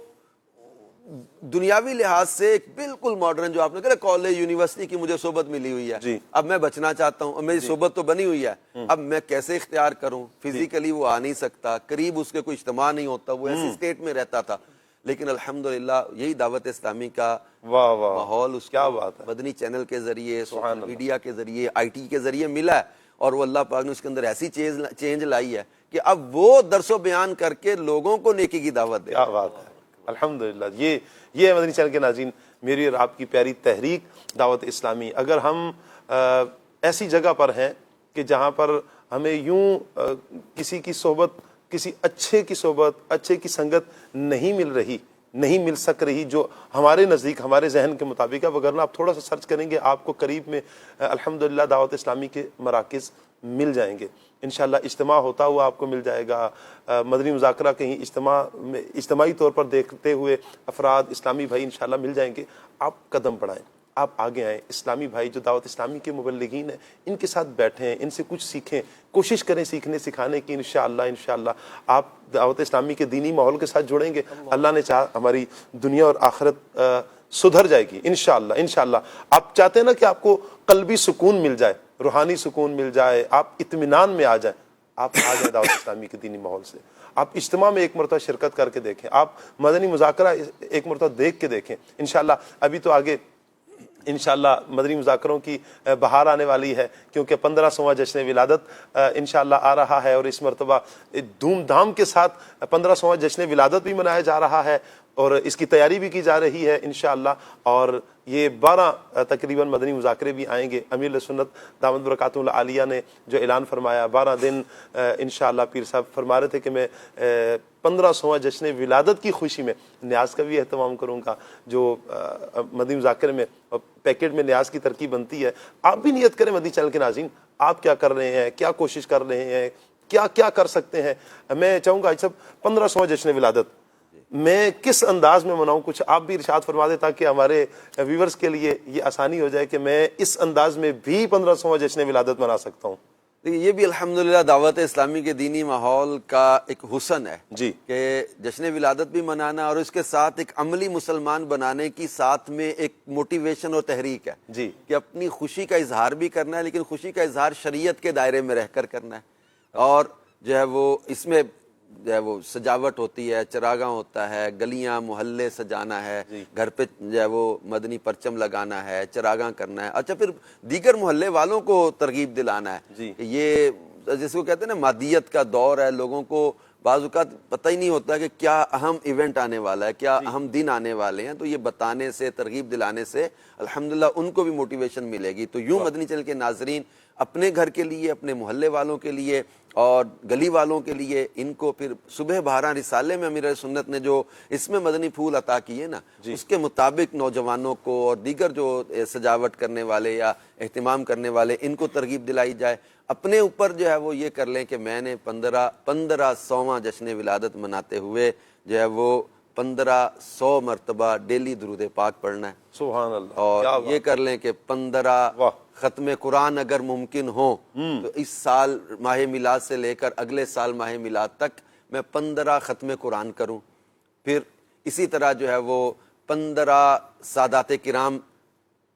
دنیاوی لحاظ سے ایک بالکل ماڈرن، جو آپ نے کہا کالج یونیورسٹی کی مجھے صحبت ملی ہوئی ہے، اب میں بچنا چاہتا ہوں، اب میری صحبت تو بنی ہوئی ہے، اب میں کیسے اختیار کروں؟ فزیکلی وہ آ نہیں سکتا، قریب اس کے کوئی اجتماع نہیں ہوتا، وہ ایسی اسٹیٹ میں رہتا تھا، لیکن الحمدللہ یہی دعوت اسلامی کا ماحول اس کیا بات ہے، مدنی چینل کے ذریعے، سوشل میڈیا کے ذریعے، آئی ٹی کے ذریعے ملا ہے، اور وہ اللہ پاک نے اس کے اندر ایسی چینج لائی ہے کہ اب وہ درس و بیان کر کے لوگوں کو نیکی کی دعوت دے۔ کیا بات ہے، الحمدللہ۔ یہ مدنی چینل کے ناظرین، میری اور آپ کی پیاری تحریک دعوت اسلامی، اگر ہم ایسی جگہ پر ہیں کہ جہاں پر ہمیں یوں کسی کی صحبت، کسی اچھے کی صحبت، اچھے کی سنگت نہیں مل رہی، نہیں مل سک رہی جو ہمارے نزدیک، ہمارے ذہن کے مطابق ہے، وگرنہ آپ تھوڑا سا سرچ کریں گے آپ کو قریب میں الحمدللہ دعوت اسلامی کے مراکز مل جائیں گے۔ انشاءاللہ اجتماع ہوتا ہوا آپ کو مل جائے گا، مدنی مذاکرہ کہیں اجتماعی طور پر دیکھتے ہوئے افراد، اسلامی بھائی انشاءاللہ مل جائیں گے۔ آپ قدم بڑھائیں، آپ آگے آئیں، اسلامی بھائی جو دعوت اسلامی کے مبلغین ہیں ان کے ساتھ بیٹھیں، ان سے کچھ سیکھیں، کوشش کریں سیکھنے سکھانے کی۔ انشاءاللہ آپ دعوت اسلامی کے دینی ماحول کے ساتھ جڑیں گے، اللہ نے چاہا ہماری دنیا اور آخرت سدھر جائے گی انشاءاللہ۔ آپ چاہتے ہیں نا کہ آپ کو قلبی سکون مل جائے، روحانی سکون مل جائے، آپ اطمینان میں آ جائیں، آپ آ جائیں دعوت اسلامی کے دینی ماحول سے۔ آپ اجتماع میں ایک مرتبہ شرکت کر کے دیکھیں، آپ مدنی مذاکرہ ایک مرتبہ دیکھ کے دیکھیں۔ انشاءاللہ ابھی تو آگے انشاءاللہ مدنی مذاکروں کی بہار آنے والی ہے، کیونکہ 1500واں جشن ولادت انشاءاللہ آ رہا ہے، اور اس مرتبہ دھوم دھام کے ساتھ 1500واں جشن ولادت بھی منایا جا رہا ہے، اور اس کی تیاری بھی کی جا رہی ہے انشاءاللہ۔ اور یہ 12 تقریباً مدنی مذاکرے بھی آئیں گے۔ امیر سنت دامت برکاتہ العالیہ نے جو اعلان فرمایا، 12 دن انشاءاللہ پیر صاحب فرما رہے تھے کہ میں 1500واں جشن ولادت کی خوشی میں نیاز کا بھی اہتمام کروں گا، جو مدنی مذاکرے میں پیکٹ میں نیاز کی ترکیب بنتی ہے۔ آپ بھی نیت کریں مدنی چینل کے ناظرین، آپ کیا کر رہے ہیں، کیا کوشش کر رہے ہیں، کیا کر سکتے ہیں۔ میں چاہوں گا سب 1500واں جشن ولادت میں کس انداز میں مناؤں، کچھ آپ بھی ارشاد فرما دیں تاکہ ہمارے ویورز کے لیے یہ آسانی ہو جائے کہ میں اس انداز میں بھی 1500واں جشن ولادت منا سکتا ہوں۔ یہ بھی الحمدللہ دعوت اسلامی کے دینی ماحول کا ایک حسن ہے کہ جشن ولادت بھی منانا اور اس کے ساتھ ایک عملی مسلمان بنانے کی ساتھ میں ایک موٹیویشن اور تحریک ہے کہ اپنی خوشی کا اظہار بھی کرنا ہے، لیکن خوشی کا اظہار شریعت کے دائرے میں رہ کر کرنا ہے۔ اور جو ہے وہ اس میں جو ہے وہ سجاوٹ ہوتی ہے، چراغاں ہوتا ہے، گلیاں محلے سجانا ہے، گھر پہ جو ہے وہ مدنی پرچم لگانا ہے، چراغاں کرنا ہے. اچھا پھر دیگر محلے والوں کو ترغیب دلانا ہے کہ یہ جس کو کہتے ہیں نا مادیت کا دور ہے، لوگوں کو بعض اوقات پتہ ہی نہیں ہوتا کہ کیا اہم ایونٹ آنے والا ہے، کیا اہم دن آنے والے ہیں. تو یہ بتانے سے، ترغیب دلانے سے الحمدللہ ان کو بھی موٹیویشن ملے گی. تو یوں مدنی چینل کے ناظرین اپنے گھر کے لیے، اپنے محلے والوں کے لیے اور گلی والوں کے لیے ان کو پھر صبح 12 رسالے میں امیر سنت نے جو اس میں مدنی پھول عطا کیے نا، اس کے مطابق نوجوانوں کو اور دیگر جو سجاوٹ کرنے والے یا اہتمام کرنے والے ان کو ترغیب دلائی جائے. اپنے اوپر جو ہے وہ یہ کر لیں کہ میں نے 1500واں جشن ولادت مناتے ہوئے جو ہے وہ 1500 مرتبہ ڈیلی درود پاک پڑھنا ہے. سبحان اللہ. اور یہ کر لیں کہ 15 ختم قرآن اگر ممکن ہو تو اس سال ماہ میلاد سے لے کر اگلے سال ماہ میلاد تک میں 15 ختم قرآن کروں. پھر اسی طرح جو ہے وہ 15 سادات کرام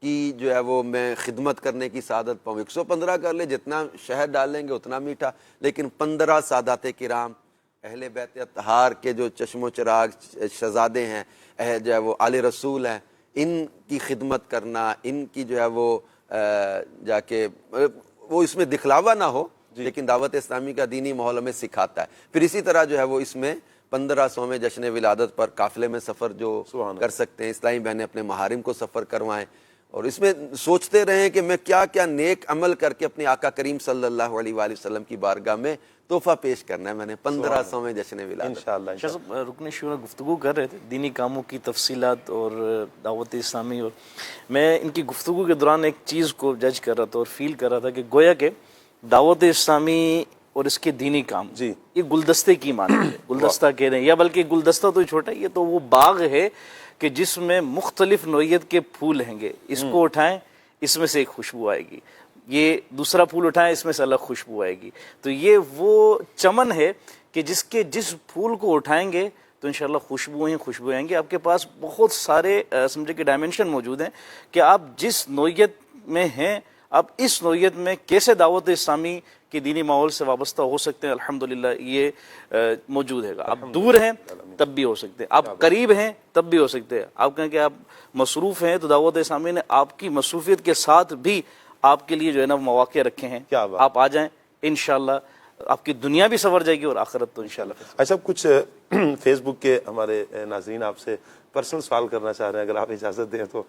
کی جو ہے وہ میں خدمت کرنے کی سعادت پاؤں. 115 کر لے، جتنا شہد ڈالیں گے اتنا میٹھا، لیکن 15 سادات کرام اہل بیت اطہار کے جو چشم و چراغ شہزادے ہیں، جو ہے وہ آل رسول ہیں، ان کی خدمت کرنا، ان کی جو ہے وہ جا کے وہ اس میں دکھلاوا نہ ہو لیکن دعوت اسلامی کا دینی ماحول ہمیں سکھاتا ہے. پھر اسی طرح جو ہے وہ اس میں 1500ویں جشن ولادت پر قافلے میں سفر جو کر سکتے ہیں، اسلامی بہنیں اپنے محارم کو سفر کروائیں اور اس میں سوچتے رہیں کہ میں کیا کیا نیک عمل کر کے اپنے آقا کریم صلی اللہ علیہ وآلہ وسلم کی بارگاہ میں تحفہ پیش کرنا ہے. میں نے 1500ویں جشن ولادت انشاءاللہ. شاہ صاحب رکن شورا گفتگو کر رہے تھے دینی کاموں کی تفصیلات اور دعوت اسلامی، اور میں ان کی گفتگو کے دوران ایک چیز کو جج کر رہا تھا اور فیل کر رہا تھا کہ گویا کہ دعوت اسلامی اور اس کے دینی کام یہ گلدستے کی مانند ہے. گلدستہ کہہ رہے ہیں، یا بلکہ گلدستہ تو چھوٹا، یہ تو وہ باغ ہے کہ جس میں مختلف نوعیت کے پھول ہیں گے. اس کو اٹھائیں اس میں سے ایک خوشبو آئے گی، یہ دوسرا پھول اٹھائیں اس میں سے الگ خوشبو آئے گی. تو یہ وہ چمن ہے کہ جس پھول کو اٹھائیں گے تو انشاءاللہ خوشبو ہی خوشبو آئیں گے. آپ کے پاس بہت سارے سمجھے کہ ڈائمنشن موجود ہیں کہ آپ جس نوعیت میں ہیں آپ اس نوعیت میں کیسے دعوت اسلامی کے دینی ماحول سے وابستہ ہو سکتے ہیں. الحمدللہ یہ موجود ہے. آپ دور ہیں تب بھی ہو سکتے ہیں، آپ قریب ہیں تب بھی ہو سکتے ہیں. آپ کہیں کہ آپ مصروف ہیں تو دعوت اسلامی نے آپ کی مصروفیت کے ساتھ بھی آپ کے لیے جو ہے نا مواقع رکھے ہیں. آپ آ جائیں، انشاءاللہ آپ کی دنیا بھی سنور جائے گی اور آخرت تو انشاءاللہ. اچھا کچھ فیس بک کے ہمارے ناظرین آپ سے پرسنل سوال کرنا چاہ رہے ہیں، اگر آپ اجازت دیں تو.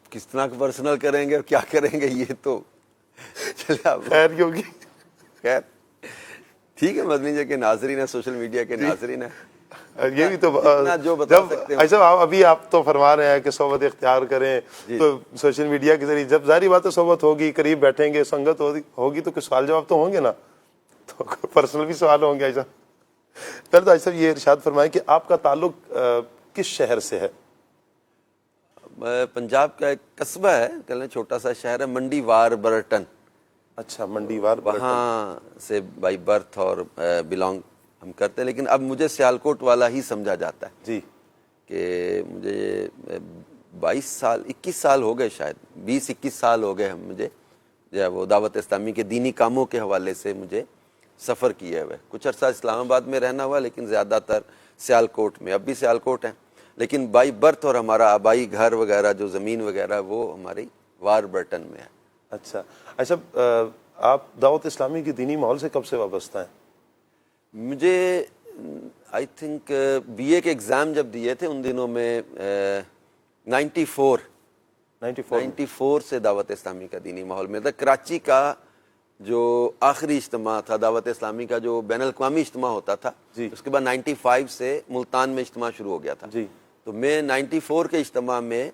کس طرح پرسنل کریں گے اور کیا کریں گے یہ تو خیر ہوگی. خیر ٹھیک ہے، مدنی جے کے ناظرین ہیں، سوشل میڈیا کے ناظرین ہیں، یہ بھی تو جو بتا سکتے ہیں. ایسا ابھی آپ تو فرما رہے ہیں کہ صحبت اختیار کریں تو سوشل میڈیا کے ذریعے جب ظاہری بات ہے صحبت ہوگی، قریب بیٹھیں گے، سنگت ہوگی تو کچھ سوال جواب تو ہوں گے نا، تو پرسنل بھی سوال ہوں گے. ایسا پہلے تو ایسا یہ ارشاد فرمائیں کہ آپ کا تعلق کس شہر سے ہے؟ پنجاب کا ایک قصبہ ہے، کہلیں چھوٹا سا شہر ہے، منڈی وار برٹن. اچھا، منڈی وار برٹن. وہاں سے بائی برتھ اور بلانگ ہم کرتے ہیں، لیکن اب مجھے سیالکوٹ والا ہی سمجھا جاتا ہے. جی. کہ مجھے 21 سال ہو گئے، شاید 20-21 سال ہو گئے ہم مجھے جو ہے وہ دعوت اسلامی کے دینی کاموں کے حوالے سے مجھے سفر کیے ہوئے. کچھ عرصہ اسلام آباد میں رہنا ہوا لیکن زیادہ تر سیالکوٹ میں. اب بھی سیالکوٹ ہیں لیکن بائی برتھ اور ہمارا آبائی گھر وغیرہ جو زمین وغیرہ وہ ہماری وار برٹن میں ہے. اچھا. اچھا آپ دعوت اسلامی کی دینی ماحول سے کب سے وابستہ ہیں؟ مجھے آئی تھنک بی اے کے ایگزام جب دیے تھے ان دنوں میں 94 سے دعوت اسلامی کا دینی ماحول میں تھا. کراچی کا جو آخری اجتماع تھا دعوت اسلامی کا، جو بین الاقوامی اجتماع ہوتا تھا، اس کے بعد 95 سے ملتان میں اجتماع شروع ہو گیا تھا. تو میں 94 کے اجتماع میں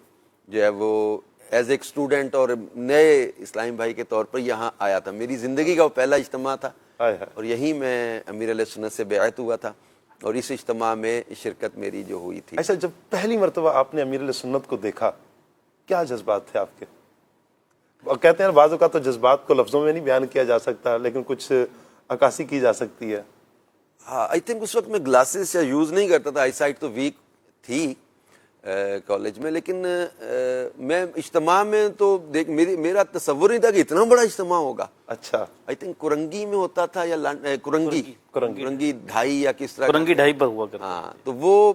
جو ہے وہ ایز ایک اسٹوڈنٹ اور نئے اسلامی بھائی کے طور پر یہاں آیا تھا. میری زندگی کا وہ پہلا اجتماع تھا اور یہیں میں امیر علیہ سنت سے بیعت ہوا تھا اور اس اجتماع میں شرکت میری جو ہوئی تھی. ایسا جب پہلی مرتبہ آپ نے امیر علیہ سنت کو دیکھا کیا جذبات تھے آپ کے؟ کہتے ہیں بعض اوقات تو جذبات کو لفظوں میں نہیں بیان کیا جا سکتا لیکن کچھ عکاسی کی جا سکتی ہے. ہاں آئی تھنک اس وقت میں گلاسز سے یوز نہیں کرتا تھا، آئی سائٹ تو ویک تھی کالج میں، لیکن میں اجتماع میں تو دیکھ میرا تصور نہیں تھا کہ اتنا بڑا اجتماع ہوگا. اچھا. آئی تھنک کرنگی میں ہوتا تھا یا کرنگی 2.5 یا کس طرح کرنگی 2.5 پر ہوا کرتا. ہاں تو وہ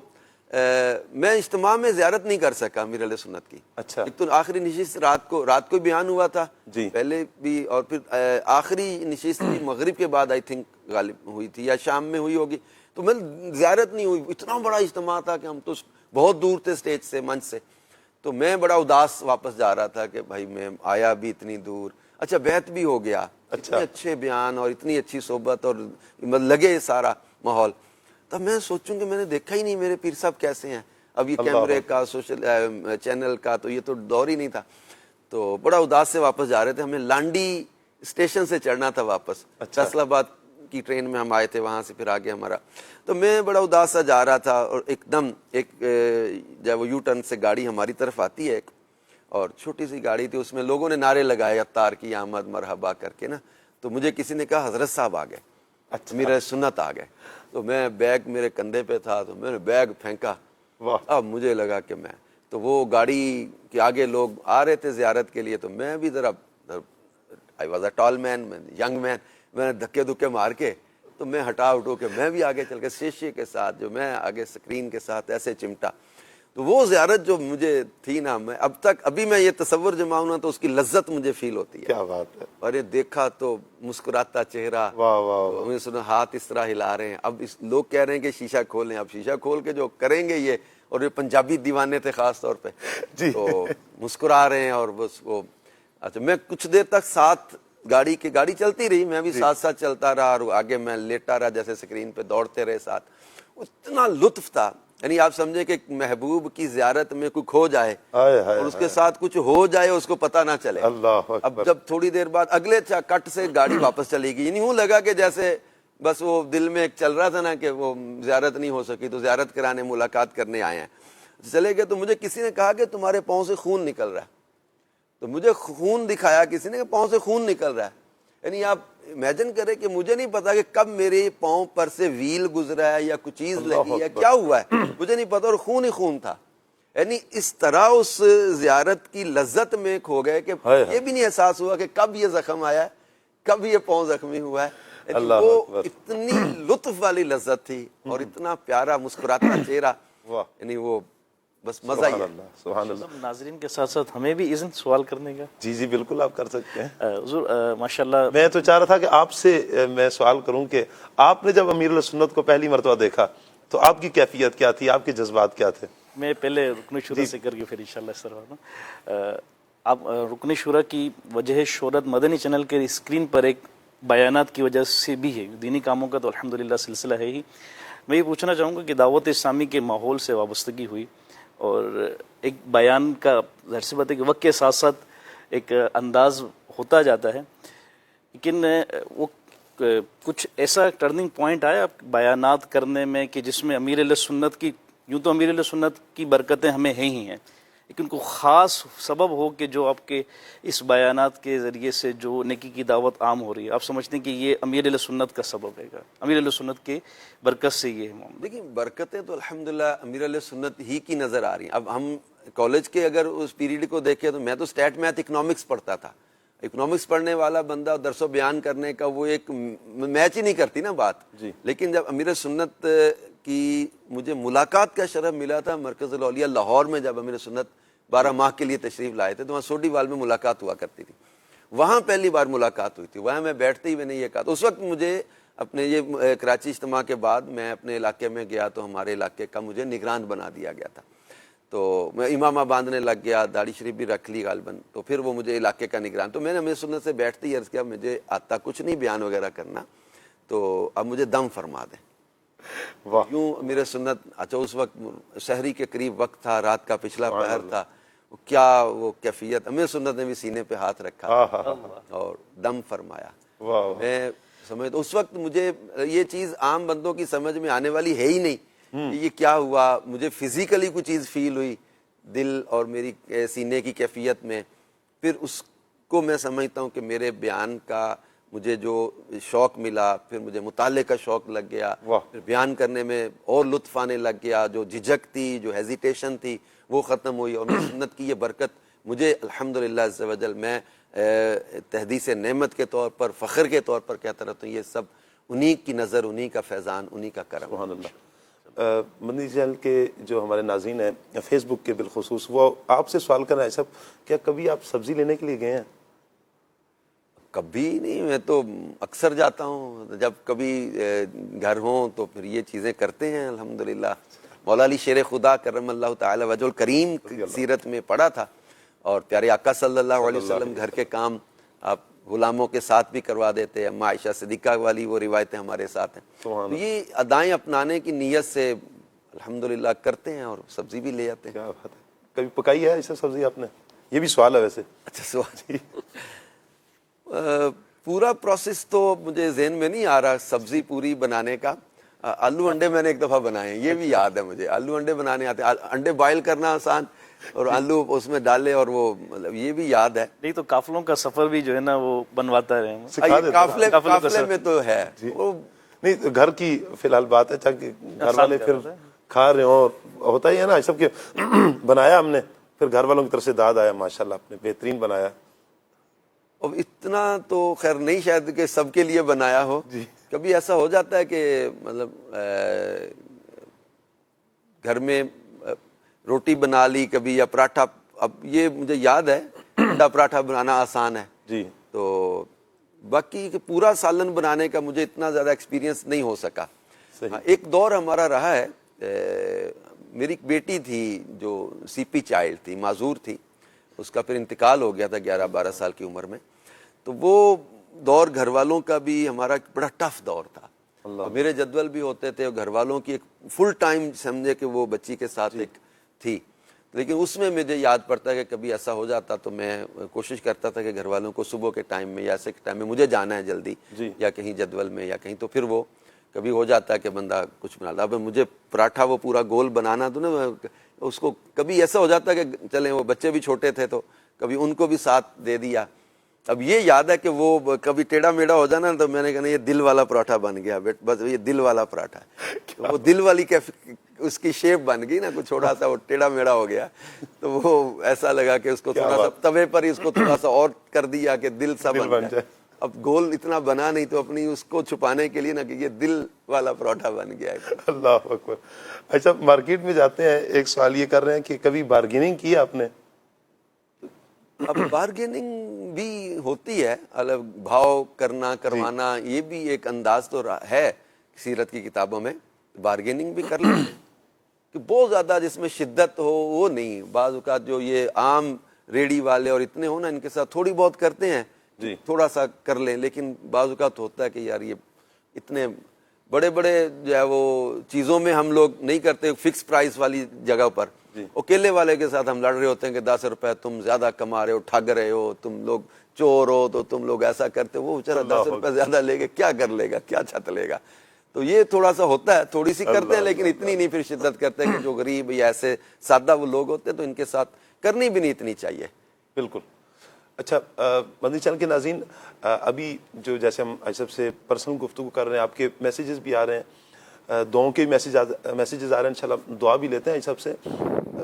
میں اجتماع میں زیارت نہیں کر سکا امیر علیہ سنت کی. اچھا. ایک تو آخری نشست رات کو بیان ہوا تھا جی پہلے بھی، اور پھر آخری نشست بھی مغرب کے بعد آئی تھنک غالب ہوئی تھی یا شام میں ہوئی ہوگی، تو میں زیارت نہیں ہوئی. اتنا بڑا اجتماع تھا کہ ہم تو بہت دور تھے اسٹیج سے، منچ سے، تو میں بڑا اداس واپس جا رہا تھا کہ بھائی میں آیا بھی اتنی دور. اچھا بیعت بھی ہو گیا، اتنے اچھے بیان اور اتنی اچھی صحبت اور لگے سارا ماحول. تب میں سوچوں کہ میں نے دیکھا ہی نہیں میرے پیر صاحب کیسے ہیں. اب یہ کیمرے کا سوشل چینل کا تو یہ تو دور ہی نہیں تھا. تو بڑا اداس سے واپس جا رہے تھے. ہمیں لانڈی اسٹیشن سے چڑھنا تھا واپس، فیصل آباد کی ٹرین میں ہم آئے تھے، وہاں سے پھر آگے ہمارا. تو میں بڑا اداس سا جا رہا تھا، اور ایک دم جب وہ یو ٹرن سے گاڑی ہماری طرف آتی ہے ایک، اور چھوٹی سی گاڑی تھی، اس میں لوگوں نے نعرے لگائے عطار کی آمد مرحبا کر کے نا. تو مجھے کسی نے کہا حضرت صاحب آ گئے، امیر سنت آ گئے. تو میں بیگ میرے کندھے پہ تھا تو میں نے بیگ پھینکا. اب مجھے لگا کہ میں تو وہ گاڑی کے آگے لوگ آ رہے تھے زیارت کے لیے، تو میں بھی ذرا I was a talc main, young man, میں نے دھکے دھکے مار کے تو میں ہٹا اٹھو کے میں بھی آگے چل کے شیشے کے ساتھ جو میں آگے سکرین کے ساتھ ایسے چمٹا. تو وہ زیارت جو مجھے تھی نا، میں اب تک ابھی میں یہ تصور جماؤں نا تو اس کی لذت مجھے فیل ہوتی ہے. کیا بات ہے. اور یہ دیکھا تو مسکراتا چہرہ، ہمیں سنا ہاتھ اس طرح ہلا رہے ہیں. اب لوگ کہہ رہے ہیں کہ شیشہ کھولیں، اب شیشہ کھول کے جو کریں گے یہ، اور یہ پنجابی دیوانے تھے خاص طور پہ، تو مسکرا رہے ہیں. اور بس وہ اچھا میں کچھ دیر تک ساتھ گاڑی چلتی رہی، میں بھی ساتھ ساتھ چلتا رہا، اور آگے میں لیٹا رہا جیسے سکرین پہ دوڑتے رہے ساتھ. اتنا لطف تھا. یعنی آپ سمجھے کہ محبوب کی زیارت میں کوئی کھو جائے اور اس کے ساتھ کچھ ہو جائے اس کو پتہ نہ چلے. اب جب تھوڑی دیر بعد اگلے کٹ سے گاڑی واپس چلی گئی، یعنی یوں لگا کہ جیسے بس وہ دل میں ایک چل رہا تھا نا کہ وہ زیارت نہیں ہو سکی، تو زیارت کرانے ملاقات کرنے آئے ہیں. چلے گئے تو مجھے کسی نے کہا کہ تمہارے پاؤں سے خون نکل رہا ہے. تو مجھے خون دکھایا کسی نے کہ پاؤں سے خون نکل رہا ہے. یعنی آپ امیجن کریں کہ مجھے نہیں پتا کہ کب میرے پاؤں پر سے ویل گزرا ہے یا کچھ چیز لگی یا کیا ہوا ہے، مجھے نہیں پتا، اور خون ہی خون تھا. یعنی اس طرح اس زیارت کی لذت میں کھو گئے کہ یہ بھی نہیں احساس ہوا کہ کب یہ زخم آیا ہے، کب یہ پاؤں زخمی ہوا ہے. یعنی وہ اتنی لطف والی لذت تھی اور اتنا پیارا مسکراتا چہرہ، یعنی وہ بس مزہ ہی ہے. سبحان اللہ. ناظرین کے ساتھ ساتھ ہمیں بھی اذن سوال کرنے کا. جی بالکل آپ کر سکتے ہیں. حضور ماشاءاللہ میں تو چاہ رہا تھا کہ آپ سے میں سوال کروں کہ آپ نے جب امیر السنت کو پہلی مرتبہ دیکھا تو آپ کی کیفیت کیا تھی، آپ کے جذبات کیا تھے؟ میں پہلے رکن شورا سے کر کے پھر انشاءاللہ اس طرح آپ رکن شورا کی وجہ شہرت مدنی چینل کے اسکرین پر ایک بیانات کی وجہ سے بھی ہے. دینی کاموں کا تو الحمدللہ سلسلہ ہے ہی. میں یہ پوچھنا چاہوں گا کہ دعوت اسلامی کے ماحول سے وابستگی ہوئی اور ایک بیان کا ظاہر سی بات ہے کہ وقت کے ساتھ ساتھ ایک انداز ہوتا جاتا ہے، لیکن وہ کچھ ایسا ٹرننگ پوائنٹ آیا بیانات کرنے میں کہ جس میں امیر علیہ سنت کی، یوں تو امیر علیہ سنت کی برکتیں ہمیں ہیں ہی ہیں، لیکن کوئی خاص سبب ہو کہ جو آپ کے اس بیانات کے ذریعے سے جو نیکی کی دعوت عام ہو رہی ہے، آپ سمجھتے ہیں کہ یہ امیر علیہ سنت کا سبب ہے گا، امیر علیہ سنت کے برکت سے یہ ہے؟ دیکھیں برکتیں تو الحمدللہ امیر علیہ سنت ہی کی نظر آ رہی ہیں. اب ہم کالج کے اگر اس پیریڈ کو دیکھیں تو میں تو اسٹیٹ میتھ اکنامکس پڑھتا تھا. اکنامکس پڑھنے والا بندہ درس و بیان کرنے کا وہ ایک میچ ہی نہیں کرتی نا بات. لیکن جب امیر سنت کی مجھے ملاقات کا شرف ملا تھا مرکز الاولیاء لاہور میں، جب امیر سنت 12 ماہ کے لیے تشریف لائے تھے تو وہاں سوڈی وال میں ملاقات ہوا کرتی تھی. وہاں پہلی بار ملاقات ہوئی تھی. وہاں میں بیٹھتے ہی میں نے یہ کہا، تو اس وقت مجھے اپنے یہ کراچی اجتماع کے بعد میں اپنے علاقے میں گیا تو ہمارے علاقے کا مجھے نگران بنا دیا گیا تھا. تو میں امامہ باندھنے لگ گیا، داڑھی شریف بھی رکھ لی غالباً، تو پھر وہ مجھے علاقے کا نگران. تو میں نے امیر سنت سے بیٹھتے ہی عرض کیا مجھے آتا کچھ نہیں بیان وغیرہ کرنا، تو اب مجھے دم فرما دیں. یوں امیر سنت، اچھا اس وقت شہری کے قریب وقت تھا، رات کا پچھلا پہر تھا، کیا وہ کیفیت، امیر سنت نے بھی سینے پہ ہاتھ رکھا اور دم فرمایا. میں سمجھتا اس وقت مجھے یہ چیز عام بندوں کی سمجھ میں آنے والی ہے ہی نہیں کہ یہ کیا ہوا. مجھے فزیکلی کوئی چیز فیل ہوئی دل اور میری سینے کی کیفیت میں، پھر اس کو میں سمجھتا ہوں کہ میرے بیان کا مجھے جو شوق ملا، پھر مجھے مطالعے کا شوق لگ گیا، پھر بیان کرنے میں اور لطف آنے لگ گیا. جو جھجک تھی، جو ہیزیٹیشن تھی، وہ ختم ہوئی، اور سنت کی یہ برکت مجھے الحمدللہ عز و جل، میں تحدیث نعمت کے طور پر، فخر کے طور پر کہتا رہتا ہوں، یہ سب انہی کی نظر، انہی کا فیضان، انہی کا کرم۔ سبحان اللہ۔ مدنی چینل کے جو ہمارے ناظرین ہیں فیس بک کے بالخصوص، وہ آپ سے سوال کر رہے ہیں صاحب، کیا کبھی آپ سبزی لینے کے لیے گئے ہیں؟ کبھی نہیں، میں تو اکثر جاتا ہوں، جب کبھی گھر ہوں تو پھر یہ چیزیں کرتے ہیں الحمدللہ۔ مولا علی شیر خدا کرم اللہ تعالی وجہ الکریم سیرت میں پڑھا تھا، اور پیارے آقا صلی اللہ علیہ وسلم گھر کے کام آپ غلاموں کے ساتھ بھی کروا دیتے ہیں، اما عائشہ صدیقہ والی وہ روایتیں ہمارے ساتھ ہیں، تو یہ ادائیں اپنانے کی نیت سے الحمدللہ کرتے ہیں، اور سبزی بھی لے آتے ہیں۔ کیا بات ہے، کبھی پکائی ہے ایسا سبزی آپ نے؟ یہ بھی سوال ہے ویسے۔ اچھا سوال، پورا پروسیس تو مجھے ذہن میں نہیں آ رہا سبزی پوری بنانے کا۔ آلو انڈے میں نے ایک دفعہ بنائے ہیں، یہ بھی یاد ہے مجھے، آلو انڈے بنانے آتے ہیں، انڈے بوائل کرنا آسان اور آلو اس میں ڈالے، اور وہ مطلب یہ بھی یاد ہے۔ نہیں تو قافلوں کا سفر بھی جو ہے نا وہ بنواتا رہے، قافلے میں تو ہے نہیں، گھر کی فی الحال بات ہے، چاہے گھر والے پھر کھا رہے ہوں، ہوتا ہی ہے نا سب کے، بنایا ہم نے، پھر گھر والوں کی طرف سے داد آیا ماشاءاللہ آپ نے بہترین بنایا۔ اب اتنا تو خیر نہیں شاید کہ سب کے لیے بنایا ہو، کبھی ایسا ہو جاتا ہے کہ مطلب گھر میں روٹی بنا لی کبھی، یا پراٹھا، اب یہ مجھے یاد ہے انڈا پراٹھا بنانا آسان ہے جی، تو باقی کہ پورا سالن بنانے کا مجھے اتنا زیادہ ایکسپیرینس نہیں ہو سکا۔ ایک دور ہمارا رہا ہے، میری ایک بیٹی تھی جو سی پی چائلڈ تھی، معذور تھی، اس کا پھر انتقال ہو گیا تھا 11-12 سال کی عمر میں، تو وہ دور گھر والوں کا بھی ہمارا بڑا ٹف دور تھا، میرے جدول بھی ہوتے تھے، گھر والوں کی ایک فل ٹائم سمجھے کہ وہ بچی کے ساتھ ایک تھی، لیکن اس میں مجھے یاد پڑتا ہے کہ کبھی ایسا ہو جاتا تو میں کوشش کرتا تھا کہ گھر والوں کو صبح کے ٹائم میں یا ایسے ٹائم میں مجھے جانا ہے جلدی، یا کہیں جدول میں یا کہیں، تو پھر وہ کبھی ہو جاتا ہے کہ بندہ کچھ بنا لا۔ اب مجھے پراٹھا وہ پورا گول بنانا تو نا، اس کو کبھی ایسا ہو جاتا ہے کہ چلیں وہ بچے بھی چھوٹے تھے تو کبھی ان کو بھی ساتھ دے دیا۔ اب یہ یاد ہے کہ وہ کبھی ٹیڑھا میڑھا ہو جانا تو میں نے کہا یہ دل والا پراٹھا بن گیا، بس یہ دل والا پراٹھا ہے، وہ دل والی اس کی شیپ بن گئی نا، کچھ تھوڑا سا وہ ٹیڑھا میڑھا ہو گیا، تو وہ ایسا لگا کہ اس کو تھوڑا سا توے پر ہی اس کو تھوڑا سا اور کر دیا کہ دل سا بن جائے۔ اب گول اتنا بنا نہیں تو اپنی اس کو چھپانے کے لیے نا کہ یہ دل والا پراٹھا بن گیا ہے۔ اللہ اکبر۔ اچھا مارکیٹ میں جاتے ہیں، ایک سوال یہ کر رہے ہیں کہ کبھی بارگیننگ کی آپ نے؟ اب بارگیننگ بھی ہوتی ہے، الگ بھاؤ کرنا کروانا، یہ بھی ایک انداز تو ہے سیرت کی کتابوں میں، بارگیننگ بھی کر لیتے ہیں کہ بہت زیادہ جس میں شدت ہو وہ نہیں، بعض اوقات جو یہ عام ریڑی والے اور اتنے ہو نا ان کے ساتھ تھوڑی بہت کرتے ہیں، تھوڑا سا کر لیں، لیکن بعض اوقات ہوتا ہے کہ یار یہ اتنے بڑے بڑے جو ہے وہ چیزوں میں ہم لوگ نہیں کرتے، فکس پرائز والی جگہ پر اکیلے والے کے ساتھ ہم لڑ رہے ہوتے ہیں کہ 10 روپے تم زیادہ کما رہے ہو، ٹھگ رہے ہو، تم لوگ چور ہو تو تم لوگ ایسا کرتے، وہ بیچارہ 10 روپے زیادہ لے گا کیا کر لے گا، کیا چھت لے گا، تو یہ تھوڑا سا ہوتا ہے، تھوڑی سی کرتے ہیں لیکن اتنی نہیں پھر شدت کرتے کہ جو غریب یا ایسے سادہ وہ لوگ ہوتے ہیں تو ان کے ساتھ کرنی بھی نہیں اتنی چاہیے۔ بالکل۔ اچھا مدنی چینل کے ناظرین، ابھی جو جیسے ہم سب سے پرسنل گفتگو کر رہے ہیں، آپ کے میسیجز بھی آ رہے ہیں، دعاؤں کے میسیجز آ رہے ہیں، انشاءاللہ دعا بھی لیتے ہیں سب سے۔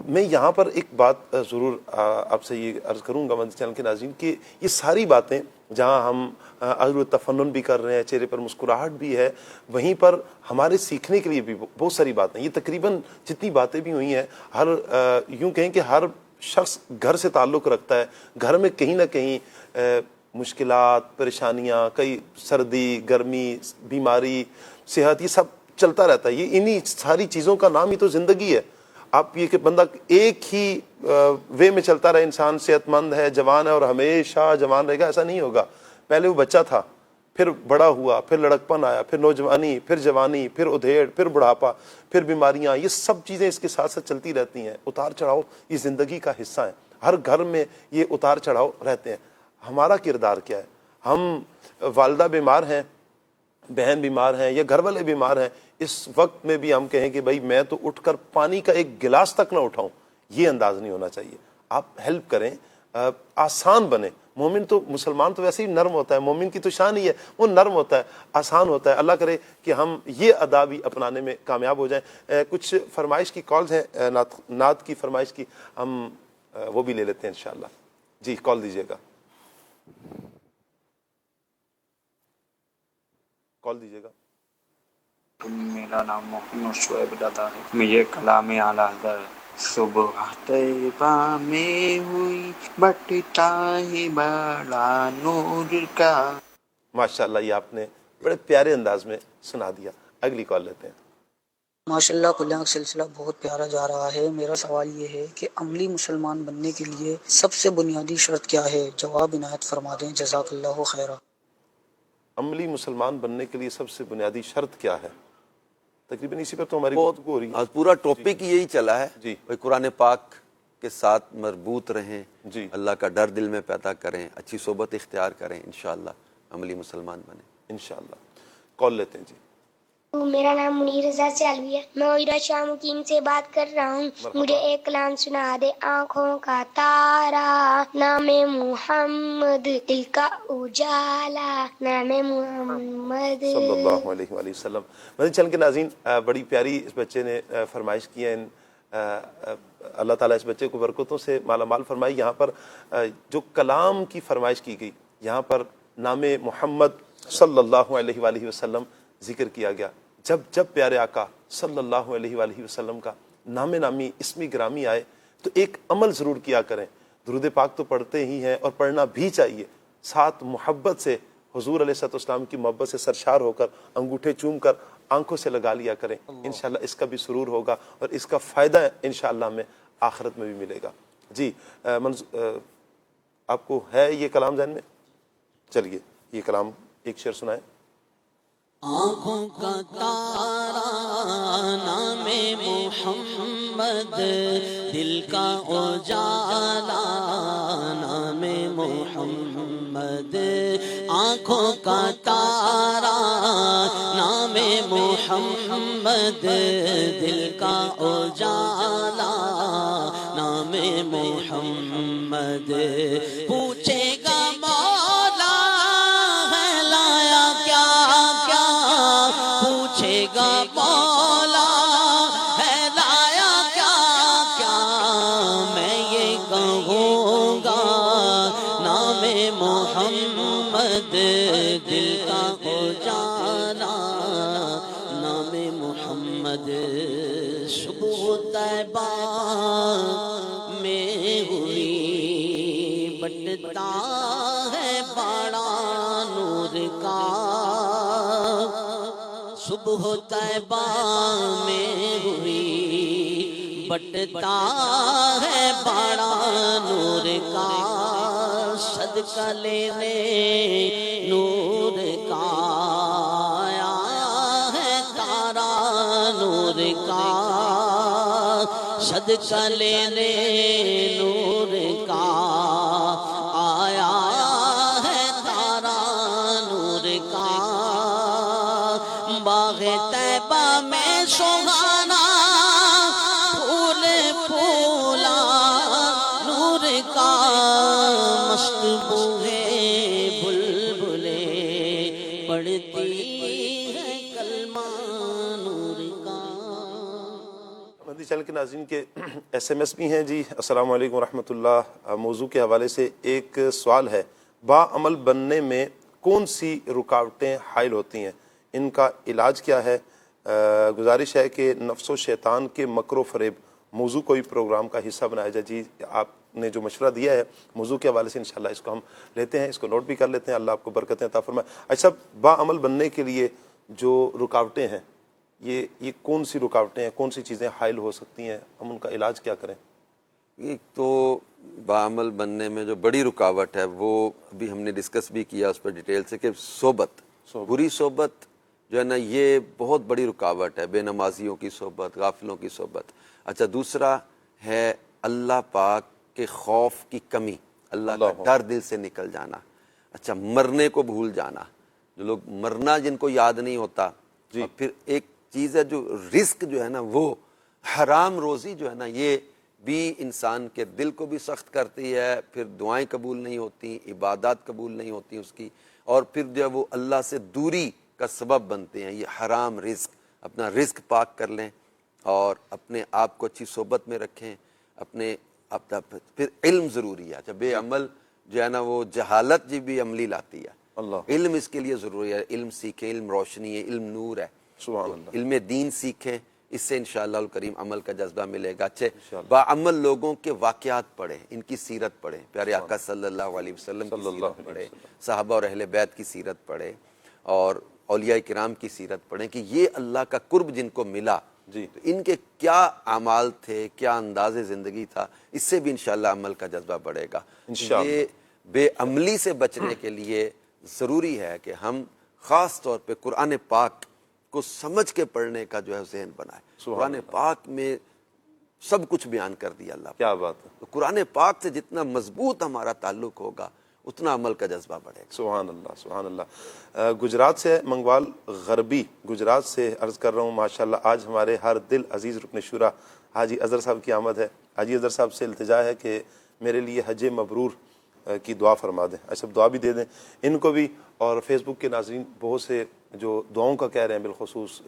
میں یہاں پر ایک بات ضرور آپ سے یہ عرض کروں گا مدنی چینل کے ناظرین کہ یہ ساری باتیں جہاں ہم عذر تفنن بھی کر رہے ہیں، چہرے پر مسکراہٹ بھی ہے، وہیں پر ہمارے سیکھنے کے لیے بھی بہت ساری باتیں، یہ تقریباً جتنی باتیں بھی ہوئی ہیں، ہر یوں کہیں کہ ہر شخص گھر سے تعلق رکھتا ہے، گھر میں کہیں نہ کہیں مشکلات، پریشانیاں، کئی سردی، گرمی، بیماری، صحت، یہ سب چلتا رہتا ہے، یہ انہی ساری چیزوں کا نام ہی تو زندگی ہے۔ آپ یہ کہ بندہ ایک ہی وے میں چلتا رہے، انسان صحت مند ہے، جوان ہے اور ہمیشہ جوان رہے گا، ایسا نہیں ہوگا۔ پہلے وہ بچہ تھا، پھر بڑا ہوا، پھر لڑکپن آیا، پھر نوجوانی، پھر جوانی، پھر ادھیڑ، پھر بڑھاپا، پھر بیماریاں، یہ سب چیزیں اس کے ساتھ ساتھ چلتی رہتی ہیں۔ اتار چڑھاؤ یہ زندگی کا حصہ ہیں، ہر گھر میں یہ اتار چڑھاؤ رہتے ہیں۔ ہمارا کردار کیا ہے؟ ہم والدہ بیمار ہیں، بہن بیمار ہیں یا گھر والے بیمار ہیں، اس وقت میں بھی ہم کہیں کہ بھائی میں تو اٹھ کر پانی کا ایک گلاس تک نہ اٹھاؤں، یہ انداز نہیں ہونا چاہیے۔ آپ ہیلپ کریں، آسان بنے، مومن تو مسلمان تو ویسے ہی نرم ہوتا ہے, مومن کی تو شان ہی ہے, وہ نرم ہوتا ہے, آسان ہوتا ہے. اللہ کرے کہ ہم یہ ادا بھی اپنانے میں کامیاب ہو جائیں. کچھ فرمائش کی کالز ہیں, نعت کی فرمائش کی, ہم وہ بھی لے لیتے ہیں انشاءاللہ. جی کال دیجیے گا, کال دیجیے گا. میرا نام محمد شعیب دادا ہے. میں یہ کلام اعلیٰ حضرت صبح طیبہ میں ہوئی بٹتا ہے بڑا نور کا. ماشاءاللہ, یہ آپ نے بڑے پیارے انداز میں سنا دیا. اگلی کال لیتے ہیں. ماشاءاللہ کلیہ کا سلسلہ بہت پیارا جا رہا ہے. میرا سوال یہ ہے کہ عملی مسلمان بننے کے لیے سب سے بنیادی شرط کیا ہے؟ جواب عنایت فرما دیں, جزاک اللہ خیرہ. عملی مسلمان بننے کے لیے سب سے بنیادی شرط کیا ہے؟ تقریباً اسی پر تو ہماری گفتگو ہو رہی ہے. پورا ٹاپک یہی چلا ہے. جی قرآن پاک کے ساتھ مربوط رہیں, جی اللہ کا ڈر دل میں پیدا کریں, اچھی صحبت اختیار کریں, انشاءاللہ عملی مسلمان بنیں انشاءاللہ. کال لیتے ہیں. جی میرا نام منیر رضا سیالوی ہے. میں عیرہ شاہ مقیم سے بات کر رہا ہوں. مجھے ایک کلام سنا دے. آنکھوں کا تارا نام محمد, دل کا اجالا نام محمد صلی اللہ علیہ وآلہ وسلم. مدنی چینل کے ناظرین, بڑی پیاری اس بچے نے فرمائش کی ہے. اللہ تعالیٰ اس بچے کو برکتوں سے مالا مال فرمائی. یہاں پر جو کلام کی فرمائش کی گئی, یہاں پر نام محمد صلی اللہ علیہ وآلہ وسلم ذکر کیا گیا. جب جب پیارے آقا صلی اللہ علیہ وآلہ وسلم کا نام نامی اسمی گرامی آئے تو ایک عمل ضرور کیا کریں. درود پاک تو پڑھتے ہی ہیں اور پڑھنا بھی چاہیے, ساتھ محبت سے حضور علیہ السلام کی محبت سے سرشار ہو کر انگوٹھے چوم کر آنکھوں سے لگا لیا کریں. انشاءاللہ اس کا بھی سرور ہوگا اور اس کا فائدہ انشاءاللہ ہمیں آخرت میں بھی ملے گا. جی آپ کو ہے یہ کلام ذہن میں؟ چلیے یہ کلام ایک شعر سنائیں. آنکھوں کا تارا نام محمد, دل کا اجالا نام محمد. آنکھوں کا تارا نام محمد, دل کا اجالا نام محمد. پوچھے گا مولا ہے لایا کیا کیا, پوچھے گا مولا ہے لایا کیا کیا, میں یہ کہوں گا نام محمد, دل کا اجالا نام محمد. صبح طیبہ میں ہوئی بٹتا ہے بڑا نور کا. صبح طیبہ میں ہوئی بٹتا ہے بڑا نور کا. صدقہ لینے نور کا آیا ہے تارا نور کا. صدقہ لینے نور کا آیا ہے تارا نور کا. باغ طیبہ میں سہانا پھول پھولا نور کا. مست بوئے بلبلے پڑھتی ہے کلمہ نور کا. مدنی چینل کے ناظرین کے ایس ایم ایس بھی ہیں. جی السلام علیکم ورحمۃ اللہ. موضوع کے حوالے سے ایک سوال ہے, با عمل بننے میں کون سی رکاوٹیں حائل ہوتی ہیں, ان کا علاج کیا ہے؟ گزارش ہے کہ نفس و شیطان کے مکر و فریب موضوع کوئی پروگرام کا حصہ بنایا جائے. جی آپ نے جو مشورہ دیا ہے موضوع کے حوالے سے انشاءاللہ اس کو ہم لیتے ہیں, اس کو نوٹ بھی کر لیتے ہیں. اللہ آپ کو برکتیں عطا فرمائے. اچھا, با عمل بننے کے لیے جو رکاوٹیں ہیں, یہ کون سی رکاوٹیں ہیں, کون سی چیزیں حائل ہو سکتی ہیں, ہم ان کا علاج کیا کریں؟ ایک تو بعمل بننے میں جو بڑی رکاوٹ ہے وہ ابھی ہم نے ڈسکس بھی کیا اس پر ڈیٹیل سے کہ صحبت, بری صحبت جو ہے نا یہ بہت بڑی رکاوٹ ہے. بے نمازیوں کی صحبت, غافلوں کی صحبت. اچھا, دوسرا ہے اللہ پاک کے خوف کی کمی, اللہ کا ڈر دل سے نکل جانا. اچھا, مرنے کو بھول جانا, جو لوگ مرنا جن کو یاد نہیں ہوتا. اور پھر ایک چیز ہے جو رزق جو ہے نا وہ حرام روزی جو ہے نا یہ بھی انسان کے دل کو بھی سخت کرتی ہے، پھر دعائیں قبول نہیں ہوتی، عبادات قبول نہیں ہوتی اس کی، اور پھر جو ہے وہ اللہ سے دوری کا سبب بنتے ہیں۔ یہ حرام رزق، اپنا رزق پاک کر لیں اور اپنے آپ کو اچھی صحبت میں رکھیں، پھر علم ضروری ہے۔ جب بے عمل جو ہے نا وہ جہالت جی بھی عملی لاتی ہے، علم اس کے لیے ضروری ہے، علم سیکھیں، علم روشنی ہے، علم نور ہے، سبحان اللہ، علم دین سیکھیں، اس سے انشاءاللہ الکریم عمل کا جذبہ ملے گا۔ اچھے باعمل لوگوں کے واقعات پڑھیں، ان کی سیرت پڑھیں، پیارے آقا صلی اللہ علیہ وسلم کی سیرت پڑھیں، صحابہ اور اہل بیت کی سیرت پڑھیں، اور اولیاء کرام کی سیرت پڑھیں کہ یہ اللہ کا قرب جن کو ملا تو ان کے کیا اعمال تھے، کیا انداز زندگی تھا، اس سے بھی انشاءاللہ عمل کا جذبہ بڑھے گا۔ یہ بے عملی سے بچنے کے لیے ضروری ہے کہ ہم خاص طور پہ قرآن پاک کو سمجھ کے پڑھنے کا جو ہے ذہن بنائے۔ قرآن پاک میں سب کچھ بیان کر دیا اللہ، کیا بات ہے۔ تو قرآن پاک سے جتنا مضبوط ہمارا تعلق ہوگا اتنا عمل کا جذبہ بڑھے گا۔ سبحان اللہ، سبحان اللہ۔ گجرات سے منگوال غربی گجرات سے عرض کر رہا ہوں، ماشاءاللہ آج ہمارے ہر دل عزیز رکن شورا حاجی اظہر صاحب کی آمد ہے۔ حاجی اظہر صاحب سے التجا ہے کہ میرے لیے حج مبرور کی دعا فرما دیں، اچھا دعا بھی دے دیں ان کو بھی، اور فیس بک کے ناظرین بہت سے جو دعاؤں کا کہہ رہے ہیں، بالخصوص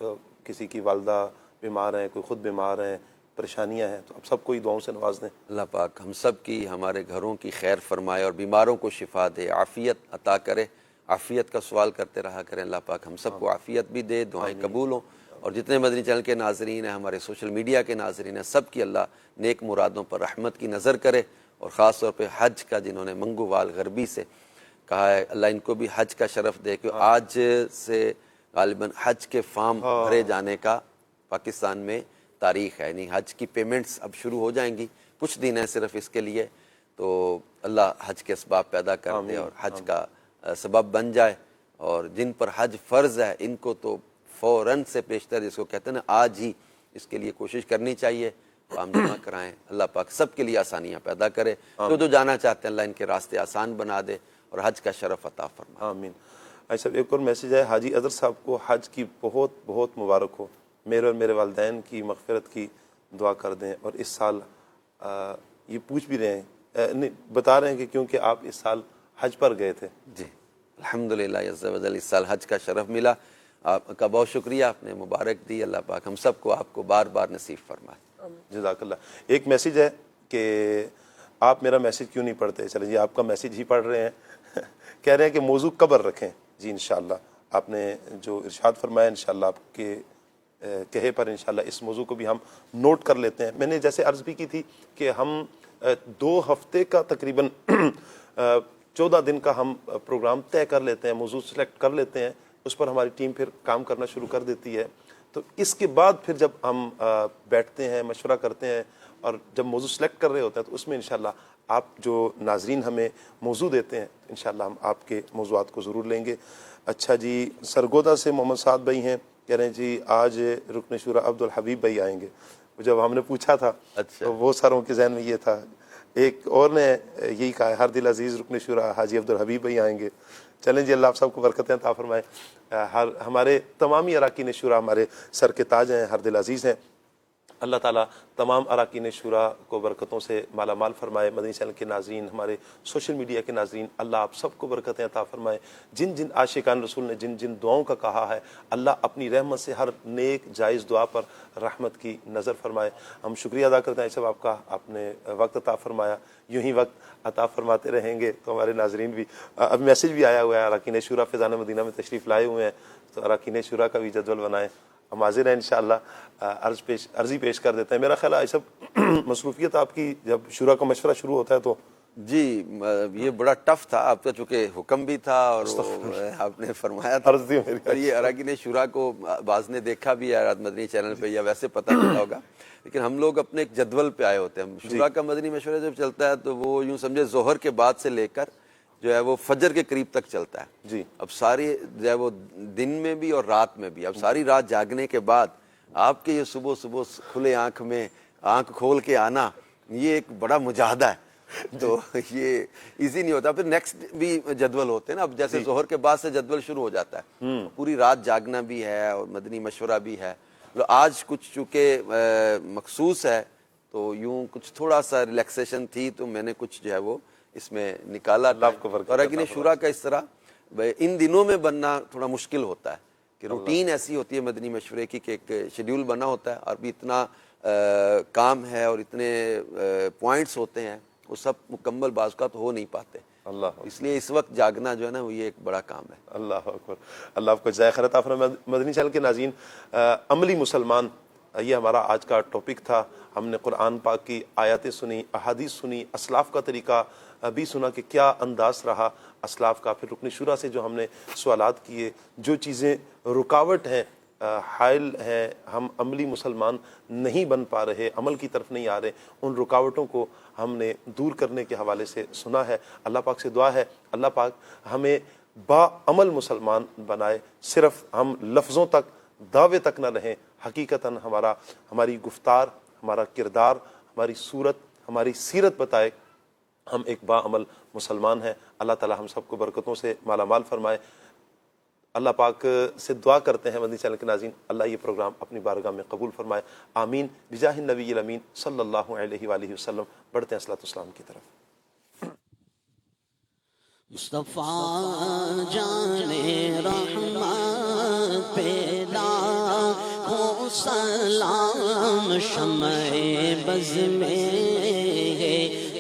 کسی کی والدہ بیمار ہیں، کوئی خود بیمار ہیں، پریشانیاں ہیں، تو اب سب کو دعاؤں سے نواز دیں۔ اللہ پاک ہم سب کی، ہمارے گھروں کی خیر فرمائے اور بیماروں کو شفا دے، عافیت عطا کرے، عافیت کا سوال کرتے رہا کریں۔ اللہ پاک ہم سب کو عافیت بھی دے، دعائیں قبول ہوں، اور جتنے مدنی چینل کے ناظرین ہیں، ہمارے سوشل میڈیا کے ناظرین ہیں، سب کی اللہ نیک مرادوں پر رحمت کی نظر کرے، اور خاص طور پہ حج کا جنہوں نے منگوال غربی سے کہا ہے، اللہ ان کو بھی حج کا شرف دے کہ آج سے غالباً حج کے فارم بھرے جانے کا پاکستان میں تاریخ ہے، یعنی حج کی پیمنٹس اب شروع ہو جائیں گی، کچھ دن ہیں صرف اس کے لیے، تو اللہ حج کے اسباب پیدا کر دے اور حج کا سبب بن جائے، اور جن پر حج فرض ہے ان کو تو فوراً سے پیشتر، جس کو کہتے ہیں نا، آج ہی اس کے لیے کوشش کرنی چاہیے، فارم جمع کرائیں۔ اللہ پاک سب کے لیے آسانیاں پیدا کرے، جو جانا چاہتے ہیں اللہ ان کے راستے آسان بنا دے اور حج کا شرف عطا فرمائے۔ آمین۔ ایسا ایک اور میسیج ہے، حاجی اظہر صاحب کو حج کی بہت بہت مبارک ہو، میرے اور میرے والدین کی مغفرت کی دعا کر دیں، اور اس سال یہ پوچھ بھی رہے ہیں، نہیں بتا رہے ہیں کہ کیونکہ آپ اس سال حج پر گئے تھے۔ جی الحمدللہ عز و جل، اس سال حج کا شرف ملا، آپ کا بہت شکریہ، آپ نے مبارک دی، اللہ پاک ہم سب کو آپ کو بار بار نصیب فرمائے۔ جزاک اللہ۔ ایک میسیج ہے کہ آپ میرا میسیج کیوں نہیں پڑھتے، چلیں جی آپ کا میسیج ہی پڑھ رہے ہیں۔ کہہ رہے ہیں کہ موضوع قبر رکھیں، جی انشاءاللہ آپ نے جو ارشاد فرمایا انشاءاللہ آپ کے کہے پر انشاءاللہ اس موضوع کو بھی ہم نوٹ کر لیتے ہیں۔ میں نے جیسے عرض بھی کی تھی کہ ہم 2 ہفتے کا تقریباً 14 دن کا ہم پروگرام طے کر لیتے ہیں، موضوع سلیکٹ کر لیتے ہیں، اس پر ہماری ٹیم پھر کام کرنا شروع کر دیتی ہے، تو اس کے بعد پھر جب ہم بیٹھتے ہیں، مشورہ کرتے ہیں، اور جب موضوع سلیکٹ کر رہے ہوتے ہیں تو اس میں انشاءاللہ آپ جو ناظرین ہمیں موضوع دیتے ہیں انشاءاللہ ہم آپ کے موضوعات کو ضرور لیں گے۔ اچھا جی، سرگودا سے محمد سعد بھائی ہیں، کہہ رہے ہیں جی آج رکن شورا عبد الحبیب بھائی آئیں گے، جب ہم نے پوچھا تھا تو وہ ساروں کے ذہن میں یہ تھا، ایک اور نے یہی کہا ہے، ہر دل عزیز رکن شورا حاجی عبد الحبیب بھائی آئیں گے۔ چلیں جی، اللہ آپ سب کو برکتیں عطا فرمائے۔ ہمارے تمامی اراکین شورا ہمارے سر کے تاج ہیں، ہر دل عزیز ہیں، اللہ تعالیٰ تمام اراکین شورا کو برکتوں سے مالا مال فرمائے۔ مدنی چینل کے ناظرین، ہمارے سوشل میڈیا کے ناظرین، اللہ آپ سب کو برکتیں عطا فرمائے۔ جن جن عاشقان رسول نے جن جن دعاؤں کا کہا ہے، اللہ اپنی رحمت سے ہر نیک جائز دعا پر رحمت کی نظر فرمائے۔ ہم شکریہ ادا کرتے ہیں صاحب آپ کا، آپ نے وقت عطا فرمایا، یوں ہی وقت عطا فرماتے رہیں گے تو ہمارے ناظرین بھی۔ اب میسیج بھی آیا ہوا ہے، اراکین شورا فیضان مدینہ میں تشریف لائے ہوئے ہیں، تو اراکین شورا کا بھی جدول بنائیں، ہم حاضر ہیں انشاءاللہ۔ عرضی پیش کر دیتے ہیں۔ میرا خیال ہے سب مصروفیت آپ کی جب شورا کا مشورہ شروع ہوتا ہے تو جی یہ بڑا ٹف تھا، آپ کا چونکہ حکم بھی تھا اور آپ نے فرمایا تھا، یہ اراکین شورا کو بعض نے دیکھا بھی ہے مدنی چینل پہ یا ویسے پتہ چلا ہوگا، لیکن ہم لوگ اپنے ایک جدول پہ آئے ہوتے ہیں۔ شورا کا مدنی مشورہ جب چلتا ہے تو وہ یوں سمجھے ظہر کے بعد سے لے کر جو ہے وہ فجر کے قریب تک چلتا ہے جی۔ اب ساری جو ہے وہ دن میں بھی اور رات میں بھی، اب ساری رات جاگنے کے بعد آپ کے یہ صبح صبح کھلے آنکھ میں آنکھ کھول کے آنا، یہ ایک بڑا مجاہدہ ہے، تو یہ ایزی نہیں ہوتا۔ پھر نیکسٹ بھی جدول ہوتے ہیں نا، اب جیسے ظہر کے بعد سے جدول شروع ہو جاتا ہے، پوری رات جاگنا بھی ہے اور مدنی مشورہ بھی ہے۔ آج کچھ چونکہ مخصوص ہے تو یوں کچھ تھوڑا سا ریلیکسیشن تھی تو میں نے کچھ جو ہے وہ اس میں نکالا. اور اراکین شورا کا اس طرح ان دنوں میں بننا تھوڑا مشکل ہوتا ہے کہ روٹین ایسی ہوتی ہے مدنی مشورے کی کہ ایک شیڈیول بنا ہوتا ہے اور بھی اتنا کام ہے اور اتنے پوائنٹس ہوتے ہیں وہ سب مکمل بعض کا تو ہو نہیں پاتے. اس لیے اس وقت جاگنا جو ہے نا وہ یہ ایک بڑا کام ہے. اللہ اکبر. اللہ آپ کو جزائے خیر عطا فرمائے. مدنی چینل کے ناظرین، عملی مسلمان یہ ہمارا آج کا ٹاپک تھا. ہم نے قرآن پاک کی آیاتیں سنی، احادیث سنی، اسلاف کا طریقہ بھی سنا کہ کیا انداز رہا اسلاف کا. پھر رکن شورا سے جو ہم نے سوالات کیے، جو چیزیں رکاوٹ ہیں، حائل ہیں، ہم عملی مسلمان نہیں بن پا رہے، عمل کی طرف نہیں آ رہے، ان رکاوٹوں کو ہم نے دور کرنے کے حوالے سے سنا ہے. اللہ پاک سے دعا ہے اللہ پاک ہمیں با عمل مسلمان بنائے، صرف ہم لفظوں تک، دعوے تک نہ رہیں، حقیقتاً ہماری گفتار، ہمارا کردار، ہماری صورت، ہماری سیرت بتائے ہم ایک با عمل مسلمان ہیں. اللہ تعالی ہم سب کو برکتوں سے مالا مال فرمائے. اللہ پاک سے دعا کرتے ہیں مدنی چینل کے ناظرین، اللہ یہ پروگرام اپنی بارگاہ میں قبول فرمائے. آمین بجاہ النبی الامین صلی اللہ علیہ وآلہ وسلم. بڑھتے ہیں صلاۃ والسلام کی طرف. مصطفیٰ جان رحمت پہ لاکھوں سلام، شمع بز میں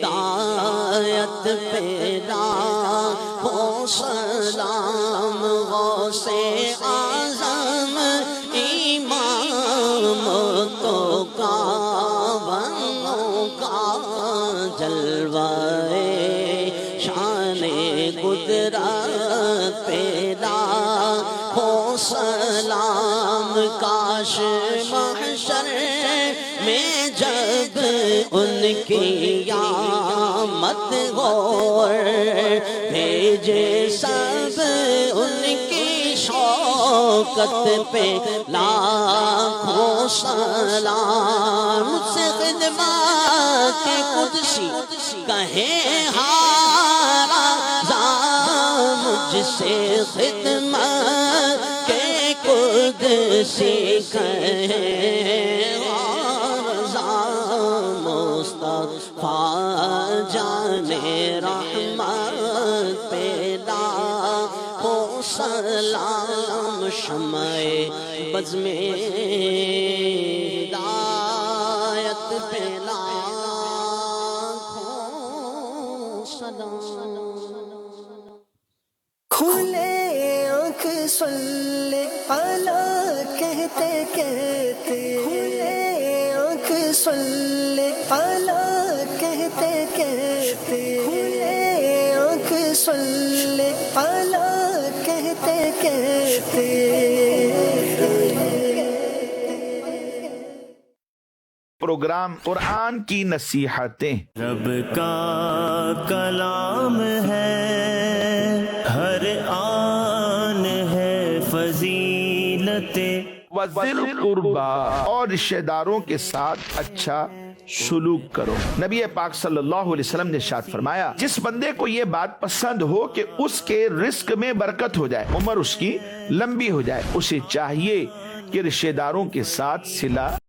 ہدایت پہ لاکھوں سلام، غوث اعظم امام تو کعبوں کا جلوہ شان قدرت پہ لاکھوں سلام. کاش محشر میں جب ان کی قیامت ہو، بھیجے سب ان کی شوکت پہ لاکھوں سلام. مجھ سے خدمات قدسی کہیں ہارا مجھ سے خدمت کے قدسی کہیں مصطفیٰ جان رحمت پہ لاکھوں سلام، شمع بز میں ہدایت پہ لاکھوں سلام. کھلے آنکھ صلی اللہ کہتے کہتے، کھلے آنکھ صلی اللہ کہتے کہتے، کھلے آنکھ صلی اللہ کہتے کہتے. پروگرام قرآن کی نصیحتیں. رب کا کلام ہے، ہر آن ہے فضیلتیں. وذل القربا، اور رشتہ داروں کے ساتھ اچھا سلوک کرو. نبی پاک صلی اللہ علیہ وسلم نے ارشاد فرمایا، جس بندے کو یہ بات پسند ہو کہ اس کے رزق میں برکت ہو جائے، عمر اس کی لمبی ہو جائے، اسے چاہیے کہ رشتہ داروں کے ساتھ صلہ